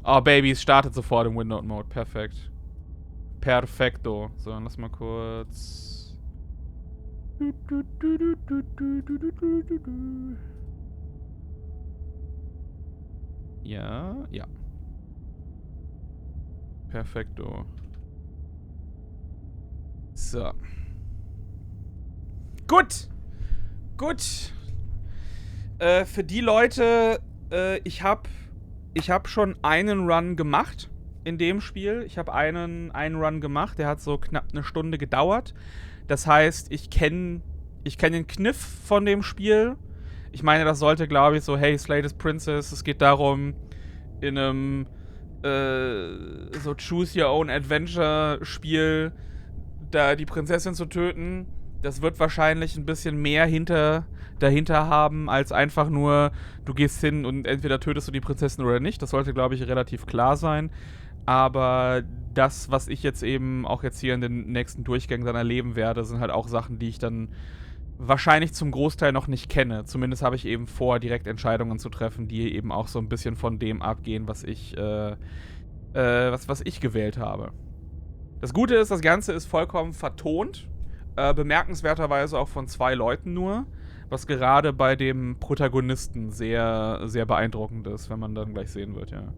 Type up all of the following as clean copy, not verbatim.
Oh, Baby, es startet sofort im Windowed-Mode. Perfekt. Perfekto. So, dann lass mal kurz... Ja, ja. Perfekto. So. Gut. Gut. Für die Leute, ich hab schon einen Run gemacht in dem Spiel. Ich habe einen Run gemacht, der hat so knapp eine Stunde gedauert. Das heißt, ich kenn den Kniff von dem Spiel. Ich meine, das sollte, glaube ich, so, hey, Slay this Princess, es geht darum, in einem so Choose-Your-Own-Adventure-Spiel da die Prinzessin zu töten. Das wird wahrscheinlich ein bisschen mehr dahinter haben, als einfach nur, du gehst hin und entweder tötest du die Prinzessin oder nicht. Das sollte, glaube ich, relativ klar sein. Aber das, was ich jetzt eben auch jetzt hier in den nächsten Durchgängen dann erleben werde, sind halt auch Sachen, die ich dann wahrscheinlich zum Großteil noch nicht kenne. Zumindest habe ich eben vor, direkt Entscheidungen zu treffen, die eben auch so ein bisschen von dem abgehen, was ich gewählt habe. Das Gute ist, das Ganze ist vollkommen vertont. Bemerkenswerterweise auch von 2 Leuten nur, was gerade bei dem Protagonisten sehr, sehr beeindruckend ist, wenn man dann gleich sehen wird, ja.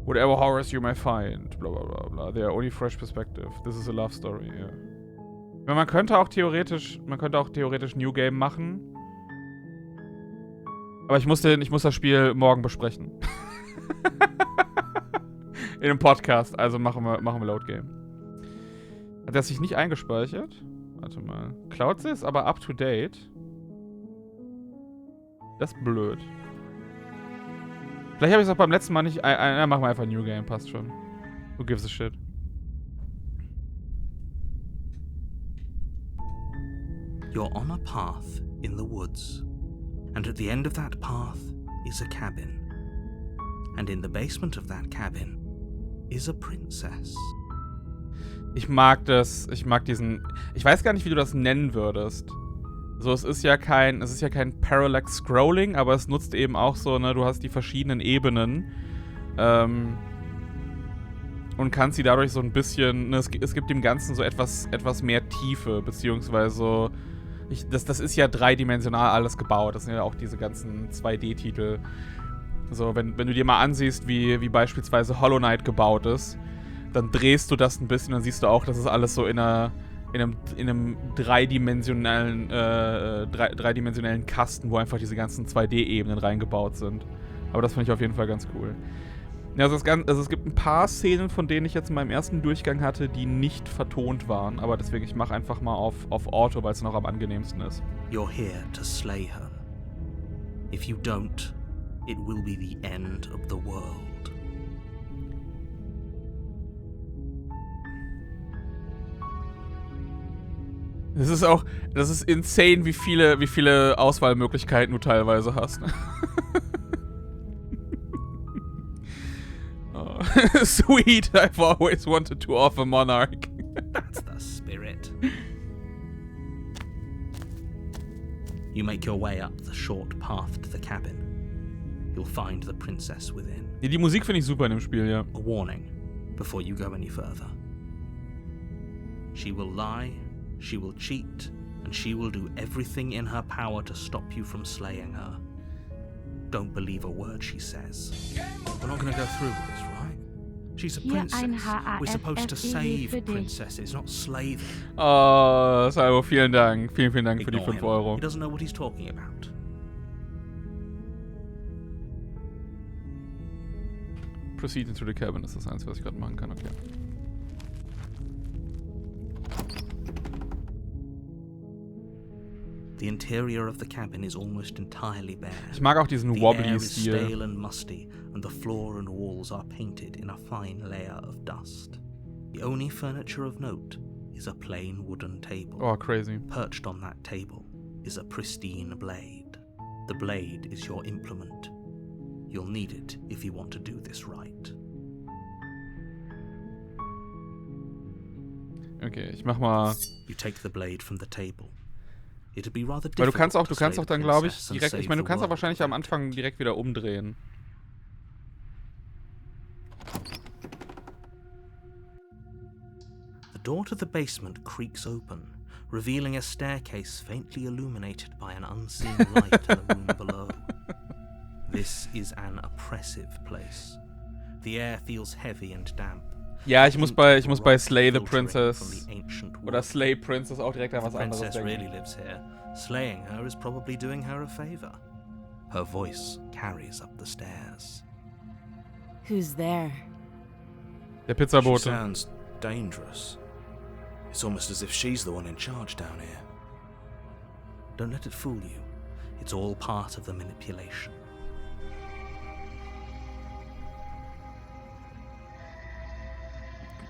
Whatever horrors you may find, bla bla bla bla, they are only fresh perspective. This is a love story, ja. Man könnte auch theoretisch New Game machen. Aber ich muss das Spiel morgen besprechen. In einem Podcast, also machen wir Load Game. Hat er sich nicht eingespeichert? Warte mal. Cloud ist aber up to date. Das ist blöd. Vielleicht habe ich es auch beim letzten Mal nicht. Machen wir einfach New Game, passt schon. Who gives a shit? You're on a path in the woods, and at the end of that path is a cabin. And in the basement of that cabin is a princess. Ich mag diesen... Ich weiß gar nicht, wie du das nennen würdest. So, es ist ja kein Parallax Scrolling, aber es nutzt eben auch so, ne, du hast die verschiedenen Ebenen. Und kannst sie dadurch so ein bisschen, ne, es gibt dem Ganzen so etwas mehr Tiefe, beziehungsweise so, das ist ja dreidimensional alles gebaut. Das sind ja auch diese ganzen 2D-Titel. So, wenn du dir mal ansiehst, wie beispielsweise Hollow Knight gebaut ist, dann drehst du das ein bisschen, dann siehst du auch, dass es alles so in einem dreidimensionalen Kasten, wo einfach diese ganzen 2D-Ebenen reingebaut sind. Aber das finde ich auf jeden Fall ganz cool. Ja, also es gibt ein paar Szenen, von denen ich jetzt in meinem ersten Durchgang hatte, die nicht vertont waren. Aber deswegen, ich mache einfach mal auf Auto, weil es noch am angenehmsten ist. You're here to slay her. If you don't, it will be the end of the world. Das ist insane, wie viele Auswahlmöglichkeiten du teilweise hast. Oh. Sweet, I've always wanted to offer Monarch. That's the spirit. You make your way up the short path to the cabin. You'll find the princess within. Die Musik finde ich super in dem Spiel, ja. A warning before you go any further. She will lie, she will cheat, and she will do everything in her power to stop you from slaying her. Don't believe a word she says. We're not going to go through with this, right? She's a princess. We're supposed to save princesses, not slay them. Oh, Salvo, vielen Dank. Vielen Dank für die 5 Euro. He doesn't know what he's talking about. Proceed into the cabin ist das Einzige, was ich gerade machen kann, okay. The interior of the cabin is almost entirely bare. Ich mag auch diesen Wobbly-Stil. The air is stale and musty, and the floor and walls are painted in a fine layer of dust. The only furniture of note is a plain wooden table. Oh, crazy. Perched on that table is a pristine blade. The blade is your implement. You'll need it if you want to do this right. Okay, ich mach mal... You take the blade from the table. It'd be rather difficult. Weil du kannst auch dann, glaube ich, direkt... Ich meine, du kannst auch wahrscheinlich am Anfang direkt wieder umdrehen. door to the basement creaks open, revealing a staircase faintly illuminated by an unseen light in the room below. This is an oppressive place. The air feels heavy and damp. Ja, ich muss bei Slay the Princess oder Slay Princess auch direkt an was anderes Princess denken. really lives here. Slaying her is probably doing her a favor. Her voice carries up the stairs. Who's there? Der She Pizzabote. sounds dangerous. It's almost as if she's the one in charge down here. Don't let it fool you. It's all part of the manipulation.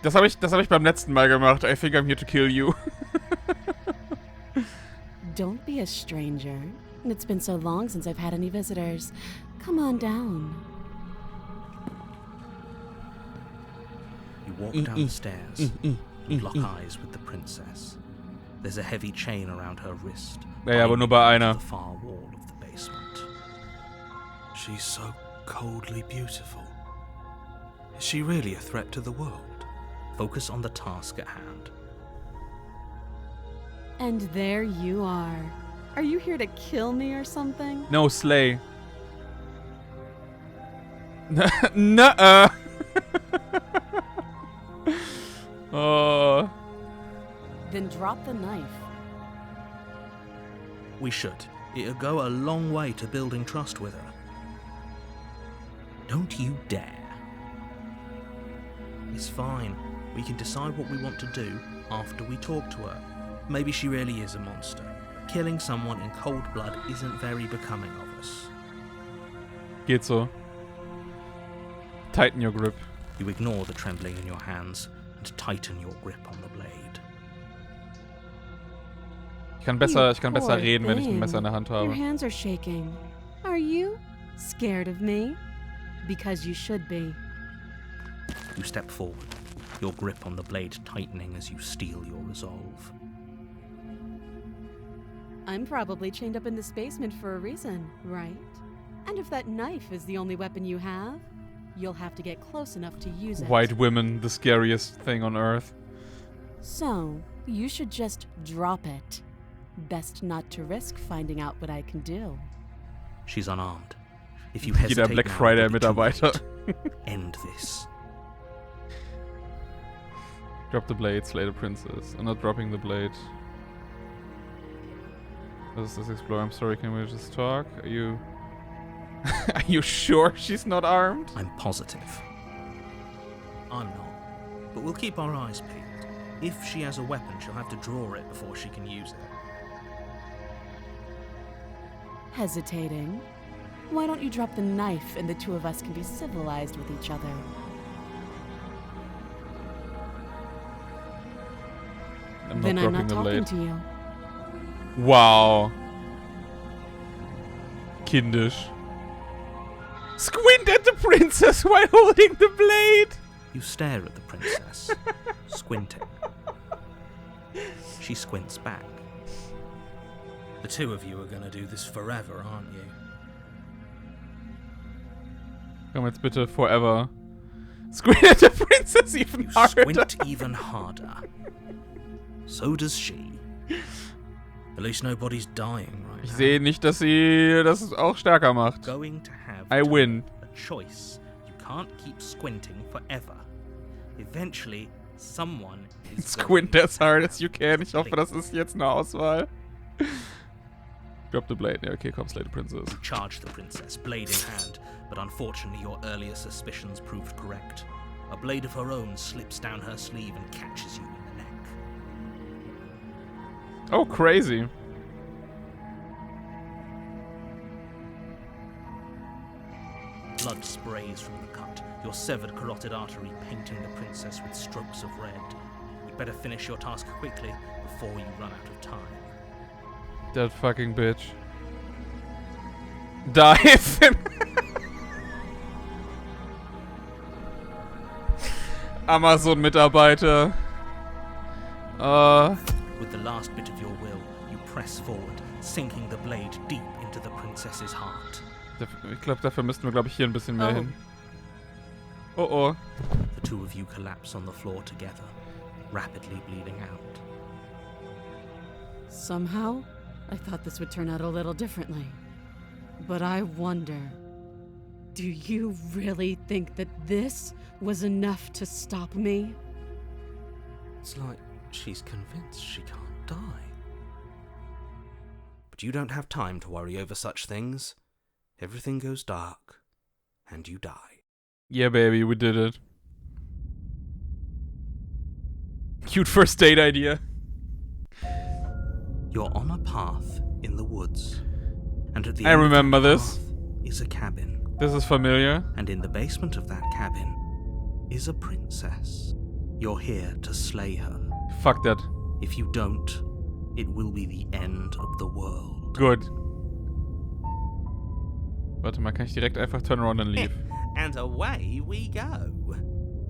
Das hab ich beim letzten Mal gemacht. I think I'm here to kill you. Don't be a stranger. It's been so long since I've had any visitors. Come on down. You walk down the stairs and lock eyes with the princess. There's a heavy chain around her wrist. Ja, aber nur bei einer. The far wall of the basement. She's so coldly beautiful. Is she really a threat to the world? Focus on the task at hand. And there you are. Are you here to kill me or something? No, Slay. Nuh-uh. Oh. Then drop the knife. We should. It'll go a long way to building trust with her. Don't you dare. It's fine. We can decide what we want to do after we talk to her. Maybe she really is a monster. Killing someone in cold blood isn't very becoming of us. Geht so. Tighten your grip. You ignore the trembling in your hands and tighten your grip on the blade. Ich kann besser Poor reden, wenn ich ein thing. Messer in der Hand Your habe. hands are shaking. Are you scared of me? Because you should be. You step forward, your grip on the blade tightening as you steel your resolve. I'm probably chained up in this basement for a reason, right? And if that knife is the only weapon you have, you'll have to get close enough to use it. White women, the scariest thing on earth. So, you should just drop it. Best not to risk finding out what I can do. She's unarmed. If you hesitate Jeder Black now, Friday it'll be too Mitarbeiter. late. End this. Drop the blade, slay the princess. I'm not dropping the blade. This is explore. I'm sorry, can we just talk? Are you... Are you sure she's not armed? I'm positive. I'm not. But we'll keep our eyes peeled. If she has a weapon, she'll have to draw it before she can use it. Hesitating? Why don't you drop the knife and the two of us can be civilized with each other? I'm Then not I'm dropping not the talking blade. to you. Wow. Kindisch. Squint at the princess while holding the blade! You stare at the princess, squinting. She squints back. The two of you are gonna do this forever, aren't you? Komm jetzt bitte forever. Squint at the princess even You harder. squint even harder. So does she. At least nobody's dying right Ich now. sehe nicht, dass sie das auch stärker macht. Going to have I win. a choice. You can't keep squinting forever. Eventually, someone is Squint going as to hard have as you can. Ich hoffe, to das ist jetzt eine Auswahl. Drop the blade. Ja, okay, komm, slay the princess. charge the princess, blade in hand, but unfortunately your earlier suspicions proved correct. A blade of her own slips down her sleeve and catches you in the neck. Oh, crazy. Blood sprays from the cut, your severed carotid artery painting the princess with strokes of red. You'd better finish your task quickly before you run out of time. That fucking bitch. Dive! Amazon-Mitarbeiter. With the last bit of your will, you press forward, sinking the blade deep into the princess's heart. Ich glaube, dafür müssten wir, glaube ich, hier ein bisschen mehr Oh. hin. Oh oh. The two of you collapse on the floor together. rapidly bleeding out. Somehow, I thought this would turn out a little differently. But I wonder, do you really think that this was enough to stop me? It's like she's convinced she can't die. But you don't have time to worry over such things. Everything goes dark, and you die. Yeah, baby, we did it. Cute first date idea. You're on a path in the woods, and at the I end remember of that this. path is a cabin, This is familiar. and in the basement of that cabin is a princess. You're here to slay her. Fuck that. If you don't, it will be the end of the world. Good. Warte mal, kann ich direkt einfach turn around and leave? And away we go.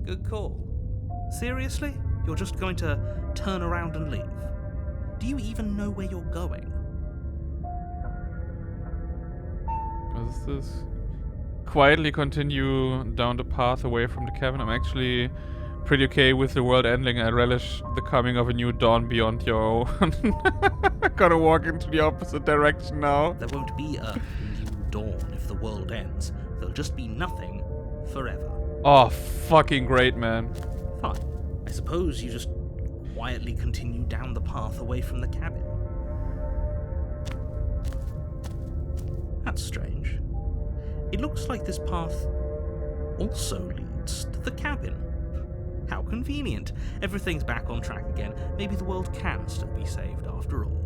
Good call. Seriously? You're just going to turn around and leave? Do you even know where you're going? What is this? Quietly continue down the path away from the cabin. I'm actually pretty okay with the world ending. I relish the coming of a new dawn beyond your own. Gotta walk into the opposite direction now. There won't be a new dawn if the world ends. There'll just be nothing forever. Oh, fucking great, man. Fine. I suppose you just quietly continue down the path away from the cabin. That's strange. It looks like this path also leads to the cabin. How convenient. Everything's back on track again. Maybe the world can still be saved after all.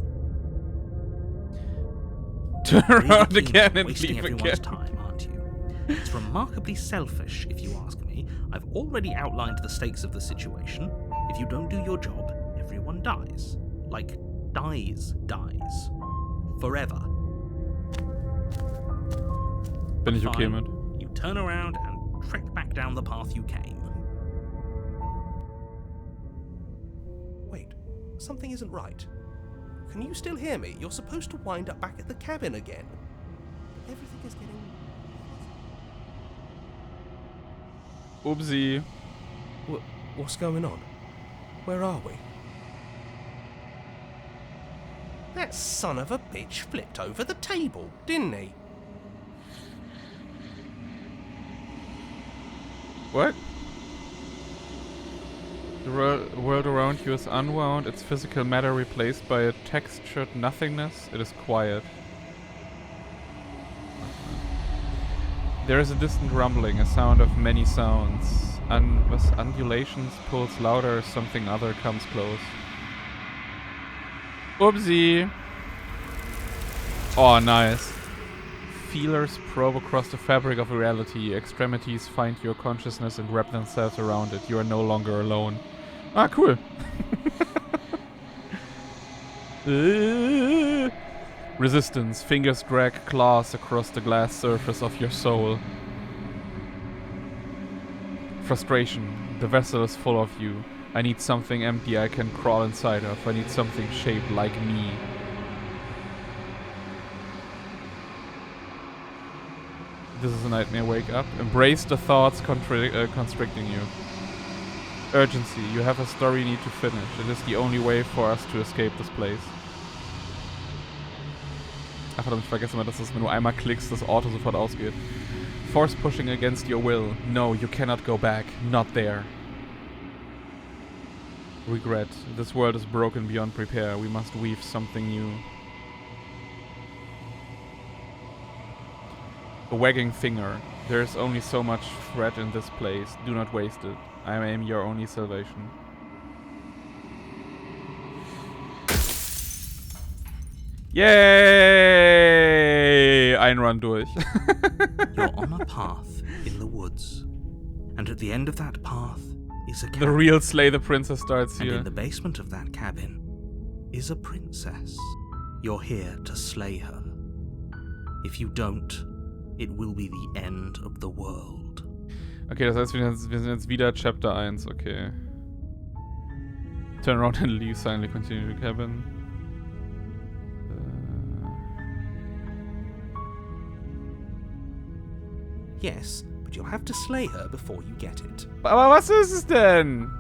Turn Really around keen again on and wasting leave everyone's again. time, aren't you? It's remarkably selfish, if you ask me. I've already outlined the stakes of the situation. If you don't do your job, everyone dies. Like, dies. Forever. Bin ich okay Fine. mit. You turn around and trek back down the path you came. Wait, something isn't right. Can you still hear me? You're supposed to wind up back at the cabin again. Everything is getting... Oopsie. What's going on? Where are we? That son of a bitch flipped over the table, didn't he? What? The world around you is unwound, its physical matter replaced by a textured nothingness. It is quiet. There is a distant rumbling, a sound of many sounds. As undulations pulls louder, something other comes close. Oopsie! Oh, nice. Feelers probe across the fabric of reality. Extremities find your consciousness and wrap themselves around it. You are no longer alone. Ah, cool. Resistance. Fingers drag claws across the glass surface of your soul. Frustration. The vessel is full of you. I need something empty I can crawl inside of. I need something shaped like me. This is a nightmare. Wake up. Embrace the thoughts constricting you. Urgency. You have a story you need to finish. It is the only way for us to escape this place. Ach verdammt, ich vergesse immer, dass das, wenn du einmal klickst, das Auto sofort ausgeht. Force pushing against your will. No, you cannot go back. Not there. Regret. This world is broken beyond repair. We must weave something new. A wagging finger. There is only so much thread in this place. Do not waste it. I am your only salvation. Yay! Ein Run durch. You're on a path in the woods, and at the end of that path is a cabin. The real Slay the Princess starts And here. in the basement of that cabin is a princess. You're here to slay her. If you don't, it will be the end of the world. Okay, das heißt, wir sind jetzt wieder Chapter 1, okay. Turn around and leave, silently continue the cabin. Yes, but you'll have to slay her before you get it. Aber was ist es denn?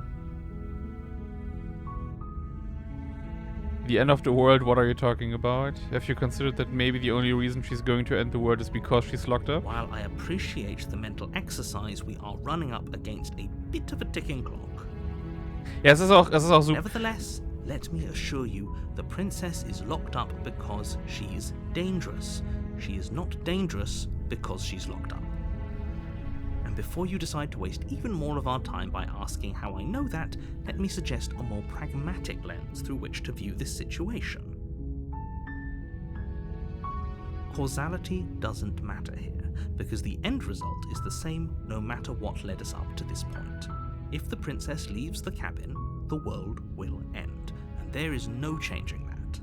The end of the world, what are you talking about? Have you considered that maybe the only reason she's going to end the world is because she's locked up? While I appreciate the mental exercise, we are running up against a bit of a ticking clock. Ja, es ist auch super. Nevertheless, let me assure you, the princess is locked up because she's dangerous. She is not dangerous because she's locked up. And before you decide to waste even more of our time by asking how I know that, let me suggest a more pragmatic lens through which to view this situation. Causality doesn't matter here, because the end result is the same no matter what led us up to this point. If the princess leaves the cabin, the world will end, and there is no changing that.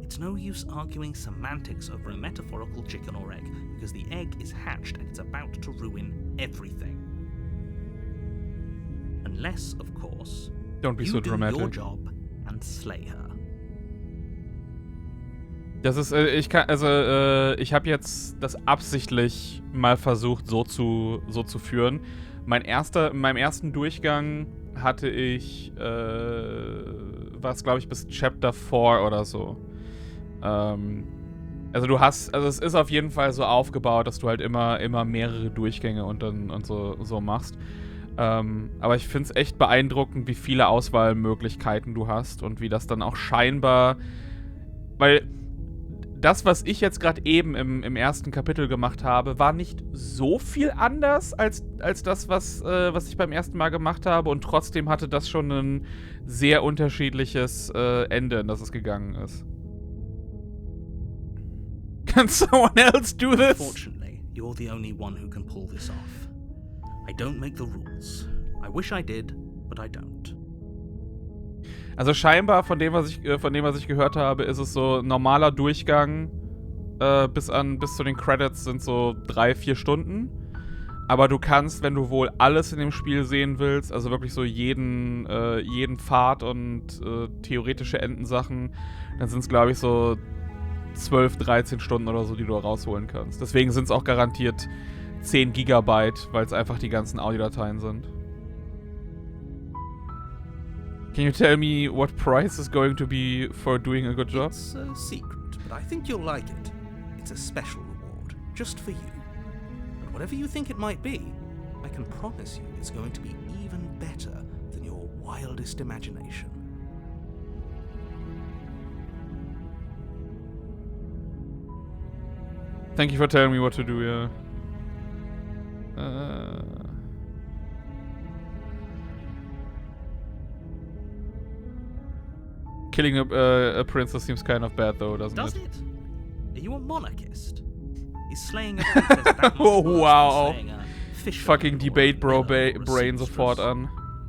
It's no use arguing semantics over a metaphorical chicken or egg, because the egg is hatched and it's about to ruin everything. Unless, of course, Don't be you so do dramatic. your job and slay her. Das ist, ich habe jetzt das absichtlich mal versucht, so zu führen. In meinem ersten Durchgang hatte ich, war es glaube ich bis Chapter 4 oder so. Also es ist auf jeden Fall so aufgebaut, dass du halt immer mehrere Durchgänge und so machst. Aber ich finde es echt beeindruckend, wie viele Auswahlmöglichkeiten du hast und wie das dann auch scheinbar, weil das, was ich jetzt gerade eben im ersten Kapitel gemacht habe, war nicht so viel anders als das, was ich beim ersten Mal gemacht habe, und trotzdem hatte das schon ein sehr unterschiedliches Ende, in das es gegangen ist. Can someone else do this? Fortunately, you're the only one who can pull this off. I don't make the rules. I wish I did, but I don't. Also scheinbar von dem, was ich gehört habe, ist es so normaler Durchgang bis zu den Credits sind so 3-4 Stunden. Aber du kannst, wenn du wohl alles in dem Spiel sehen willst, also wirklich so jeden Pfad und theoretische Endensachen, dann sind es, glaube ich, so 12, 13 Stunden oder so, die du rausholen kannst. Deswegen sind es auch garantiert 10 Gigabyte, weil es einfach die ganzen Audiodateien sind. Can you tell me what price is going to be for doing a good job? It's a secret, but I think you'll like it. It's a special reward, just for you. And whatever you think it might be, I can promise you it's going to be even better than your wildest imagination. Thank you for telling me what to do, yeah. Killing a princess seems kind of bad, though, doesn't Does it? it? Are you a monarchist? Is slaying a princess that much Oh, worse wow. than slaying a fisherman Fucking or debate a bro miller or a brain sofort seamstress? an.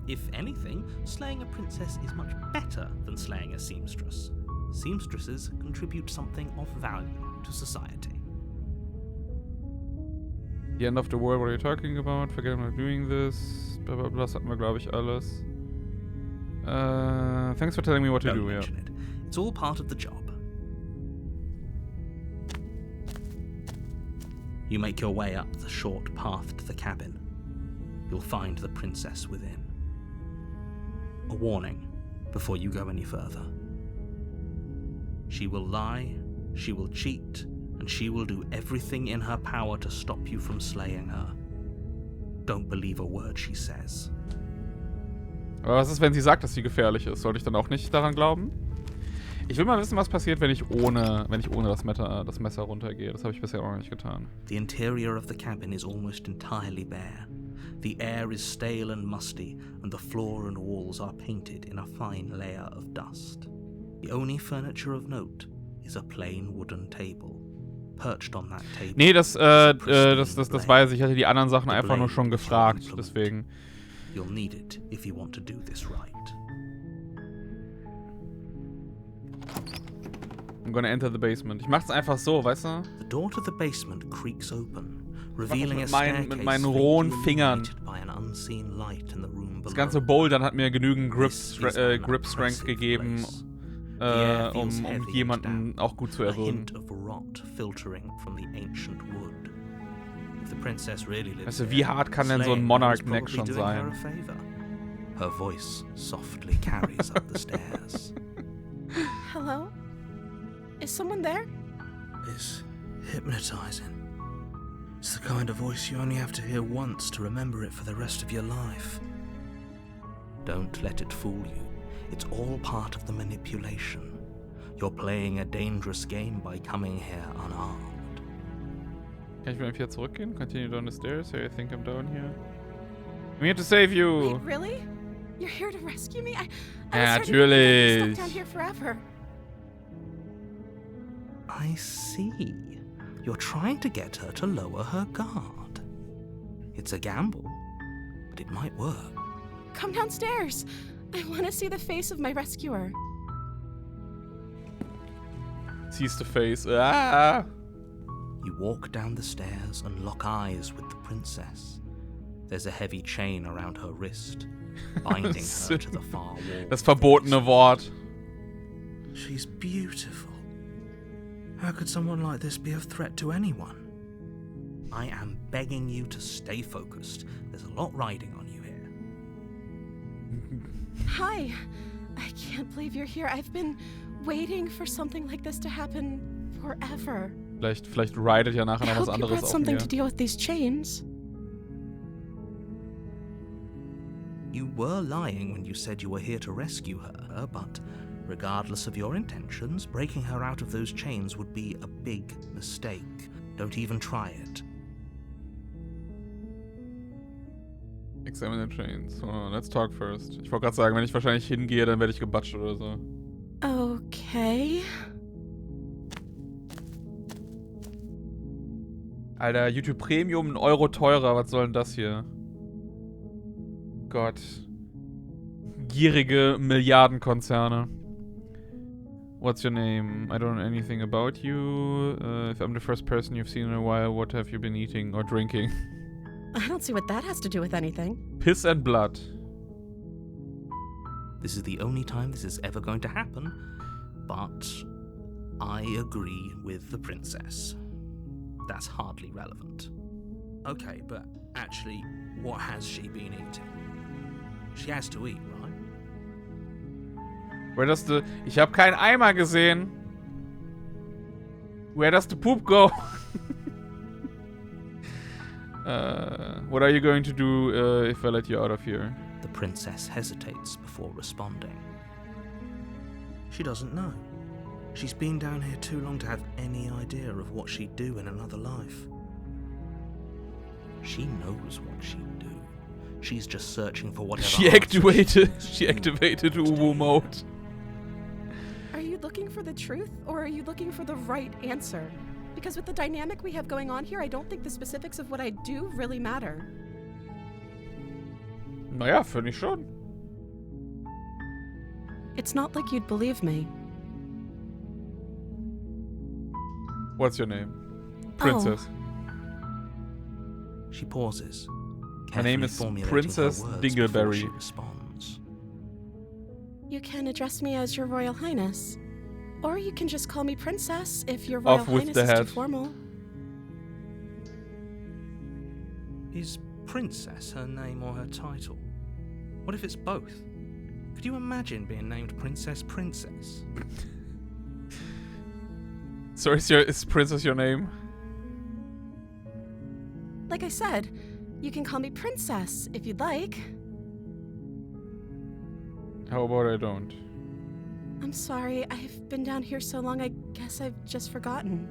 If anything, slaying a princess is much better than slaying a seamstress. Seamstresses contribute something of value to society. The end of the world, what are you talking about? Forget I'm not doing this. Blah blah blah, das hatten wir, glaube ich, alles. Thanks for telling me what to Don't do, yeah. mention it. It's all part of the job. You make your way up the short path to the cabin. You'll find the princess within. A warning before you go any further. She will lie, she will cheat, and she will do everything in her power to stop you from slaying her. Don't believe a word she says. Aber was ist, wenn sie sagt, dass sie gefährlich ist? Sollte ich dann auch nicht daran glauben? Ich will mal wissen, was passiert, wenn ich ohne das Messer runtergehe. Das habe ich bisher auch noch nicht getan. The interior of the cabin is almost entirely bare. The air is stale and musty, and the floor and walls are painted in a fine layer of dust. The only furniture of note is a plain wooden table. Perched on that table. Nee, das weiß ich. Ich hatte die anderen Sachen einfach nur schon gefragt. Deswegen. You'll need it if you want to do this right. I'm gonna enter the basement. Ich mach's einfach so, weißt du? The door to the basement creaks open, das revealing a mit staircase meinen rohen faintly Fingern. illuminated by an unseen light in the room below. Das ganze Bouldern hat mir genügend Grip This is an Strength oppressive gegeben, place. The air feels um heavy and jemanden damp, auch gut zu a erwürgen. hint of rot filtering from the ancient wood. If the princess really lives Weißt du, here, wie hart kann denn so ein slaying her is Monarch-Neck probably schon doing her sein? a favor. Her voice softly carries up the stairs. Hello? Is someone there? It's hypnotizing. It's the kind of voice you only have to hear once to remember it for the rest of your life. Don't let it fool you. It's all part of the manipulation. You're playing a dangerous game by coming here unarmed. Kann ich wieder zurückgehen? Continue down the stairs? Hey, I think I'm down here. I'm here to save you! Wait, really? You're here to rescue me? I Ja, was starting to think I'd be natürlich. stuck down here forever. I see. You're trying to get her to lower her guard. It's a gamble, but it might work. Come downstairs. I want to see the face of my rescuer. Sees the face. Ah! You walk down the stairs and lock eyes with the princess. There's a heavy chain around her wrist, binding her to the far wall. Das verbotene Wort. She's beautiful. How could someone like this be a threat to anyone? I am begging you to stay focused. There's a lot riding on you here. Hi. I can't believe you're here. I've been waiting for something like this to happen forever. Vielleicht ridet ja nachher I noch was hope you anderes brought auf something mir. to deal with these chains. You were lying when you said you were here to rescue her, but regardless of your intentions, breaking her out of those chains would be a big mistake. Don't even try it. Examine the chains. Oh, let's talk first. Ich wollte gerade sagen, wenn ich wahrscheinlich hingehe, dann werde ich gebatscht oder so. Okay. Alter, YouTube Premium, 1 Euro teurer. Was soll denn das hier? Gott. Gierige Milliardenkonzerne. What's your name? I don't know anything about you. If I'm the first person you've seen in a while, what have you been eating or drinking? I don't see what that has to do with anything. Piss and blood. This is the only time this is ever going to happen, but I agree with the princess. That's hardly relevant. Okay, but actually, what has she been eating? She has to eat, right? Where does the... Ich habe keinen Eimer gesehen. Where does the poop go? What are you going to do if I let you out of here? The princess hesitates before responding. She doesn't know. She's been down here too long to have any idea of what she'd do in another life. She knows what she'd do. She's just searching for whatever. She activated Uwu mode. Are you looking for the truth, or are you looking for the right answer? Because with the dynamic we have going on here, I don't think the specifics of what I do really matter. Naja, finde ich schon. It's not like you'd believe me. What's your name? Princess. She pauses. My name is Princess Dingleberry. She responds. You can address me as Your Royal Highness. Or you can just call me Princess if Your Royal Off with Highness the is too head. formal. Is Princess her name or her title? What if it's both? Could you imagine being named Princess? So is Princess your name? Like I said, you can call me Princess if you'd like. How about I don't? I'm sorry, I've been down here so long, I guess I've just forgotten.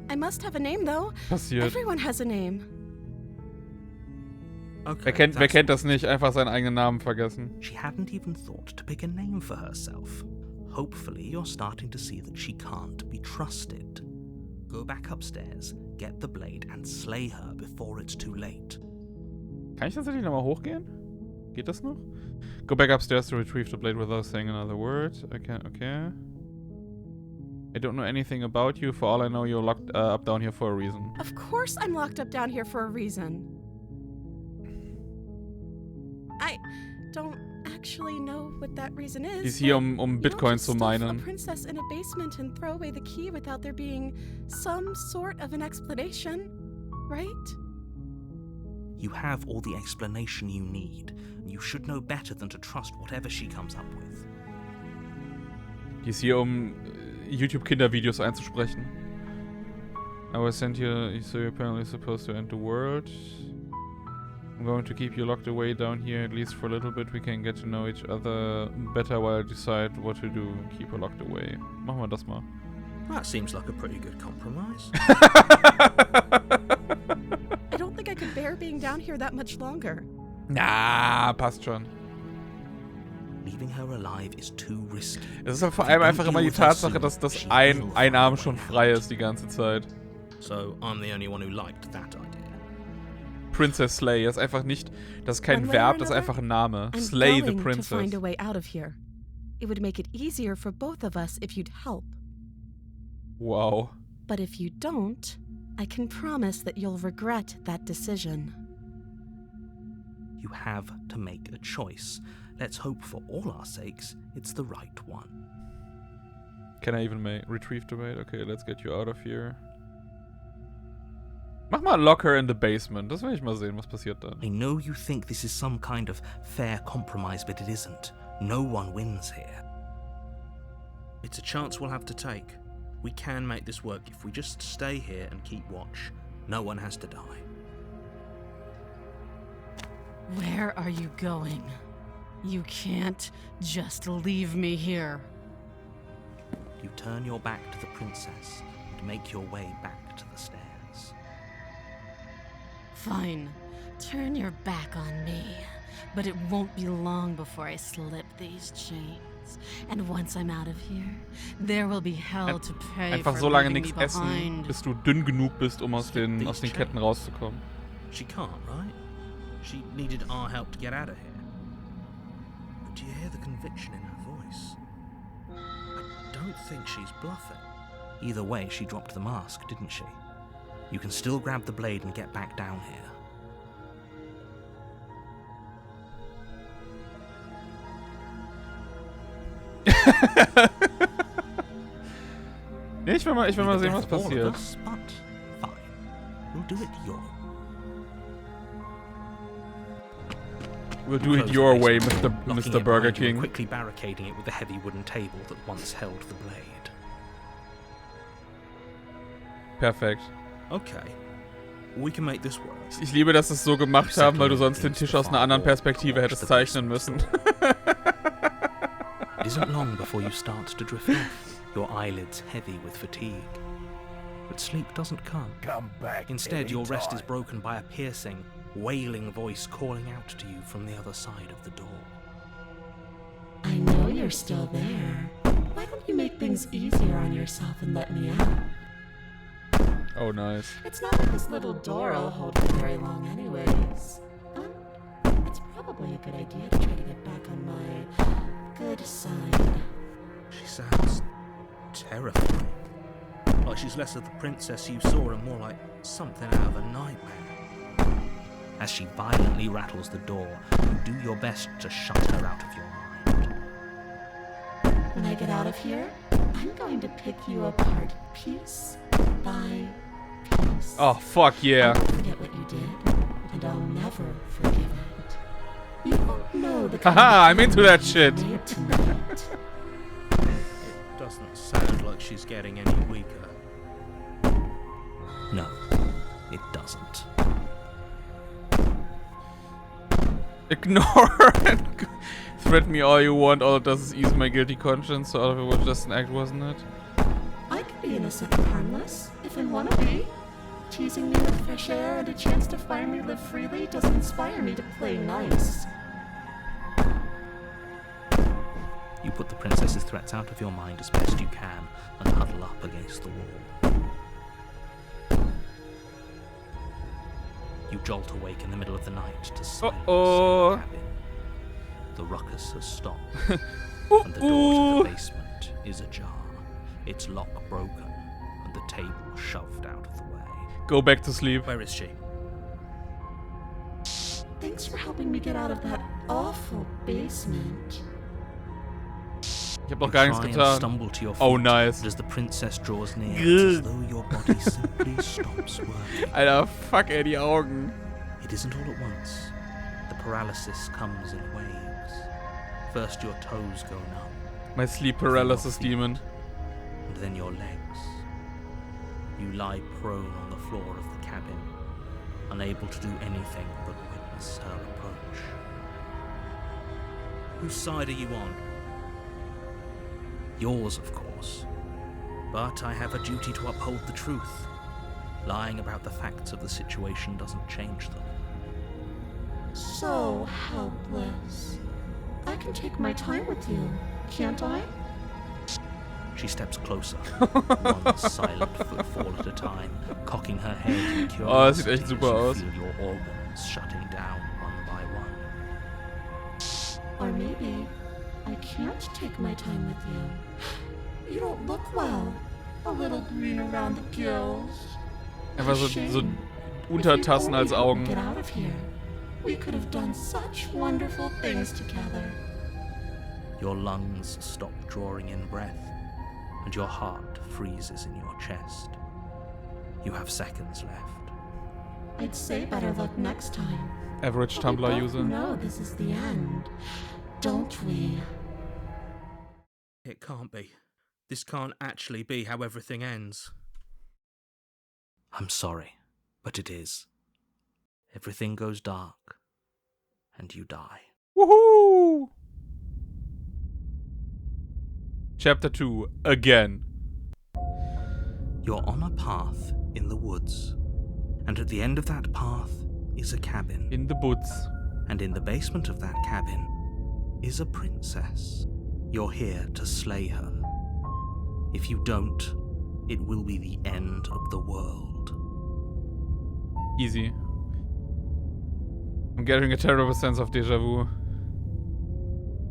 I must have a name, though. Passiert. Everyone has a name. Okay, Wer kennt das nicht? Einfach seinen eigenen Namen vergessen. She hadn't even thought to pick a name for herself. Hopefully you're starting to see that she can't be trusted. Go back upstairs, get the blade, and slay her before it's too late. Kann ich tatsächlich nochmal hochgehen? Geht das noch? Go back upstairs to retrieve the blade without saying another word. Okay. I don't know anything about you. For all I know, you're locked up down here for a reason. Of course I'm locked up down here for a reason. I don't actually know what that reason is. He's here, but um you don't Bitcoin just zu stuff minen. a princess in a basement and throw away the key without there being some sort of an explanation, right? You have all the explanation you need, and you should know better than to trust whatever she comes up with. Die ist hier, um YouTube-Kindervideos einzusprechen. I was sent here, so you're apparently supposed to end the world. I'm going to keep you locked away down here, at least for a little bit. We can get to know each other better while I decide what to do. Keep her locked away. Machen wir das mal. That seems like a pretty good compromise. I don't think I could bear being down here that much longer. Na, passt schon. Leaving her alive is too risky. Es ist halt vor allem einfach immer die Tatsache, dass das ein Arm schon frei ist die ganze Zeit. So I'm the only one who liked that idea. Princess Slay, das ist einfach nicht, das ist kein Verb, das ist einfach ein Name. Slay the Princess. To find a way out of here. It would make it easier for both of us if you'd help. Wow. But if you don't, I can promise that you'll regret that decision. You have to make a choice. Let's hope for all our sakes it's the right one. Can I even retrieve the maid? Okay, let's get you out of here. Mach mal lock her in the basement. Das will ich mal sehen, was passiert dann. I know you think this is some kind of fair compromise, but it isn't. No one wins here. It's a chance we'll have to take. We can make this work if we just stay here and keep watch. No one has to die. Where are you going? You can't just leave me here. You turn your back to the princess and make your way back to the stairs. Fine. Turn your back on me. But it won't be long before I slip these chains. And once I'm out of here, there will be hell to pay Einfach for so lange leaving nichts me essen, behind. bis du dünn genug bist, um aus den Ketten rauszukommen. She can't, right? She needed our help to get out of here. But do you hear the conviction in her voice? I don't think she's bluffing. Either way, she dropped the mask, didn't she? You can still grab the blade and get back down here. Nee, ich will mal sehen, was passiert. But fine. We'll do it your way. We'll do it your way, Mr. Burger King. Quickly barricading it with the heavy wooden table that once held the blade. Perfekt. Okay. We can make this work. Ich liebe, dass sie es so gemacht haben, weil du sonst den Tisch aus einer anderen Perspektive hättest zeichnen müssen. It isn't long before you start to drift off, your eyelids heavy with fatigue. But sleep doesn't come. Come back. Instead, your rest is broken by a piercing, wailing voice calling out to you from the other side of the door. I know you're still there. Why don't you make things easier on yourself and let me out? Oh, nice. It's not like this little door will hold you very long anyways. It's probably a good idea to try to get back on my good side. She sounds terrifying. Like she's less of the princess you saw and more like something out of a nightmare. As she violently rattles the door, you do your best to shut her out of your mind. When I get out of here, I'm going to pick you apart piece by piece. Oh, fuck yeah. I'll forget what you did, and I'll never forgive it. You won't know the kind Haha, of I'm into that damage shit. you made tonight. It doesn't sound like she's getting any weaker. No, it doesn't. Ignore her and threat me all you want. All it does is ease my guilty conscience. So all of it was just an act, wasn't it? I could be innocent and harmless, if I want to be. Teasing me with fresh air and a chance to finally live freely doesn't inspire me to play nice. You put the princess's threats out of your mind as best you can and huddle up against the wall. You jolt awake in the middle of the night to silence the cabin. The ruckus has stopped, and the door to the basement is ajar, its lock broken, and the table shoved out of the way. Go back to sleep. Where is she? Thanks for helping me get out of that awful basement. Ich hab noch gar nichts Try and getan. stumble to your feet, Oh, nice. but as the princess draws near, it's as though your body simply stops working. Alter, fuck ey, die Augen. It isn't all at once. The paralysis comes in waves. First your toes go numb, My sleep paralysis demon. And then your legs. You lie prone on the floor of the cabin, unable to do anything but witness her approach. Whose side are you on? Yours, of course. But I have a duty to uphold the truth. Lying about the facts of the situation doesn't change them. So helpless. I can take my time with you, can't I? She steps closer, one silent footfall at a time, cocking her head in curiosity Oh, das sieht echt super as aus. you feel your organs shutting down one by one. Or maybe I can't take my time with you. You don't look well. A little green around the gills. Einfach so Shame. Untertassen als If you only Augen. Get out of here. We could have done such wonderful things together. Your lungs stop drawing in breath, and your heart freezes in your chest. You have seconds left. I'd say better luck next time. Average But we Tumblr both user. know this is the end, don't we? It can't be. This can't actually be how everything ends. I'm sorry, but it is. Everything goes dark, and you die. Woohoo! Chapter 2, again. You're on a path in the woods, and at the end of that path is a cabin. In the boots. And in the basement of that cabin is a princess. You're here to slay her. If you don't, it will be the end of the world. Easy. I'm getting a terrible sense of déjà vu.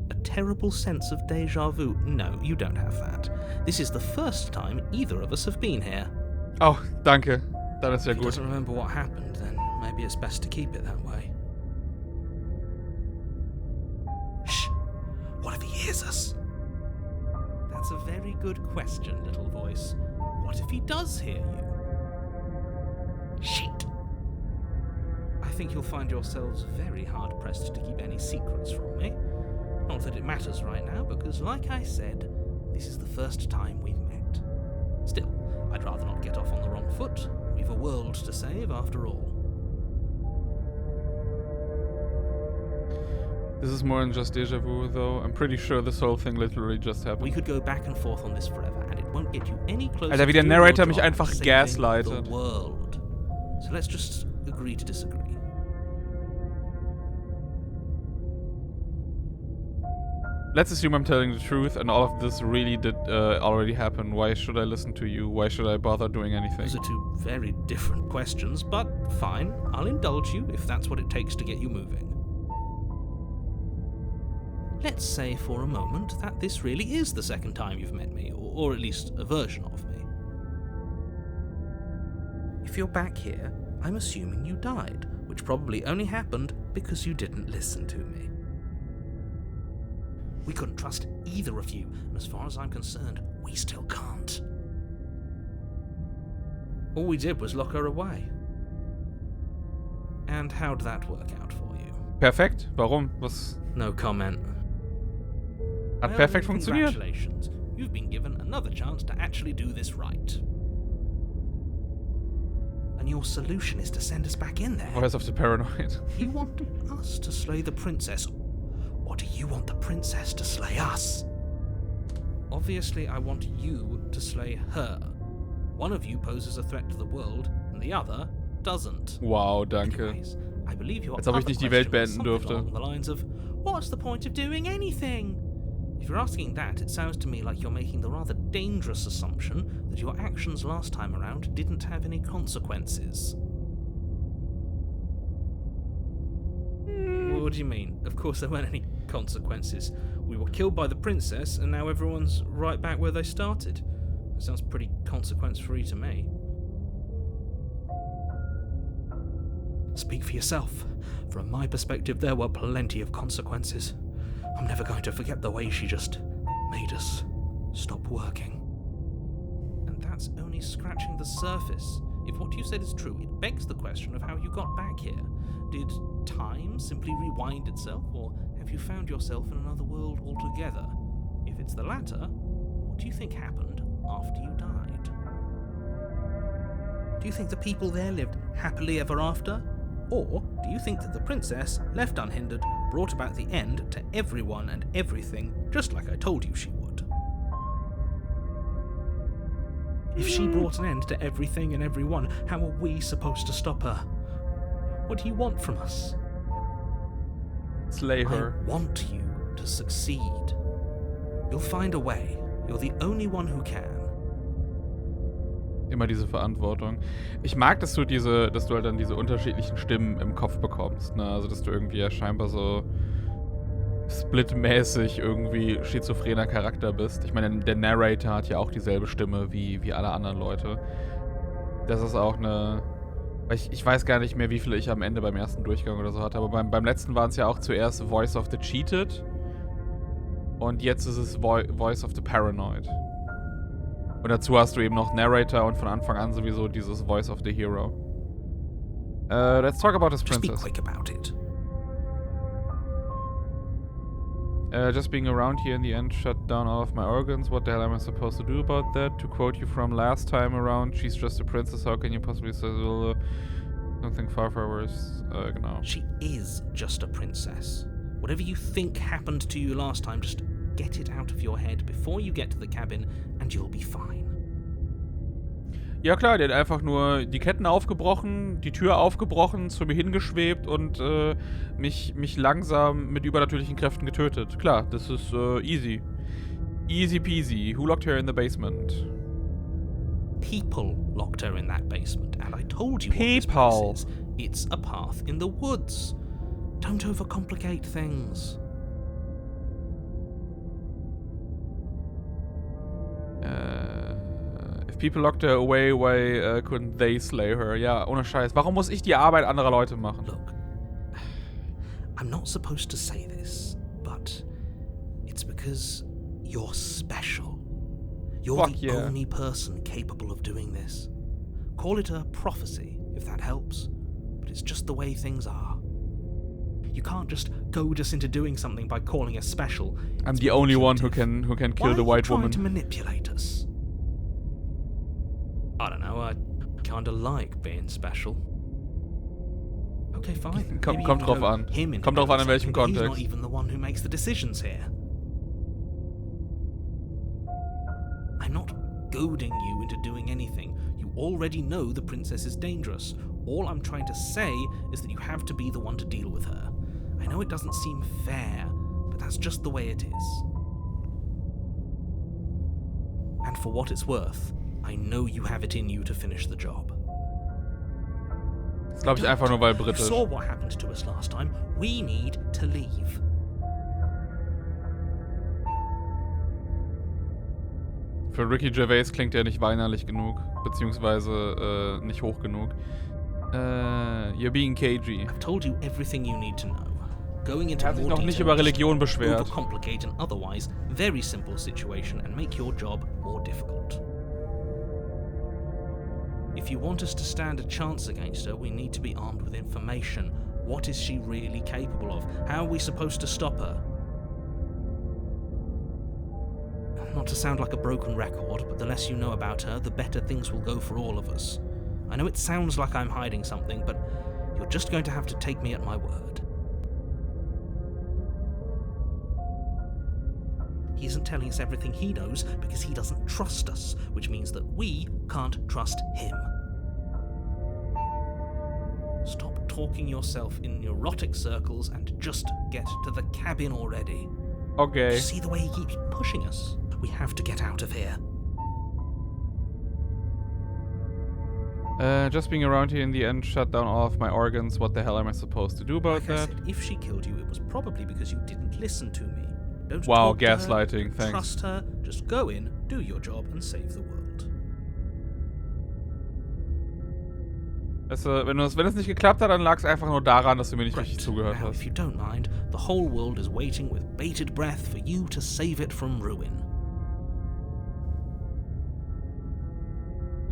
A terrible sense of deja vu? No, you don't have that. This is the first time either of us have been here. Oh, danke. Dann ist ja If he gut. doesn't remember what happened, then maybe it's best to keep it that way. Shh! What if he hears us? That's a very good question, little voice. What if he does hear you? Shit! I think you'll find yourselves very hard-pressed to keep any secrets from me. Not that it matters right now, because like I said, this is the first time we've met. Still, I'd rather not get off on the wrong foot. We've a world to save, after all. This is more than just déjà vu, though. I'm pretty sure this whole thing literally just We happened. could go back and forth on this forever, and it won't get you any closer Alter, wie to der your Narrator job mich einfach saving gaslightet. the world. So let's just agree to disagree. Let's assume I'm telling the truth and all of this really did already happen. Why should I listen to you? Why should I bother doing anything? Those are two very different questions, but fine. I'll indulge you if that's what it takes to get you moving. Let's say for a moment that this really is the second time you've met me, or at least a version of me. If you're back here, I'm assuming you died, which probably only happened because you didn't listen to me. We couldn't trust either of you, and as far as I'm concerned, we still can't. All we did was lock her away. And how'd that work out for you? Perfekt. Warum? Was No comment. hat Well, perfekt funktioniert? Congratulations. You've been given another chance to actually do this right. And your solution is to send us back in there. Voice of the Paranoid. You want us to slay the princess, or do you want the princess to slay us? Obviously, I want you to slay her. One of you poses a threat to the world, and the other doesn't. Wow, danke. Anyways, I believe your Als ob ich other nicht die Welt question was beenden something dürfte. along the lines of, what's the point of doing anything? If you're asking that, it sounds to me like you're making the rather dangerous assumption that your actions last time around didn't have any consequences. What do you mean? Of course there weren't any consequences. We were killed by the princess, and now everyone's right back where they started. That sounds pretty consequence-free to me. Speak for yourself. From my perspective, there were plenty of consequences. I'm never going to forget the way she just made us stop working. And that's only scratching the surface. If what you said is true, it begs the question of how you got back here. Did time simply rewind itself, or have you found yourself in another world altogether? If it's the latter, what do you think happened after you died? Do you think the people there lived happily ever after? Or do you think that the princess, left unhindered, brought about the end to everyone and everything, just like I told you she would? If she brought an end to everything and everyone, how are we supposed to stop her? What do you want from us? Slay her. I want you to succeed. You'll find a way. You're the only one who can. Immer diese Verantwortung. Ich mag, dass du halt dann diese unterschiedlichen Stimmen im Kopf bekommst, ne? Also, dass du irgendwie ja scheinbar so splitmäßig irgendwie schizophrener Charakter bist. Ich meine, der Narrator hat ja auch dieselbe Stimme wie alle anderen Leute. Das ist auch eine... Ich weiß gar nicht mehr, wie viele ich am Ende beim ersten Durchgang oder so hatte, aber beim letzten waren es ja auch zuerst Voice of the Cheated und jetzt ist es Voice of the Paranoid. Und dazu hast du eben noch Narrator und von Anfang an sowieso dieses Voice of the Hero. Let's talk about this princess. Just be quick about it. Just being around here in the end shut down all of my organs. What the hell am I supposed to do about that? To quote you from last time around, she's just a princess. How can you possibly say something far worse? Genau. She is just a princess. Whatever you think happened to you last time, just get it out of your head before you get to the cabin and you'll be fine. Ja klar, der hat einfach nur die Ketten aufgebrochen, die Tür aufgebrochen, zu mir hingeschwebt und mich langsam mit übernatürlichen Kräften getötet. Klar, das ist easy. Easy peasy. Who locked her in the basement? People locked her in that basement, and I told you People. what this place is. It's a path in the woods. Don't overcomplicate things. If people locked her away, why couldn't they slay her? Ja, ohne Scheiß. Warum muss ich die Arbeit anderer Leute machen? Look, I'm not supposed to say this, but it's because you're special. You're the only person capable of doing this. Call it a prophecy, if that helps, but it's just the way things are. You can't just goad us into doing something by calling us special. I'm the only one who can kill the white woman. Why are you trying to manipulate us? I don't know, I kinda like being special. Okay, fine. Kommt drauf an. Kommt drauf an, in welchem Kontext. He's not even the one who makes the decisions here. I'm not goading you into doing anything. You already know the princess is dangerous. All I'm trying to say is that you have to be the one to deal with her. I know it doesn't seem fair, but that's just the way it is. And for what it's worth, I know you have it in you to finish the job. Das glaube ich einfach nur, weil You britisch. saw what happened to us last time. We need to leave. Für Ricky Gervais klingt er nicht weinerlich genug, beziehungsweise nicht hoch genug. You're being cagey. I've told you everything you need to know. Going into Er hat sich more noch nicht detail über just Religion beschwert. overcomplicate an otherwise very simple situation and make your job more difficult. If you want us to stand a chance against her, we need to be armed with information. What is she really capable of? How are we supposed to stop her? Not to sound like a broken record, but the less you know about her, the better things will go for all of us. I know it sounds like I'm hiding something, but you're just going to have to take me at my word. He isn't telling us everything he knows because he doesn't trust us, which means that we can't trust him. Stop talking yourself in neurotic circles and just get to the cabin already. Okay. See the way he keeps pushing us? We have to get out of here. Just being around here in the end shut down all of my organs. What the hell am I supposed to do about Like I that? said, if she killed you, it was probably because you didn't listen to me. Don't Wow, talk to her, gaslighting, don't thanks. trust her, just go in, do your job and save the world. Weißt du, wenn es nicht geklappt hat, dann lag es einfach nur daran, dass du mir nicht richtig Great. zugehört Now, hast. if you don't mind, the whole world is waiting with bated breath for you to save it from ruin.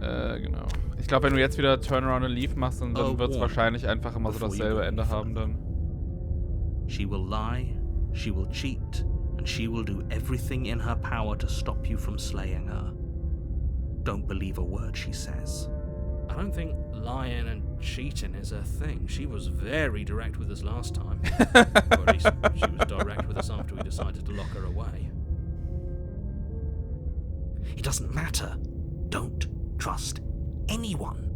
Genau. Ich glaube, wenn du jetzt wieder Turnaround and Leave machst, dann wird es warning. wahrscheinlich einfach immer so Before you dasselbe go Ende any haben dann. She will lie, she will cheat, and she will do everything in her power to stop you from slaying her. Don't believe a word she says. I don't think lying and cheating is her thing. She was very direct with us last time. Or at least she was direct with us after we decided to lock her away. It doesn't matter. Don't trust anyone.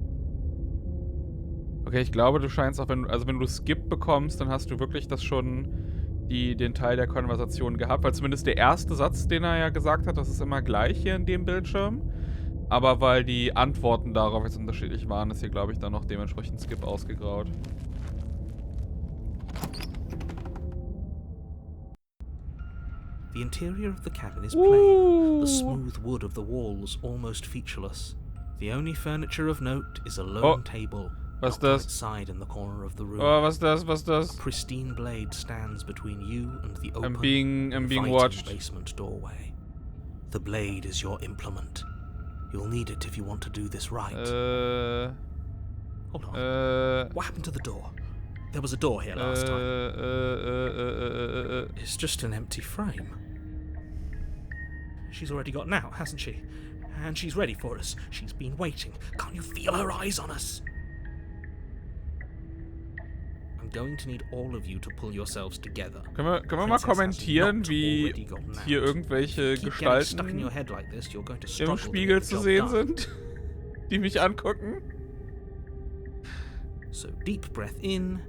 Okay, ich glaube, du scheinst auch, wenn du Skip bekommst, dann hast du wirklich das schon den Teil der Konversation gehabt, weil zumindest der erste Satz, den er ja gesagt hat, das ist immer gleich hier in dem Bildschirm. Aber weil die Antworten darauf jetzt unterschiedlich waren, ist hier, glaube ich, dann noch dementsprechend Skip ausgegraut. The interior of the cabin is plain, the smooth wood of the walls almost featureless. The only furniture of note is a lone table outside in the corner of the room. Oh, was das? A pristine blade stands between you and the open, I'm being inviting watched. basement doorway. The blade is your implement. You'll need it if you want to do this right. Hold on. What happened to the door? There was a door here last time. It's just an empty frame. She's already gotten out, hasn't she? And she's ready for us. She's been waiting. Can't you feel her eyes on us? I'm going to need all of you to pull yourselves together. Können wir mal kommentieren, wie hier irgendwelche Gestalten im Spiegel zu sehen sind, die mich angucken? So deep breath in,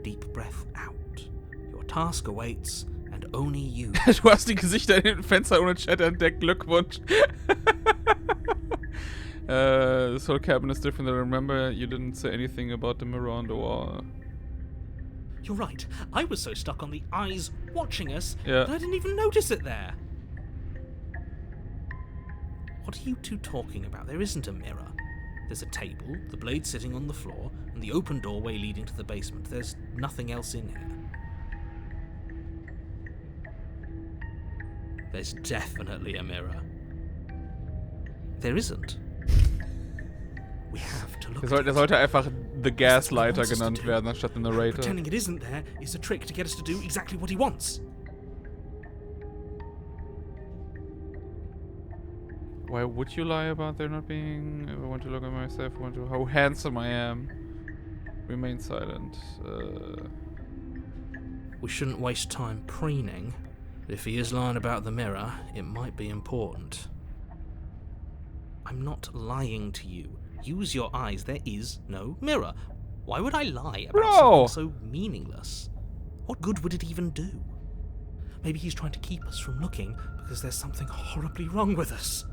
deep breath out. Your task awaits and only you. Du hast die Gesichter in den Fenstern ohne Chat entdeckt. Glückwunsch. This whole cabin is different. I remember you didn't say anything about the mirror on the wall. You're right. I was so stuck on the eyes watching us that I didn't even notice it there. What are you two talking about? There isn't a mirror. There's a table, the blade sitting on the floor, and the open doorway leading to the basement. There's nothing else in here. There's definitely a mirror. There isn't. We have to look. Der sollte einfach The Gaslighter genannt werden, anstatt the Narrator. Pretending it isn't there is a trick to get us to do exactly what he wants. Why would you lie about there not being? I want to look at myself. I want to how handsome I am. Remain silent. We shouldn't waste time preening. If he is lying about the mirror, it might be important. I'm not lying to you. Use your eyes. There is no mirror. Why would I lie about something so meaningless? What good would it even do? Maybe he's trying to keep us from looking because there's something horribly wrong with us.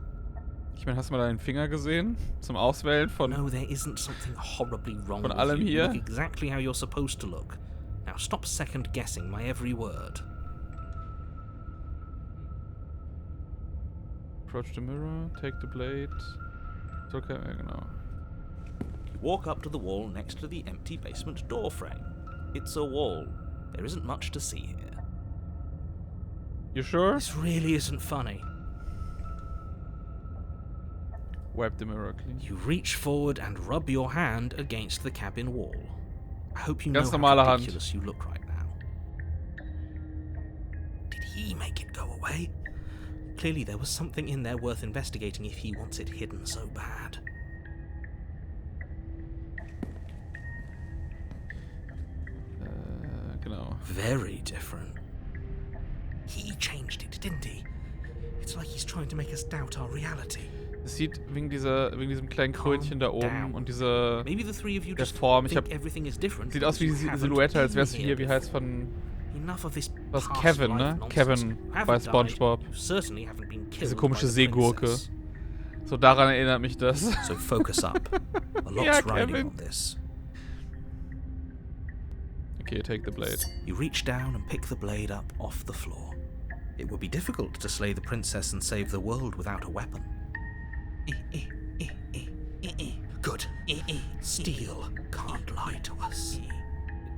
Ich meine, hast du mal deinen Finger gesehen? Zum Auswählen von... No, there isn't something horribly wrong von with allem you. Hier? You look exactly how you're supposed to look. Now stop second-guessing my every word. Approach the mirror, take the blade. It's okay, genau. You walk up to the wall next to the empty basement door frame. It's a wall. There isn't much to see here. You sure? This really isn't funny. Wipe the mirror clean. You reach forward and rub your hand against the cabin wall. I hope you know Ganz how normale ridiculous you look right now. Did he make it go away? Clearly there was something in there worth investigating if he wants it hidden so bad. Genau. Very different. He changed it, didn't he? It's like he's trying to make us doubt our reality. Es sieht wegen diesem kleinen Krönchen da oben und dieser der Form. Sieht aus wie die Silhouette, als wär's hier, wie heißt von was Kevin, ne? Kevin bei SpongeBob. Diese komische Seegurke. So daran erinnert mich das. So focus up. A lot's riding on this. Okay, take the blade. You reach down and pick the blade up off the floor. It would be difficult to slay the princess and save the world without a weapon. Good. Steel can't lie to us.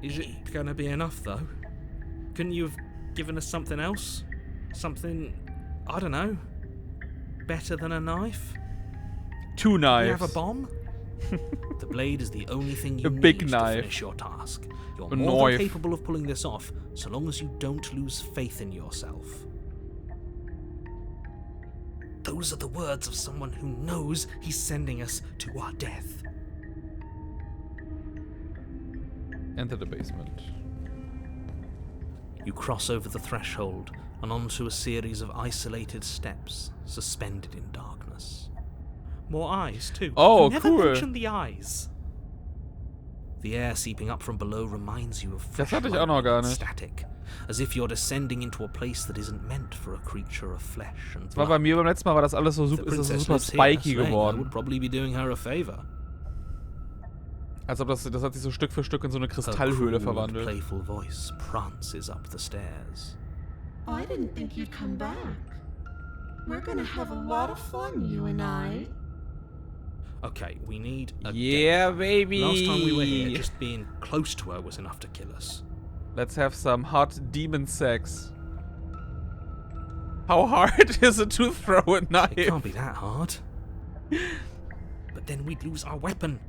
Is it gonna be enough, though? Couldn't you have given us something else? Something, I don't know, better than a knife? 2 knives. You have a bomb? The blade is the only thing you big need knife. to finish your task. You're A more knife. than capable of pulling this off, so long as you don't lose faith in yourself. Those are the words of someone who knows he's sending us to our death. Enter the basement. You cross over the threshold and onto a series of isolated steps suspended in darkness. More eyes, too. Oh, You never cool. mentioned the eyes. The air seeping up from below reminds you of fresh hatte ich auch noch lightning gar and nicht. static, as if you're descending into a place that isn't meant for a creature of flesh and Das war bei blood. mir beim letzten Mal, war das alles so If super, the ist das so princess super lives here, spiky slaying her geworden. would probably be doing her a favor. Als ob das hat sich so Stück für Stück in so eine Her Kristallhöhle cruel and verwandelt. playful voice prances up the stairs. I didn't think you'd come back. We're gonna have a lot of fun, you and I. Okay, we need a Yeah, date. baby! Last time we were here, just being close to her was enough to kill us. Let's have some hot demon sex. How hard is it to throw a knife? It can't be that hard. But then we'd lose our weapon.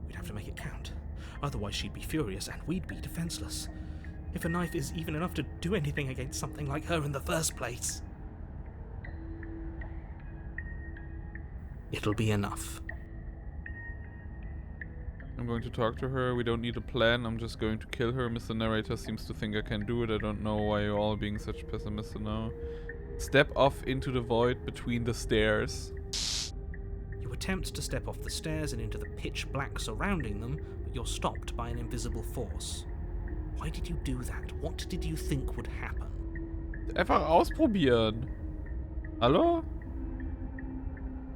We'd have to make it count. Otherwise she'd be furious and we'd be defenseless. If a knife is even enough to do anything against something like her in the first place. It'll be enough. I'm going to talk to her. We don't need a plan. I'm just going to kill her. Mr. Narrator seems to think I can do it. I don't know why you're all being such pessimists now. Step off into the void between the stairs. You attempt to step off the stairs and into the pitch black surrounding them, but you're stopped by an invisible force. Why did you do that? What did you think would happen? Einfach ausprobieren. Hallo?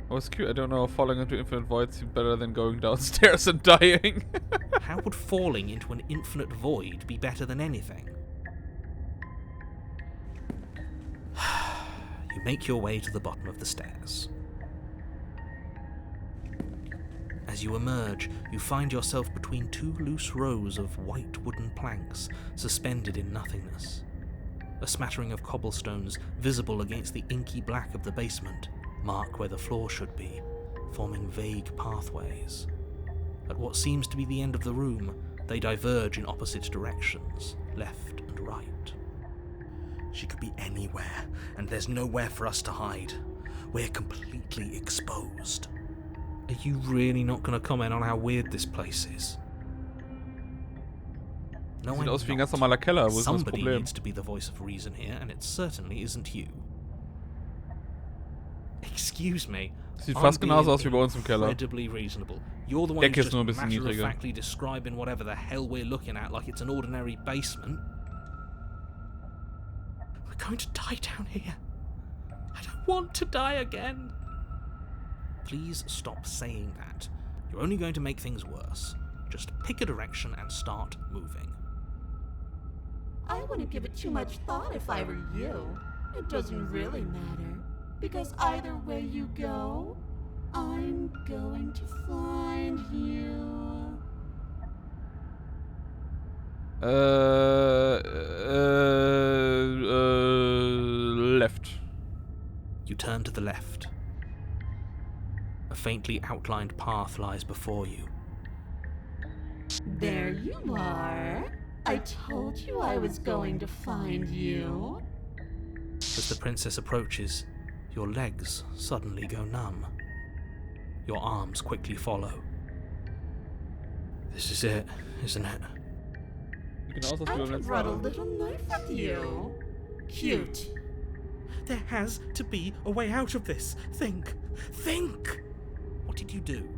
I was cute. I don't know. Falling into infinite void seemed better than going downstairs and dying. How would falling into an infinite void be better than anything? You make your way to the bottom of the stairs. As you emerge, you find yourself between two loose rows of white wooden planks suspended in nothingness. A smattering of cobblestones visible against the inky black of the basement mark where the floor should be, forming vague pathways. At what seems to be the end of the room, they diverge in opposite directions, left and right. She could be anywhere, and there's nowhere for us to hide. We're completely exposed. Are you really not going to comment on how weird this place is? No, Sieht I'm aus wie ein not. ganz normaler Keller. Wo ist das Somebody Problem? needs to be the voice of reason here, and it certainly isn't you. Excuse me. Sieht I'm fast genauso being aus wie bei uns im Keller. incredibly reasonable. You're the one Decke who's ist just nur ein bisschen niedriger. matter-of-factly describing whatever the hell we're looking at like it's an ordinary basement. We're going to die down here. I don't want to die again. Please stop saying that. You're only going to make things worse. Just pick a direction and start moving. I wouldn't give it too much thought if I were you. It doesn't really matter. Because either way you go, I'm going to find you. Left. You turn to the left. A faintly outlined path lies before you. There you are. I told you I was going to find you. As the princess approaches, your legs suddenly go numb. Your arms quickly follow. This is it, isn't it? Sieht genauso aus I wie beim can letzten run a Mal. little knife with you. Cute. There has to be a way out of this. Think! Think! What did you do?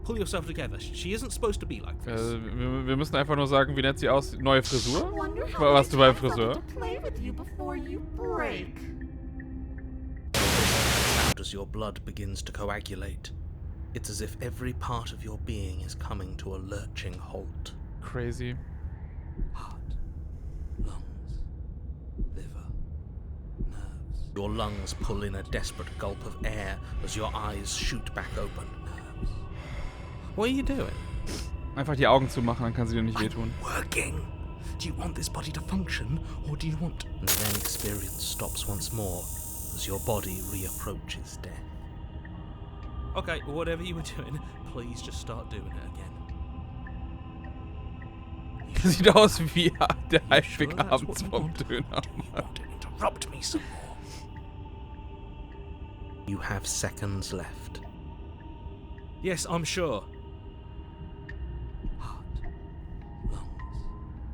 Pull yourself together. She isn't supposed to be like this. Wir müssen einfach nur sagen, wie nennt sie aus? Neue Frisur? Wonder how Warst du many beim times I'll Friseur? get to play with you before you break. As your blood begins to coagulate, it's as if every part of your being is coming to a lurching halt. Crazy. Heart, lungs, liver, nerves. Your lungs pull in a desperate gulp of air as your eyes shoot back open. Nerves. What are you doing? Einfach die Augen zumachen, dann kann sie dir nicht wehtun. Working. Do you want this body to function, or do you want... And then experience stops once more as your body reapproaches death. Okay, whatever you were doing, please just start doing it again. Sieht aus wie der You sure Heimweg that's abends what you vom want? Döner. Do you want to interrupt me some more? You have seconds left. Yes, I'm sure. Heart, lungs,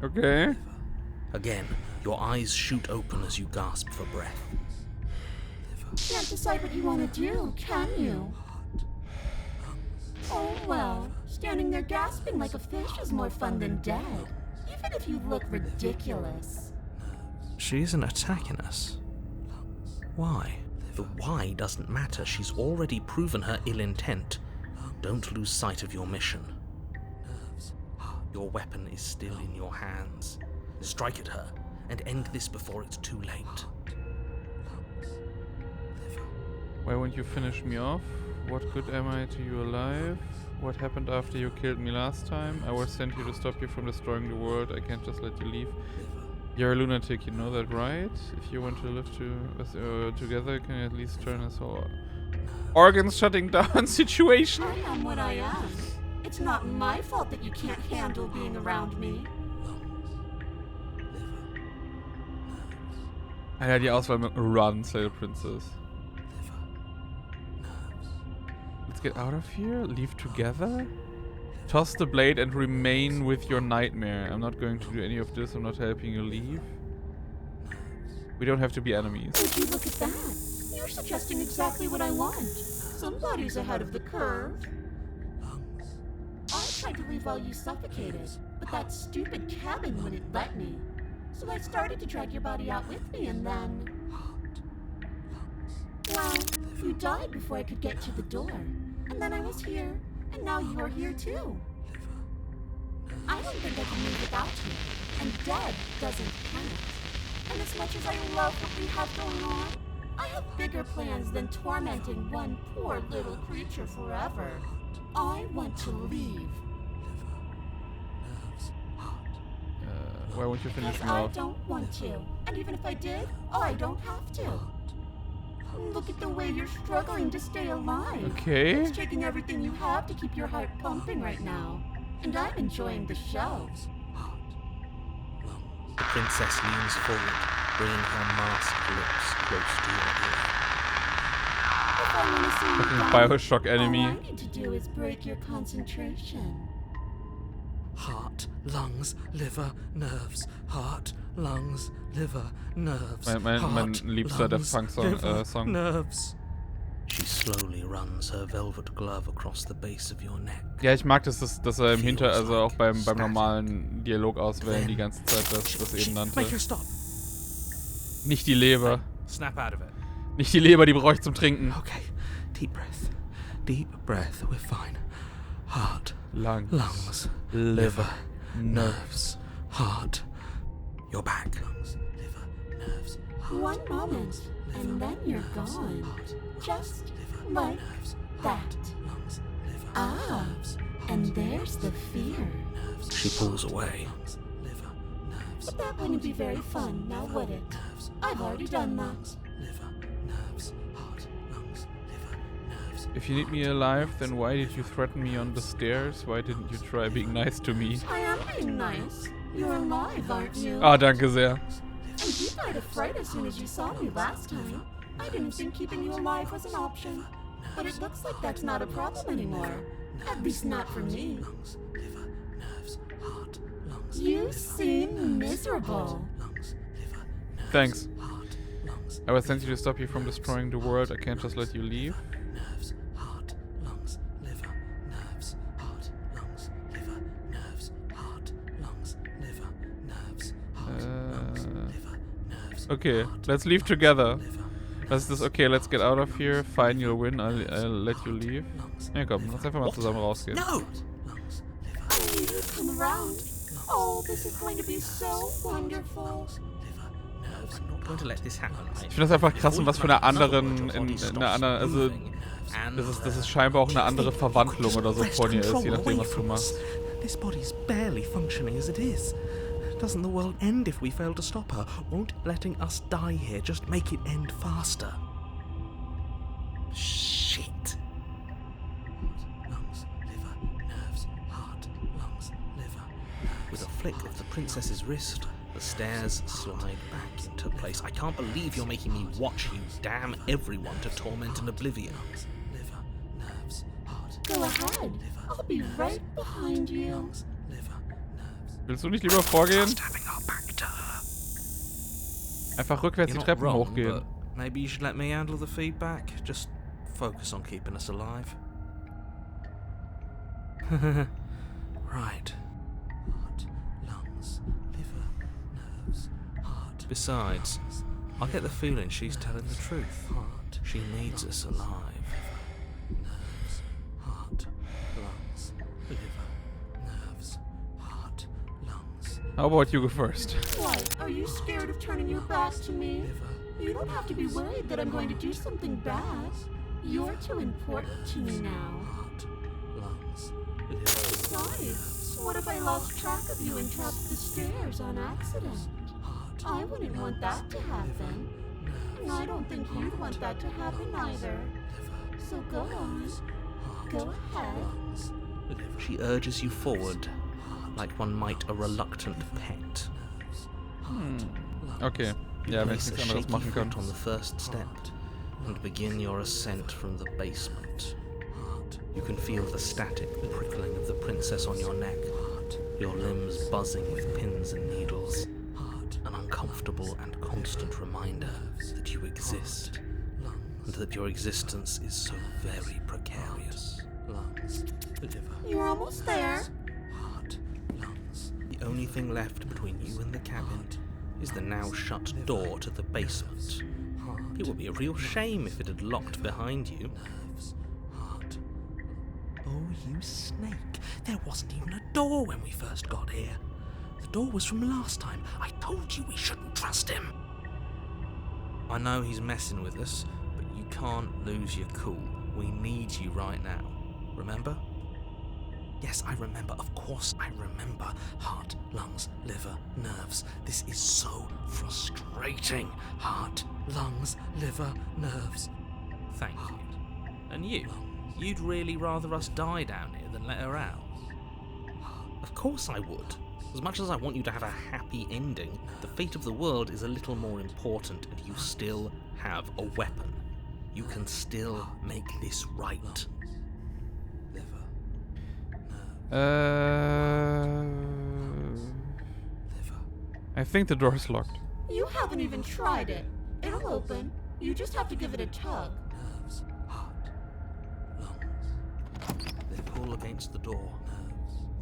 Okay. Again, your eyes shoot open as you gasp for breath. Can't decide what you want to do, can you? Oh well, standing there gasping like a fish is more fun than dead, even if you look ridiculous. She isn't attacking us. Why? The why doesn't matter. She's already proven her ill intent. Don't lose sight of your mission. Your weapon is still in your hands. Strike at her and end this before it's too late. Why won't you finish me off? What good am I to you alive? What happened after you killed me last time? I was sent here to stop you from destroying the world. I can't just let you leave. You're a lunatic, you know that, right? If you want to live together, can you at least turn this whole organs shutting down situation? I am what I am. It's not my fault that you can't handle being around me. Ja, die Auswahl mit Run, Sailor Princess. Let's get out of here. Leave together. Toss the blade and remain with your nightmare. I'm not going to do any of this. I'm not helping you leave. We don't have to be enemies. Would you look at that? You're suggesting exactly what I want. Somebody's ahead of the curve. I tried to leave while you suffocated, but that stupid cabin wouldn't let me. So I started to drag your body out with me, and then... Well, you died before I could get to the door. And then I was here, and now you're here too. I don't think I can live without you, and dead doesn't count. And as much as I love what we have going on, I have bigger plans than tormenting one poor little creature forever. I want to leave. Why won't you finish me Because I off? don't want to. And even if I did, I don't have to. Look at the way you're struggling to stay alive. Okay. It's taking everything you have to keep your heart pumping right now. And I'm enjoying the show. The princess leans forward, bringing her masked lips close to your ear. If I want to see you Fucking die, Bioshock enemy. all I need to do is break your concentration. Heart, lungs, liver, nerves. Heart, lungs, liver, nerves. Mein liebster Daft Punk Song. Nerves. She slowly runs her velvet glove across the base of your neck. Ja, ich mag, dass er im also auch beim normalen Dialog auswählen die ganze Zeit das eben nannte. Make her stop. Nicht die Leber. Snap out of it. Nicht die Leber, die brauche ich zum Trinken. Okay, deep breath. Deep breath, we're fine. Heart, lungs, liver, nerves. Heart, you're back. Lungs, liver, nerves. One moment, and then you're gone. Just like that. Ah, and there's the fear. She pulls away. But that wouldn't be very fun, now would it? I've already done that. If you need me alive, then why did you threaten me on the stairs? Why didn't you try being nice to me? I am being nice. You're alive, aren't you? Ah, danke sehr. And you died of fright as soon as you saw me last time. I didn't think keeping you alive was an option. But it looks like that's not a problem anymore. At least not for me. You seem miserable. Thanks. I was sent here to stop you from destroying the world. I can't just let you leave. Okay, let's leave together. Was ist das? Okay, let's get out of here. Fine, you'll win. I'll let you leave. Ja, komm, lass einfach mal zusammen rausgehen. No! I knew you'd come around. Oh, this is going to be so wonderful. I'm not going to let this happen. Ich finde das einfach krass, in was für einer anderen, in einer anderen, also das ist scheinbar auch eine andere Verwandlung oder so von ihr ist, je nachdem was du machst. This body's barely functioning as it is. Doesn't the world end if we fail to stop her? Won't letting us die here just make it end faster? Shit. Lungs, liver, nerves, heart, lungs, liver. With a flick of the princess's wrist, The stairs slide back into place. I can't believe you're making me watch you damn everyone to torment and oblivion. Liver, nerves, heart. Go ahead. I'll be right behind you. Liver, nerves. Willst du nicht lieber vorgehen? Just having our back to her. Einfach rückwärts die You're not Treppen wrong, hochgehen. but maybe you should let me handle the feedback. Just focus on keeping us alive. Right. Heart, lungs, liver, nerves, heart. Besides, I get the feeling she's telling the truth. Heart, She needs us alive. nerves, heart, lungs, liver, nerves, heart, lungs, How about you go first? What? Are you scared of turning your back to me? You don't have to be worried that I'm going to do something bad. You're too important to me now. heart, lungs, liver. Besides, what if I lost track of you and dropped the stairs on accident? I wouldn't want that to happen. And I don't think you'd want that to happen either. So go on. Go ahead. She urges you forward, like one might a reluctant pet. Okay. Ja, wenn ich Place a nichts anderes shaky machen kann. foot on the first step and begin your ascent from the basement. You can feel the static prickling of the princess on your neck, your limbs buzzing with pins and needles, an uncomfortable and constant reminder that you exist, and that your existence is so very precarious. Lungs, liver, You're almost there. heart, lungs. The only thing left between you and the cabin is the now shut door to the basement. It would be a real shame if it had locked behind you. Nerves, heart. Oh, you snake. There wasn't even a door when we first got here. The door was from last time. I told you we shouldn't trust him. I know he's messing with us, but you can't lose your cool. We need you right now. Remember? Yes, I remember. Of course I remember. Heart, lungs, liver, nerves. This is so frustrating. Heart, lungs, liver, nerves. Thank you. And you? You'd really rather us die down here than let her out? Of course I would. As much as I want you to have a happy ending, the fate of the world is a little more important, and you still have a weapon. You can still make this right. Liver, liver. I think the door is locked. You haven't even tried it. It'll open. You just have to give it a tug. Nerves, heart, lungs. They pull against the door.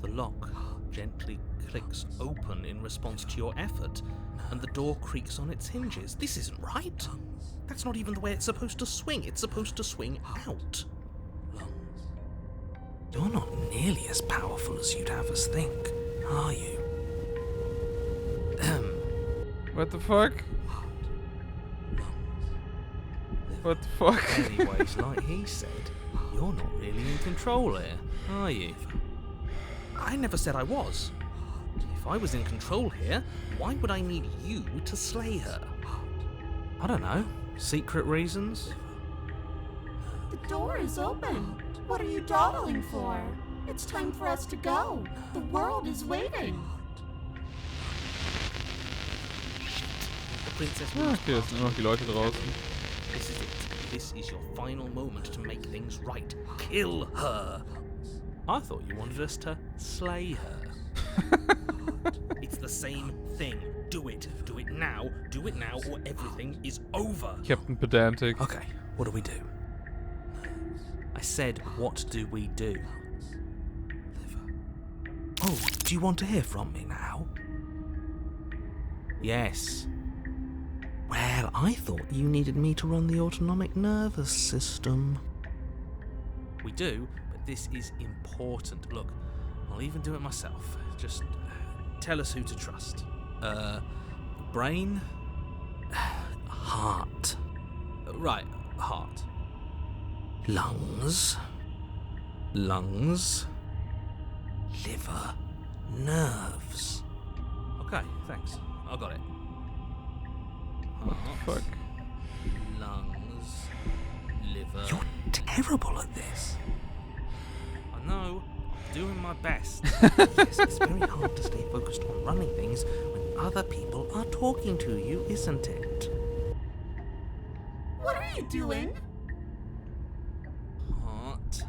The lock gently clicks open in response to your effort, and the door creaks on its hinges. This isn't right. That's not even the way it's supposed to swing. It's supposed to swing out. Lungs. You're not nearly as powerful as you'd have us think, are you? What the fuck? What the fuck? Anyways, like he said, you're not really in control here, are you? I never said I was. If I was in control here, why would I need you to slay her? I don't know. Secret reasons? The door is open. What are you dawdling for? It's time for us to go. The world is waiting. The princess Ja, okay, es sind nur noch die Leute draußen. This is it. This is your final moment to make things right. Kill her. I thought you wanted us to slay her. It's the same thing. Do it. Do it now. Do it now, or everything is over. Captain Pedantic. Okay, what do we do? I said, what do we do? Oh, do you want to hear from me now? Yes. Well, I thought you needed me to run the autonomic nervous system. We do, but this is important. Look, I'll even do it myself. Just tell us who to trust. Brain? Heart. Right, heart. Lungs. Lungs. Liver. Nerves. Okay, thanks. I got it. What the fuck? Lungs. Liver. You're terrible at this. I know. I'm doing my best. Yes, it's very hard to stay focused on running things when other people are talking to you, isn't it? What are you doing? Heart,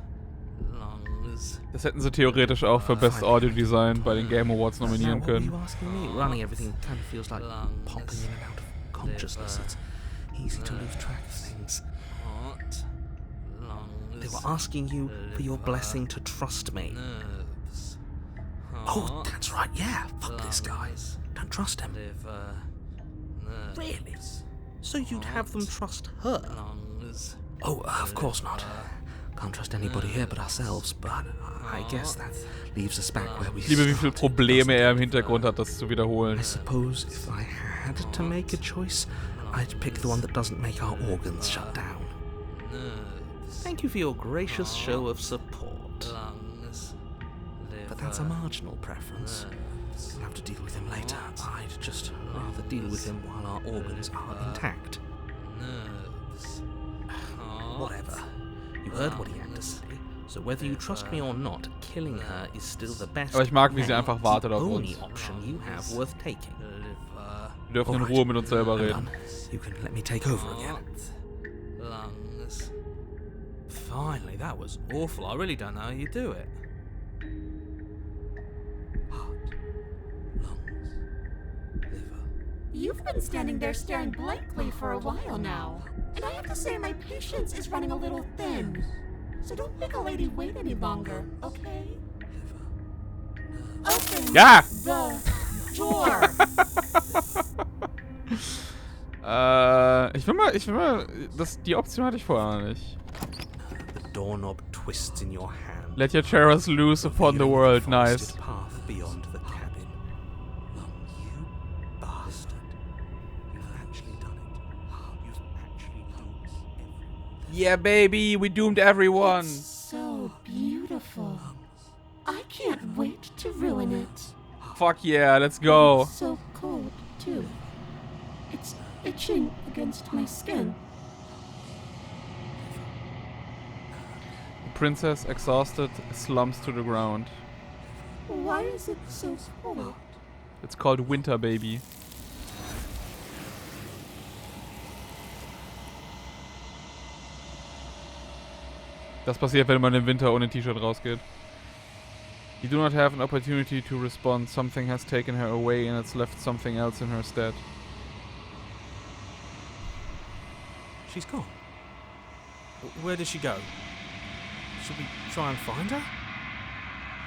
lungs. Das hätten sie theoretisch auch für Best Audio Design bei den Game Awards nominieren Now, what were können. you asking me? Running everything kind of feels like popping in and out of consciousness. It's easy to lose track of things. Heart, lungs. They were asking you for your blessing to trust me. Nerves. Oh, that's right, yeah. Fuck this guy. Don't trust him. Liver. Nerves. Really? So you'd have them trust her? Lungs. Oh, of course not. Can't trust anybody here but ourselves, but I guess that leaves us back where we Ich liebe, wie viele started, Probleme doesn't er it? im Hintergrund hat, das zu wiederholen. I suppose if I had to make a choice, I'd pick the one that doesn't make our organs shut down. Nerves. Thank you for your gracious show of support. Lungs. Liver. But that's a marginal preference. We'll have to deal with him later. I'd just rather deal with him while our organs are intact. Nerves. Whatever. You heard what he had to say. So whether you trust me or not, killing her is still the best. Aber ich mag, wie sie and einfach wartet auf only uns. option you have worth taking. Liver. Wir dürfen in Alright. Ruhe mit uns selber I'm reden. done. You can let me take over again. Lungs. Finally, that was awful. I really don't know how you do it. Heart, lungs, liver. You've been standing there staring blankly for a while now. And I have to say my patience is running a little thin. So don't make a lady wait any longer, okay? Open Ja! the door. Ich will mal, die Option hatte ich vorher noch nicht. The doorknob twists in your hand. Let your terrors loose upon the revealing world, forested nice. path beyond the cabin. You bastard. You've actually done it. You've actually doomed everyone. Yeah, baby, we doomed everyone. It's so beautiful. I can't wait to ruin it. Fuck yeah, let's go. It's so cold, too. It's itching against my skin. The princess, exhausted, slumps to the ground. Why is it so cold? It's called Winter, baby. Das passiert, wenn man im Winter ohne T-Shirt rausgeht. You do not have an opportunity to respond. Something has taken her away and it's left something else in her stead. She's gone. Where did she go? Should we try and find her?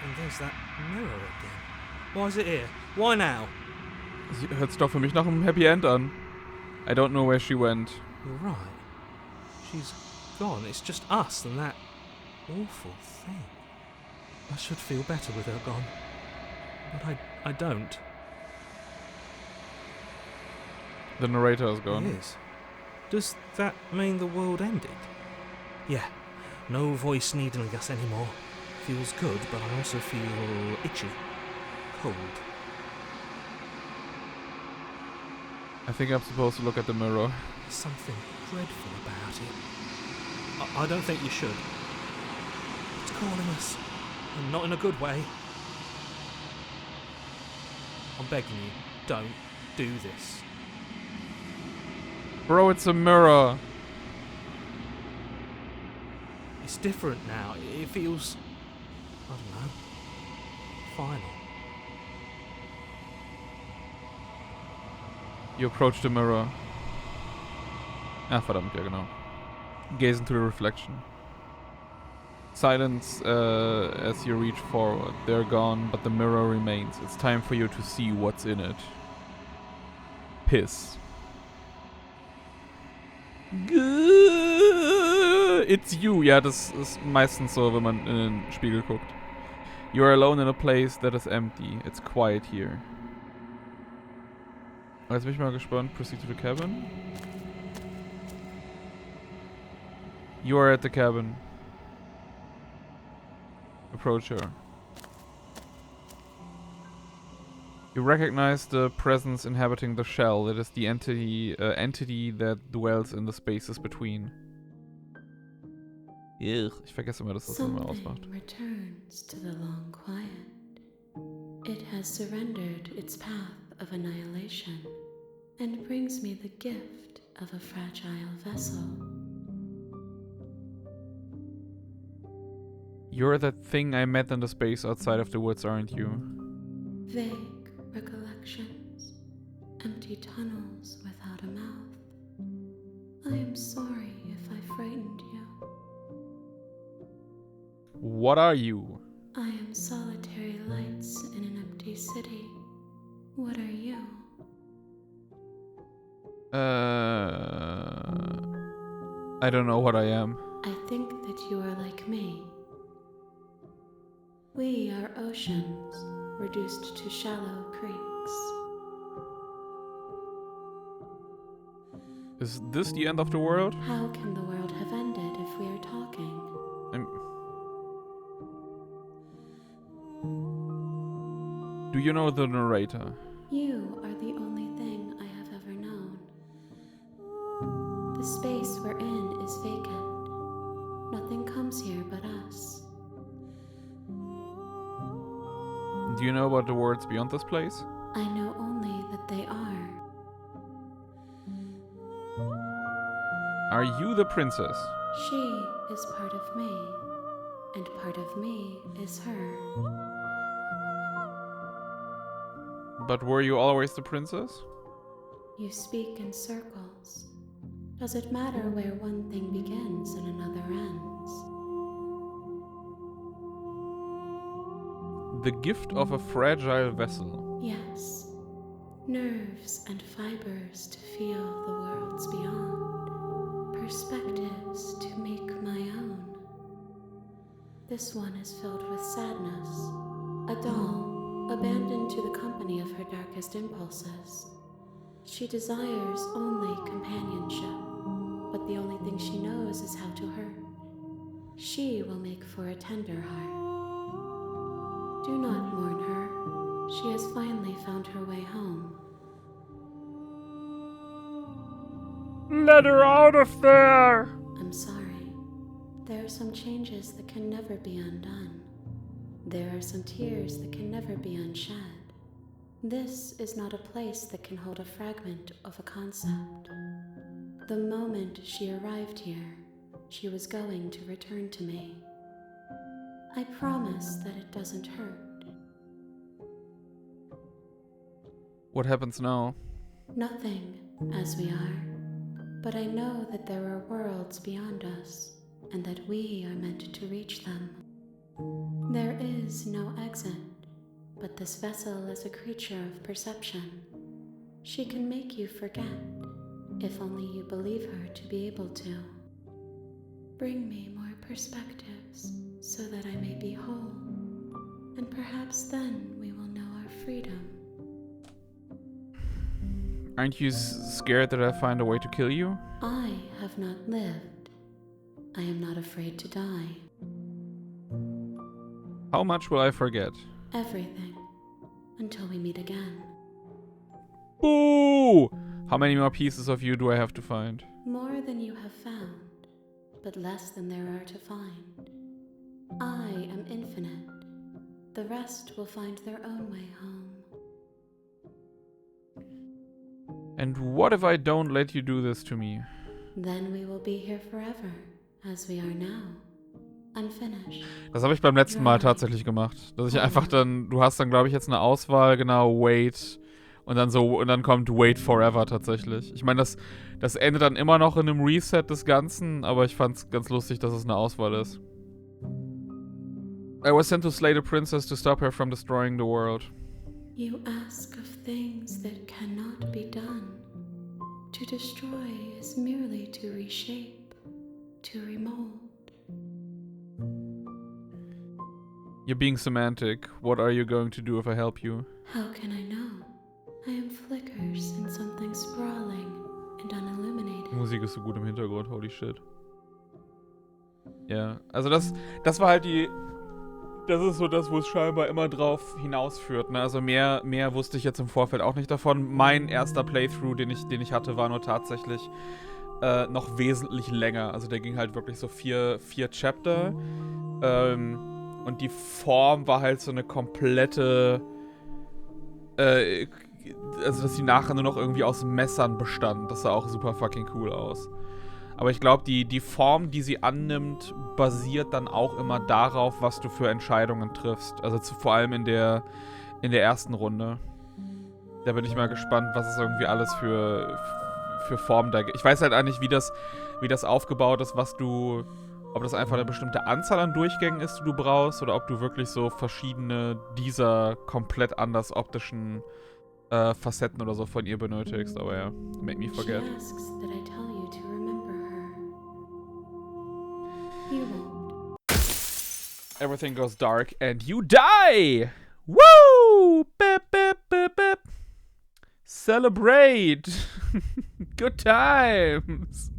And there's that mirror again. Why is it here? Why now? Sie hört sich doch für mich nach einem Happy End an. I don't know where she went. You're right. She's gone. It's just us and that awful thing. I should feel better with her gone. But I don't. The narrator is It gone. is. Does that mean the world ended? Yeah. No voice needling us anymore. Feels good, but I also feel itchy. Cold. I think I'm supposed to look at the mirror. There's something dreadful about it. I don't think you should. It's calling us. And not in a good way. I'm begging you, don't do this. Bro, it's a mirror. It's different now. It feels, I don't know, final. You approach the mirror. Ah, verdammt, ja genau. Gaze into the reflection. Silence as you reach forward. They're gone, but the mirror remains. It's time for you to see what's in it. Piss. It's you. Ja, das ist meistens so, wenn man in den Spiegel guckt. You are alone in a place that is empty. It's quiet here. Jetzt bin ich mal gespannt. Proceed to the cabin. You are at the cabin. Approach her. You recognize the presence inhabiting the shell. It is the entity that dwells in the spaces between. Ich vergesse immer, dass das immer ausmacht. Something returns to the long quiet. It has surrendered its path of annihilation and brings me the gift of a fragile vessel. You're that thing I met in the space outside of the woods, aren't you? Vague recollections, empty tunnels without a mouth. I am sorry if I frightened you. What are you? I am solitary lights in an empty city. What are you? I don't know what I am. I think that you are like me. We are oceans, reduced to shallow creeks. Is this the end of the world? How can the world have ended if we are talking? Do you know the narrator? You are the only thing I have ever known. The space we're in is vacant. Nothing comes here but us. Do you know about the worlds beyond this place? I know only that they are. Are you the princess? She is part of me, and part of me is her. But were you always the princess? You speak in circles. Does it matter where one thing begins and another ends? The gift of a fragile vessel. Yes. Nerves and fibers to feel the worlds beyond. Perspectives to make my own. This one is filled with sadness. A doll, abandoned to the company of her darkest impulses. She desires only companionship, but the only thing she knows is how to hurt. She will make for a tender heart. Do not mourn her. She has finally found her way home. Let her out of there! I'm sorry. There are some changes that can never be undone. There are some tears that can never be unshed. This is not a place that can hold a fragment of a concept. The moment she arrived here, she was going to return to me. I promise that it doesn't hurt. What happens now? Nothing, as we are. But I know that there are worlds beyond us, and that we are meant to reach them. There is no exit, but this vessel is a creature of perception. She can make you forget, if only you believe her to be able to. Bring me more perspectives, so that I may be whole, and perhaps then we will know our freedom. Aren't you scared that I find a way to kill you? I have not lived. I am not afraid to die. How much will I forget? Everything. Until we meet again. Boo! How many more pieces of you do I have to find? More than you have found, but less than there are to find. I am infinite. The rest will find their own way home. And what if I don't let you do this to me? Then we will be here forever, as we are now. Unfinished. Das habe ich beim letzten Mal tatsächlich gemacht. Dass ich einfach dann, du hast dann glaube ich jetzt eine Auswahl, genau, wait. Und dann kommt wait forever tatsächlich. Ich meine, das endet dann immer noch in einem Reset des Ganzen, aber ich fand's ganz lustig, dass es eine Auswahl ist. I was sent to slay the princess to stop her from destroying the world. You ask of things that cannot be done. To destroy is merely to reshape, to remold. You're being semantic. What are you going to do if I help you? How can I know? I am flickers in something sprawling and unilluminated. Die Musik ist so gut im Hintergrund, holy shit. Ja, also das war halt das ist so das, wo es scheinbar immer drauf hinausführt, ne? Also mehr wusste ich jetzt im Vorfeld auch nicht davon. Mein erster Playthrough, den ich hatte, war nur tatsächlich noch wesentlich länger. Also der ging halt wirklich so vier Chapter. Und die Form war halt so eine komplette dass die nachher nur noch irgendwie aus Messern bestand. Das sah auch super fucking cool aus. Aber ich glaube, die Form, die sie annimmt, basiert dann auch immer darauf, was du für Entscheidungen triffst. Also vor allem in der ersten Runde. Da bin ich mal gespannt, was es irgendwie alles für Formen da gibt. Ich weiß halt eigentlich, wie das aufgebaut ist, ob das einfach eine bestimmte Anzahl an Durchgängen ist, die du brauchst, oder ob du wirklich so verschiedene dieser komplett anders optischen Facetten oder so von ihr benötigst. Aber ja, make me forget. She asks that I tell you to remember her. You won't. Everything goes dark and you die! Woo! Bip, bip, bip, bip. Celebrate! Good times!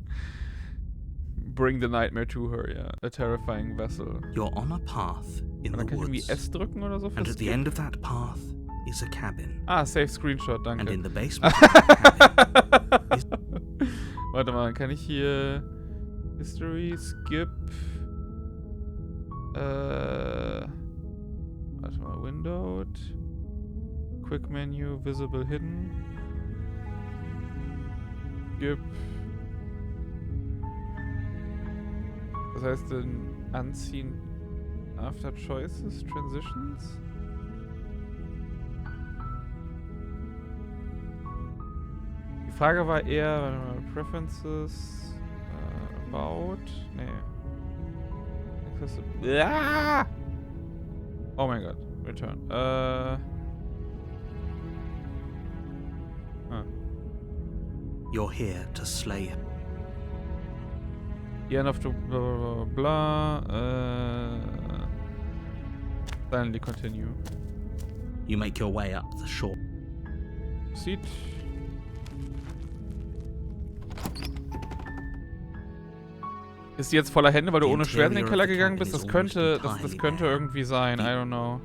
Bring the nightmare to her, yeah. A terrifying vessel. You're on a path in Und dann the kann ich irgendwie woods. S drücken oder so? And at the end of that path is a cabin. Ah, Save Screenshot, danke. And in the basement of that cabin is... Warte mal, kann ich hier History, Skip, warte mal, Windowed, Quick Menu, Visible Hidden, Skip. Das heißt, anziehen after choices, transitions? Die Frage war eher, warte mal, Preferences, About, nee. Ah! Oh mein Gott, Return. You're here to slay him. The end of the blah blah blah. Finally continue. You make your way up the shore. Sieht. Ist die jetzt voller Hände, weil du ohne Schwert in den Keller gegangen bist? Das könnte irgendwie sein. I don't know.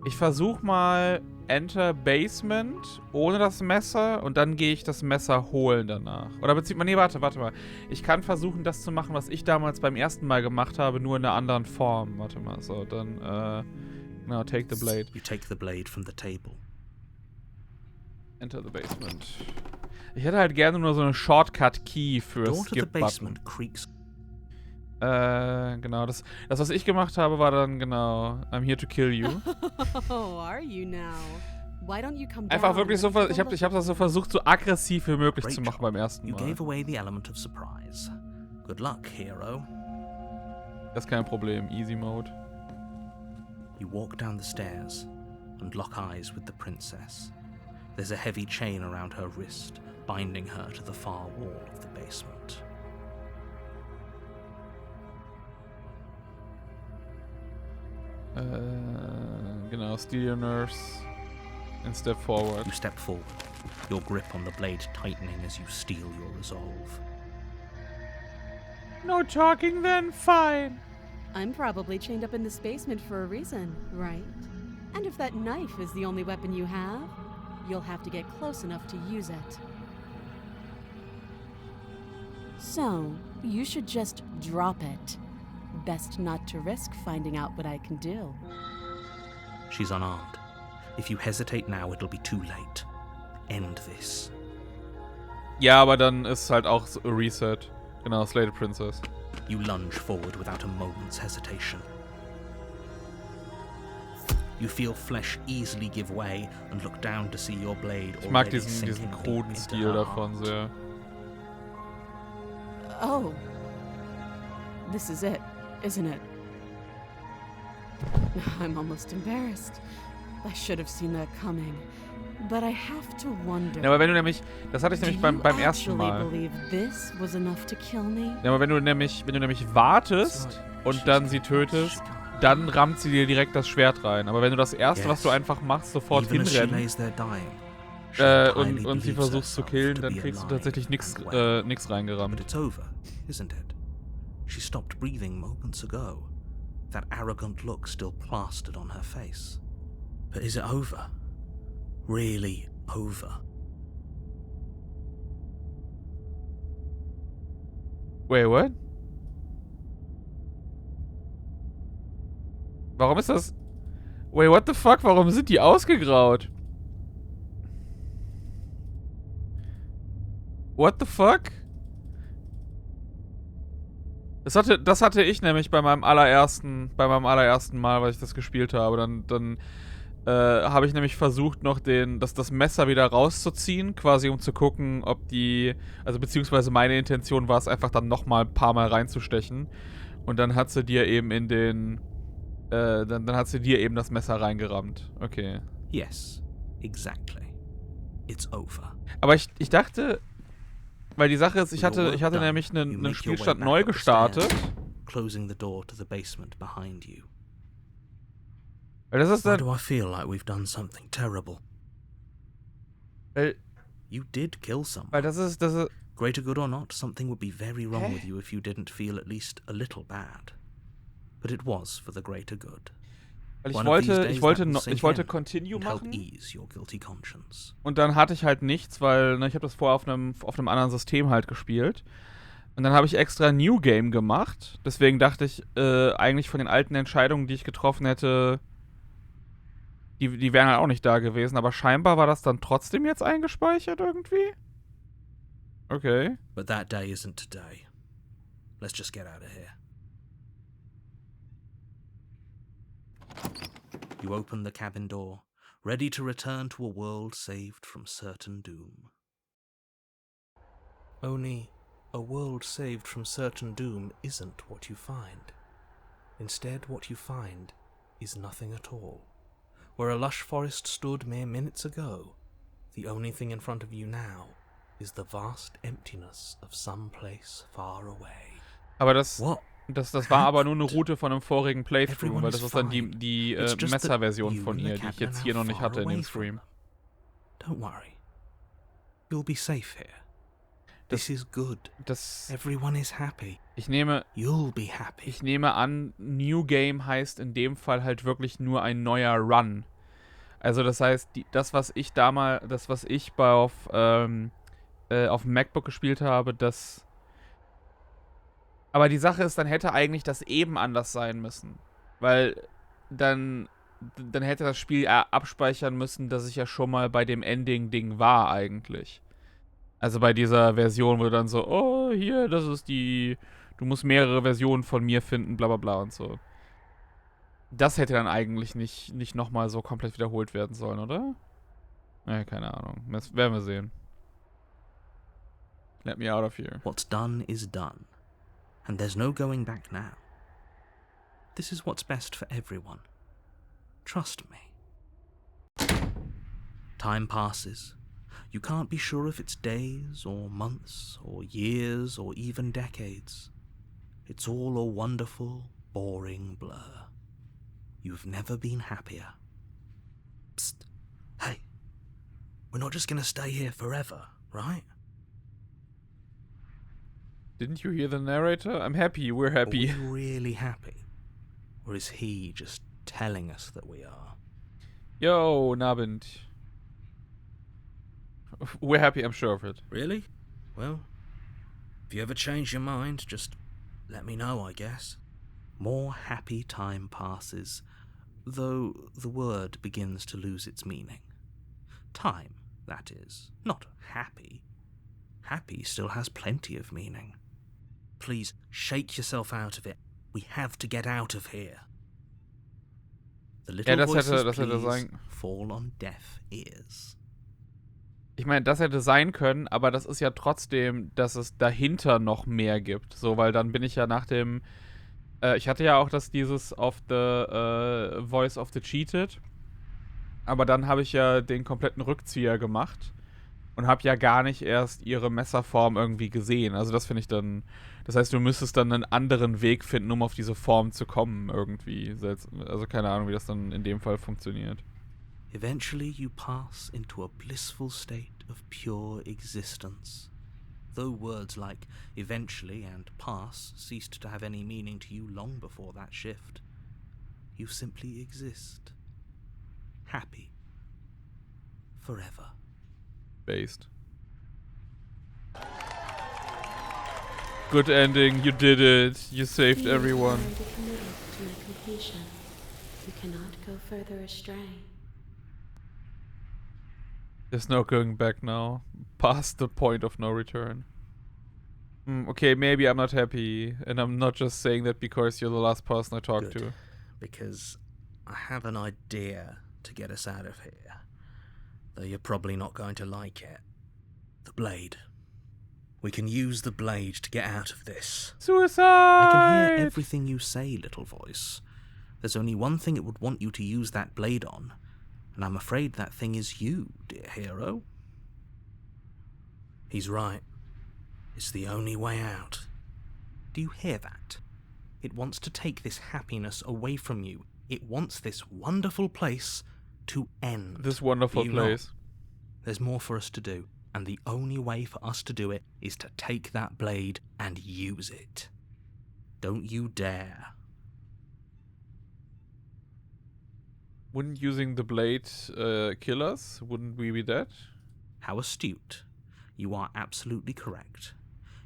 Ich versuch mal Enter Basement ohne das Messer und dann gehe ich das Messer holen danach. Oder beziehungsweise, nee, warte mal. Ich kann versuchen, das zu machen, was ich damals beim ersten Mal gemacht habe, nur in einer anderen Form. Warte mal, so, dann, no, take the blade. You take the blade from the table. Enter the Basement. Ich hätte halt gerne nur so eine Shortcut-Key für Skip-Button. Genau, das, was ich gemacht habe, war dann, genau, I'm here to kill you. Oh, are you now? Why don't you come down? Einfach wirklich so, ich hab das so versucht, so aggressiv wie möglich zu machen beim ersten Mal. You gave away the element of surprise. Good luck, hero. Das ist kein Problem, Easy Mode. You walk down the stairs and lock eyes with the princess. There's a heavy chain around her wrist, binding her to the far wall of the basement. Genau, steal your nerves and step forward. You step forward, your grip on the blade tightening as you steel your resolve. No talking then, fine. I'm probably chained up in this basement for a reason, right? And if that knife is the only weapon you have, you'll have to get close enough to use it. So, you should just drop it. Best not to risk finding out what I can do. She's unarmed. If you hesitate now, it'll be too late. End this. Ja, aber dann ist halt auch so Reset. Genau, Slay the Princess. You lunge forward without a moment's hesitation. You feel flesh easily give way and look down to see your blade Ich mag already diesen sinking kruden deep into Stil her davon heart. sehr. Oh. This is it, isn't it? I'm almost embarrassed. I should have seen that coming. But I have to wonder. Ja, aber wenn du nämlich, das hatte ich nämlich beim ersten Mal. This was enough to kill me? Ja, aber wenn du nämlich wartest und dann sie tötest, dann rammt sie dir direkt das Schwert rein. Aber wenn du das erste, was du einfach machst, sofort Even as she hinrennen lays there dying, und sie versuchst zu killen, dann kriegst du tatsächlich nix But reingerammt. it's over, isn't it? She stopped breathing moments ago. That arrogant look still plastered on her face. But is it over? Really over? Wait, what? Warum ist das... Wait, what the fuck? Warum sind die ausgegraut? What the fuck? Das hatte ich nämlich bei meinem allerersten Mal, weil ich das gespielt habe. Dann habe ich nämlich versucht, noch das Messer wieder rauszuziehen, quasi um zu gucken, ob also beziehungsweise meine Intention war es einfach dann nochmal ein paar Mal reinzustechen. Und dann hat sie dir eben dann hat sie dir eben das Messer reingerammt. Okay. Yes, exactly. It's over. Aber ich dachte, weil die Sache ist, ich hatte nämlich einen Spielstand neu gestartet. Closing the door to the basement behind you. Weil das ist Why dann. do I feel like we've done something terrible? You did kill someone. Weil das ist. Greater good or not, something would be very wrong with you if you didn't feel at least a little bad. But it was for the greater good. Weil One of these days ich that will sink wollte in Continue and help machen. ease your guilty conscience. Und dann hatte ich halt nichts, weil ich habe das vorher auf einem anderen System halt gespielt. Und dann habe ich extra ein New Game gemacht. Deswegen dachte ich, eigentlich von den alten Entscheidungen, die ich getroffen hätte, die wären halt auch nicht da gewesen. Aber scheinbar war das dann trotzdem jetzt eingespeichert irgendwie. Okay. But that day isn't today. Let's just get out of here. You open the cabin door, ready to return to a world saved from certain doom. Only a world saved from certain doom isn't what you find. Instead, what you find is nothing at all. Where a lush forest stood mere minutes ago, the only thing in front of you now is the vast emptiness of some place far away. Aber das What? Das war aber nur eine Route von einem vorigen Playthrough, Everyone weil is das ist dann fine. die It's just that Messerversion you von and the ihr, die ich captain jetzt hier are noch nicht far hatte in away dem from Stream. them. Don't worry. You'll be safe here. This is good. Everyone is happy. You'll be happy. Ich nehme an, New Game heißt in dem Fall halt wirklich nur ein neuer Run. Also das heißt, das, was ich auf dem MacBook gespielt habe, aber die Sache ist, dann hätte eigentlich das eben anders sein müssen. Weil dann hätte das Spiel abspeichern müssen, dass ich ja schon mal bei dem Ending-Ding war eigentlich. Also bei dieser Version, wo du dann so, oh, hier, das ist du musst mehrere Versionen von mir finden, bla bla bla und so. Das hätte dann eigentlich nicht nochmal so komplett wiederholt werden sollen, oder? Keine Ahnung. Das werden wir sehen. Let me out of here. What's done is done. And there's no going back now. This is what's best for everyone. Trust me. Time passes. You can't be sure if it's days, or months, or years, or even decades. It's all a wonderful, boring blur. You've never been happier. Psst. Hey. We're not just gonna stay here forever, right? Didn't you hear the narrator? I'm happy, we're happy. Are we really happy? Or is he just telling us that we are? Yo, Nabend. We're happy, I'm sure of it. Really? Well, if you ever change your mind, just let me know, I guess. More happy time passes, though the word begins to lose its meaning. Time, that is, not happy. Happy still has plenty of meaning. Please, shake yourself out of it. We have to get out of here. The little voices, please, fall on deaf ears. Ich meine, das hätte sein können, aber das ist ja trotzdem, dass es dahinter noch mehr gibt. So, weil dann bin ich ja nach dem ich hatte ja auch dieses of the Voice of the Cheated. Aber dann habe ich ja den kompletten Rückzieher gemacht. Und habe ja gar nicht erst ihre Messerform irgendwie gesehen. Also das finde ich dann... Das heißt, du müsstest dann einen anderen Weg finden, um auf diese Form zu kommen irgendwie. Also keine Ahnung, wie das dann in dem Fall funktioniert. Eventually you pass into a blissful state of pure existence. Though words like eventually and pass ceased to have any meaning to you long before that shift, you simply exist. Happy. Forever. Based. Good ending, you did it. You saved everyone. you cannot go further astray. There's no going back now. Past the point of no return. Okay, maybe I'm not happy, and I'm not just saying that because you're the last person I talked Good. to. Because I have an idea to get us out of here. Though you're probably not going to like it. The blade. We can use the blade to get out of this. Suicide! I can hear everything you say, little voice. There's only one thing it would want you to use that blade on, and I'm afraid that thing is you, dear hero. He's right. It's the only way out. Do you hear that? It wants to take this happiness away from you. It wants this wonderful place to end. This wonderful Do you not? place. There's more for us to do, and the only way for us to do it is to take that blade and use it. Don't you dare. Wouldn't using the blade kill us? Wouldn't we be dead? How astute. You are absolutely correct.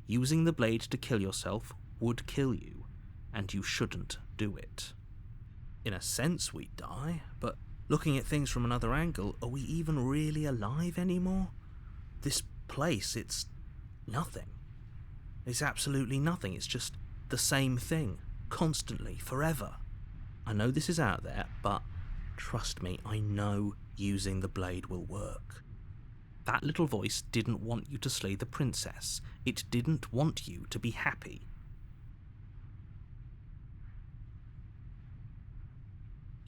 Using the blade to kill yourself would kill you, and you shouldn't do it. In a sense, we die, but looking at things from another angle, are we even really alive anymore? This place, it's nothing. It's absolutely nothing. It's just the same thing, constantly, forever. I know this is out there, but trust me, I know using the blade will work. That little voice didn't want you to slay the princess. It didn't want you to be happy.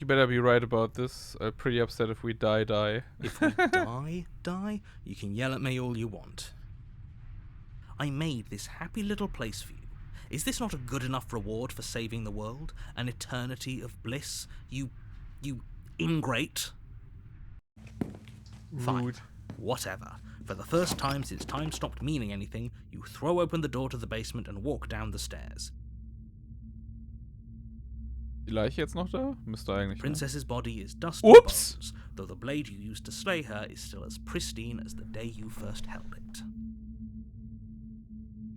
You better be right about this. I'm pretty upset if we die. If we die, you can yell at me all you want. I made this happy little place for you. Is this not a good enough reward for saving the world? An eternity of bliss? You ingrate? Fine. Rude. Whatever. For the first time since time stopped meaning anything, you throw open the door to the basement and walk down the stairs. Die Leiche jetzt noch da? Müsste eigentlich. Princess's body is dust Whoops! and bones, though the blade you used to slay her is still as pristine as the day you first held it.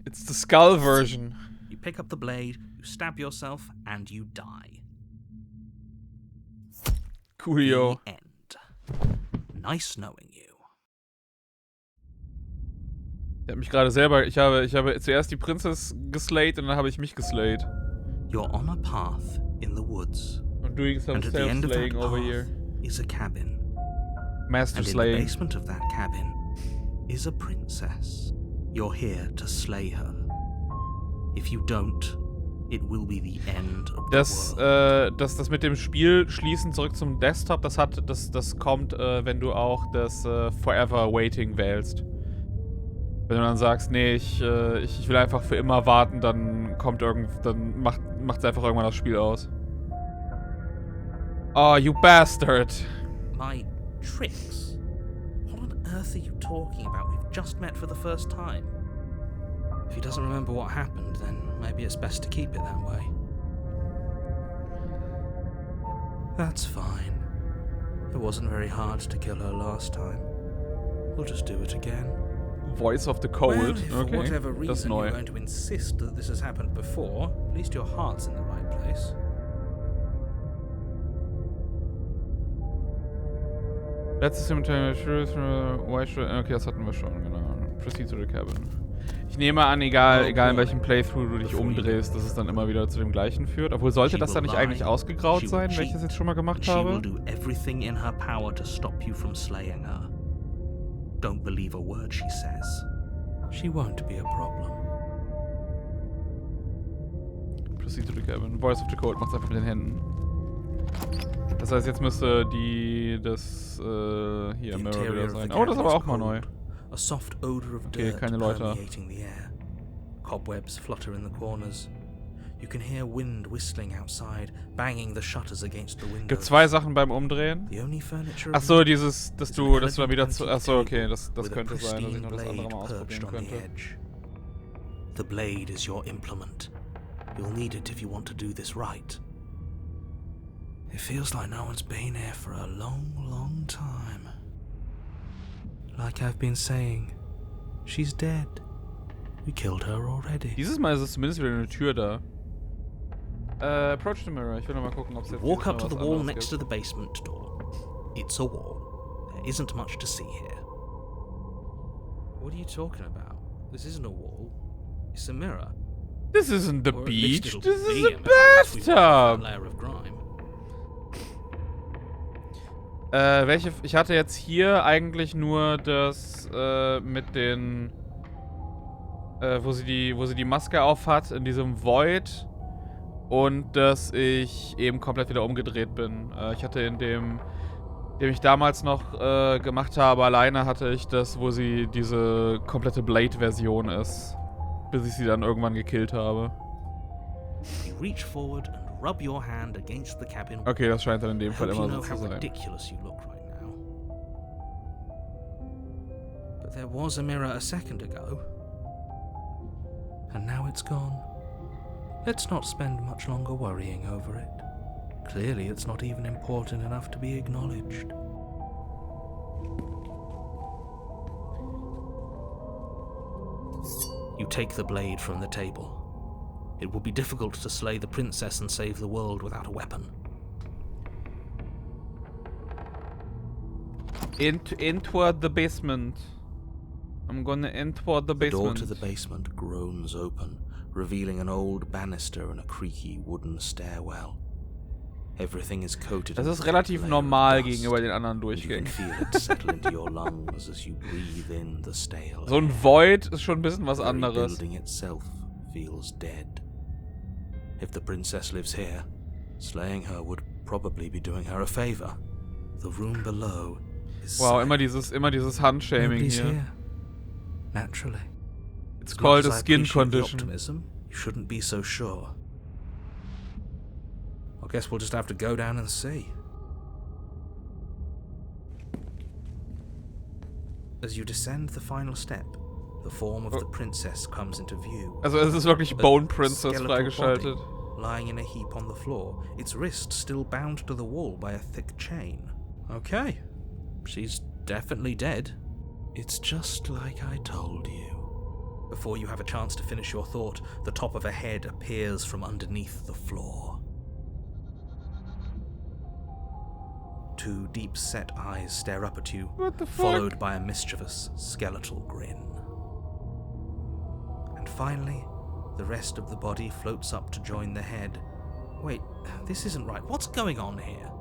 It's the skull version. You pick up the blade, you stab yourself, and you die. Coolio. The end. Nice knowing you. Ich hab mich gerade selber. Ich habe zuerst die Princess geslayed und dann habe ich mich geslayed. You're on a path in the woods, I'm doing some and at the end of that self-slaying over here. path is a cabin. Master And in the slaying. basement of that cabin is a princess. You're here to slay her. If you don't, it will be the end of the world. Das mit dem Spiel schließen zurück zum Desktop, das kommt, wenn du auch das Forever Waiting wählst. Wenn du dann sagst, nee, ich will einfach für immer warten, dann macht's einfach irgendwann das Spiel aus. Oh, you bastard! My tricks? What on earth are you talking about? We've just met for the first time. If he doesn't remember what happened, then maybe it's best to keep it that way. That's fine. It wasn't very hard to kill her last time. We'll just do it again. Voice of the Cold. Well, if for Okay, whatever das ist reason you're neu. going to insist that this has happened before, at least your heart's in the right place. Letztes Cemetery Truth, why should... Okay, das hatten wir schon, genau. Proceed to the cabin. Ich nehme an, egal in welchem Playthrough du dich umdrehst, dass es dann immer wieder zu dem gleichen führt. Obwohl, sollte das dann nicht eigentlich ausgegraut sein, wenn ich das jetzt schon mal gemacht habe? She will do everything in her power to stop you from slaying her. Don't believe a word she says. She won't be a problem. Proceed to the cabin. Voice of the Cold macht's einfach mit den Händen. Das heißt, jetzt müsste das hier The Mirror interior wieder of the sein. Oh, das ist aber cabin auch mal is neu. cold. A soft odor of Okay, dirt keine Leute. permeating the air. Cobwebs flutter in the corners. You can hear wind whistling outside, banging the shutters against the windows. Gibt 2 Sachen beim Umdrehen. The only furniture Ach so, dieses, dass du dann wieder zu... Ach so, okay, das with a könnte sein, dass ich noch das pristine andere mal blade perched ausprobieren on the könnte. edge. The blade is your implement. You'll need it if you want to do this right. It feels like no one's been here for a long, long time. Like I've been saying, she's dead. We killed her already. Dieses Mal ist es zumindest wieder eine Tür da. Approach the mirror. Ich will noch mal gucken, ob es jetzt Walk dieses up Mal to the was wall anderes next to gibt. the basement door. It's a wall. There isn't much to see here. What are you talking about? This isn't a wall. It's a mirror. This isn't the Or at least beach. it'll This be is a a mirror once we've removed that bathtub. layer of grime. Ich hatte jetzt hier eigentlich nur das mit den, wo sie die Maske auf hat in diesem Void und dass ich eben komplett wieder umgedreht bin. Ich hatte in dem ich damals noch gemacht habe, alleine hatte ich das, wo sie diese komplette Blade-Version ist, bis ich sie dann irgendwann gekillt habe. You reach forward and rub your hand against the cabin wall. Okay, das scheint dann in dem I Fall hope you immer know so zu how sein. ridiculous you look right now. But there was a mirror a second ago. And now it's gone. Let's not spend much longer worrying over it. Clearly it's not even important enough to be acknowledged. You take the blade from the table. It will be difficult to slay the princess and save the world without a weapon. Enter the basement. I'm gonna enter the The door basement. to the basement groans open, revealing an old banister and a creaky wooden stairwell. Everything is coated Das in ist a thick relativ layer normal of dust, gegenüber den anderen and you can Durchgängen. feel it settle into your lungs as you breathe in the stale So ein air. Void ist schon ein bisschen was The very anderes. building itself feels dead. If the princess lives here, slaying her would probably be doing her a favor. The room below is Wow, silent. immer dieses Handshaming Nobody's hier. here. Naturally. It's As called much a as I skin appreciate the condition. optimism, you shouldn't be so sure. I guess we'll just have to go down and see. As you descend the final step, the form of the princess comes into view. Also es ist wirklich A Bone Princess skeletal freigeschaltet. body, lying in a heap on the floor, its wrist still bound to the wall by a thick chain. Okay, she's definitely dead. It's just like I told you. Before you have a chance to finish your thought, the top of a head appears from underneath the floor. Two deep-set eyes stare up at you, What the fuck? followed by a mischievous, skeletal grin. And finally, the rest of the body floats up to join the head. Wait, this isn't right. What's going on here?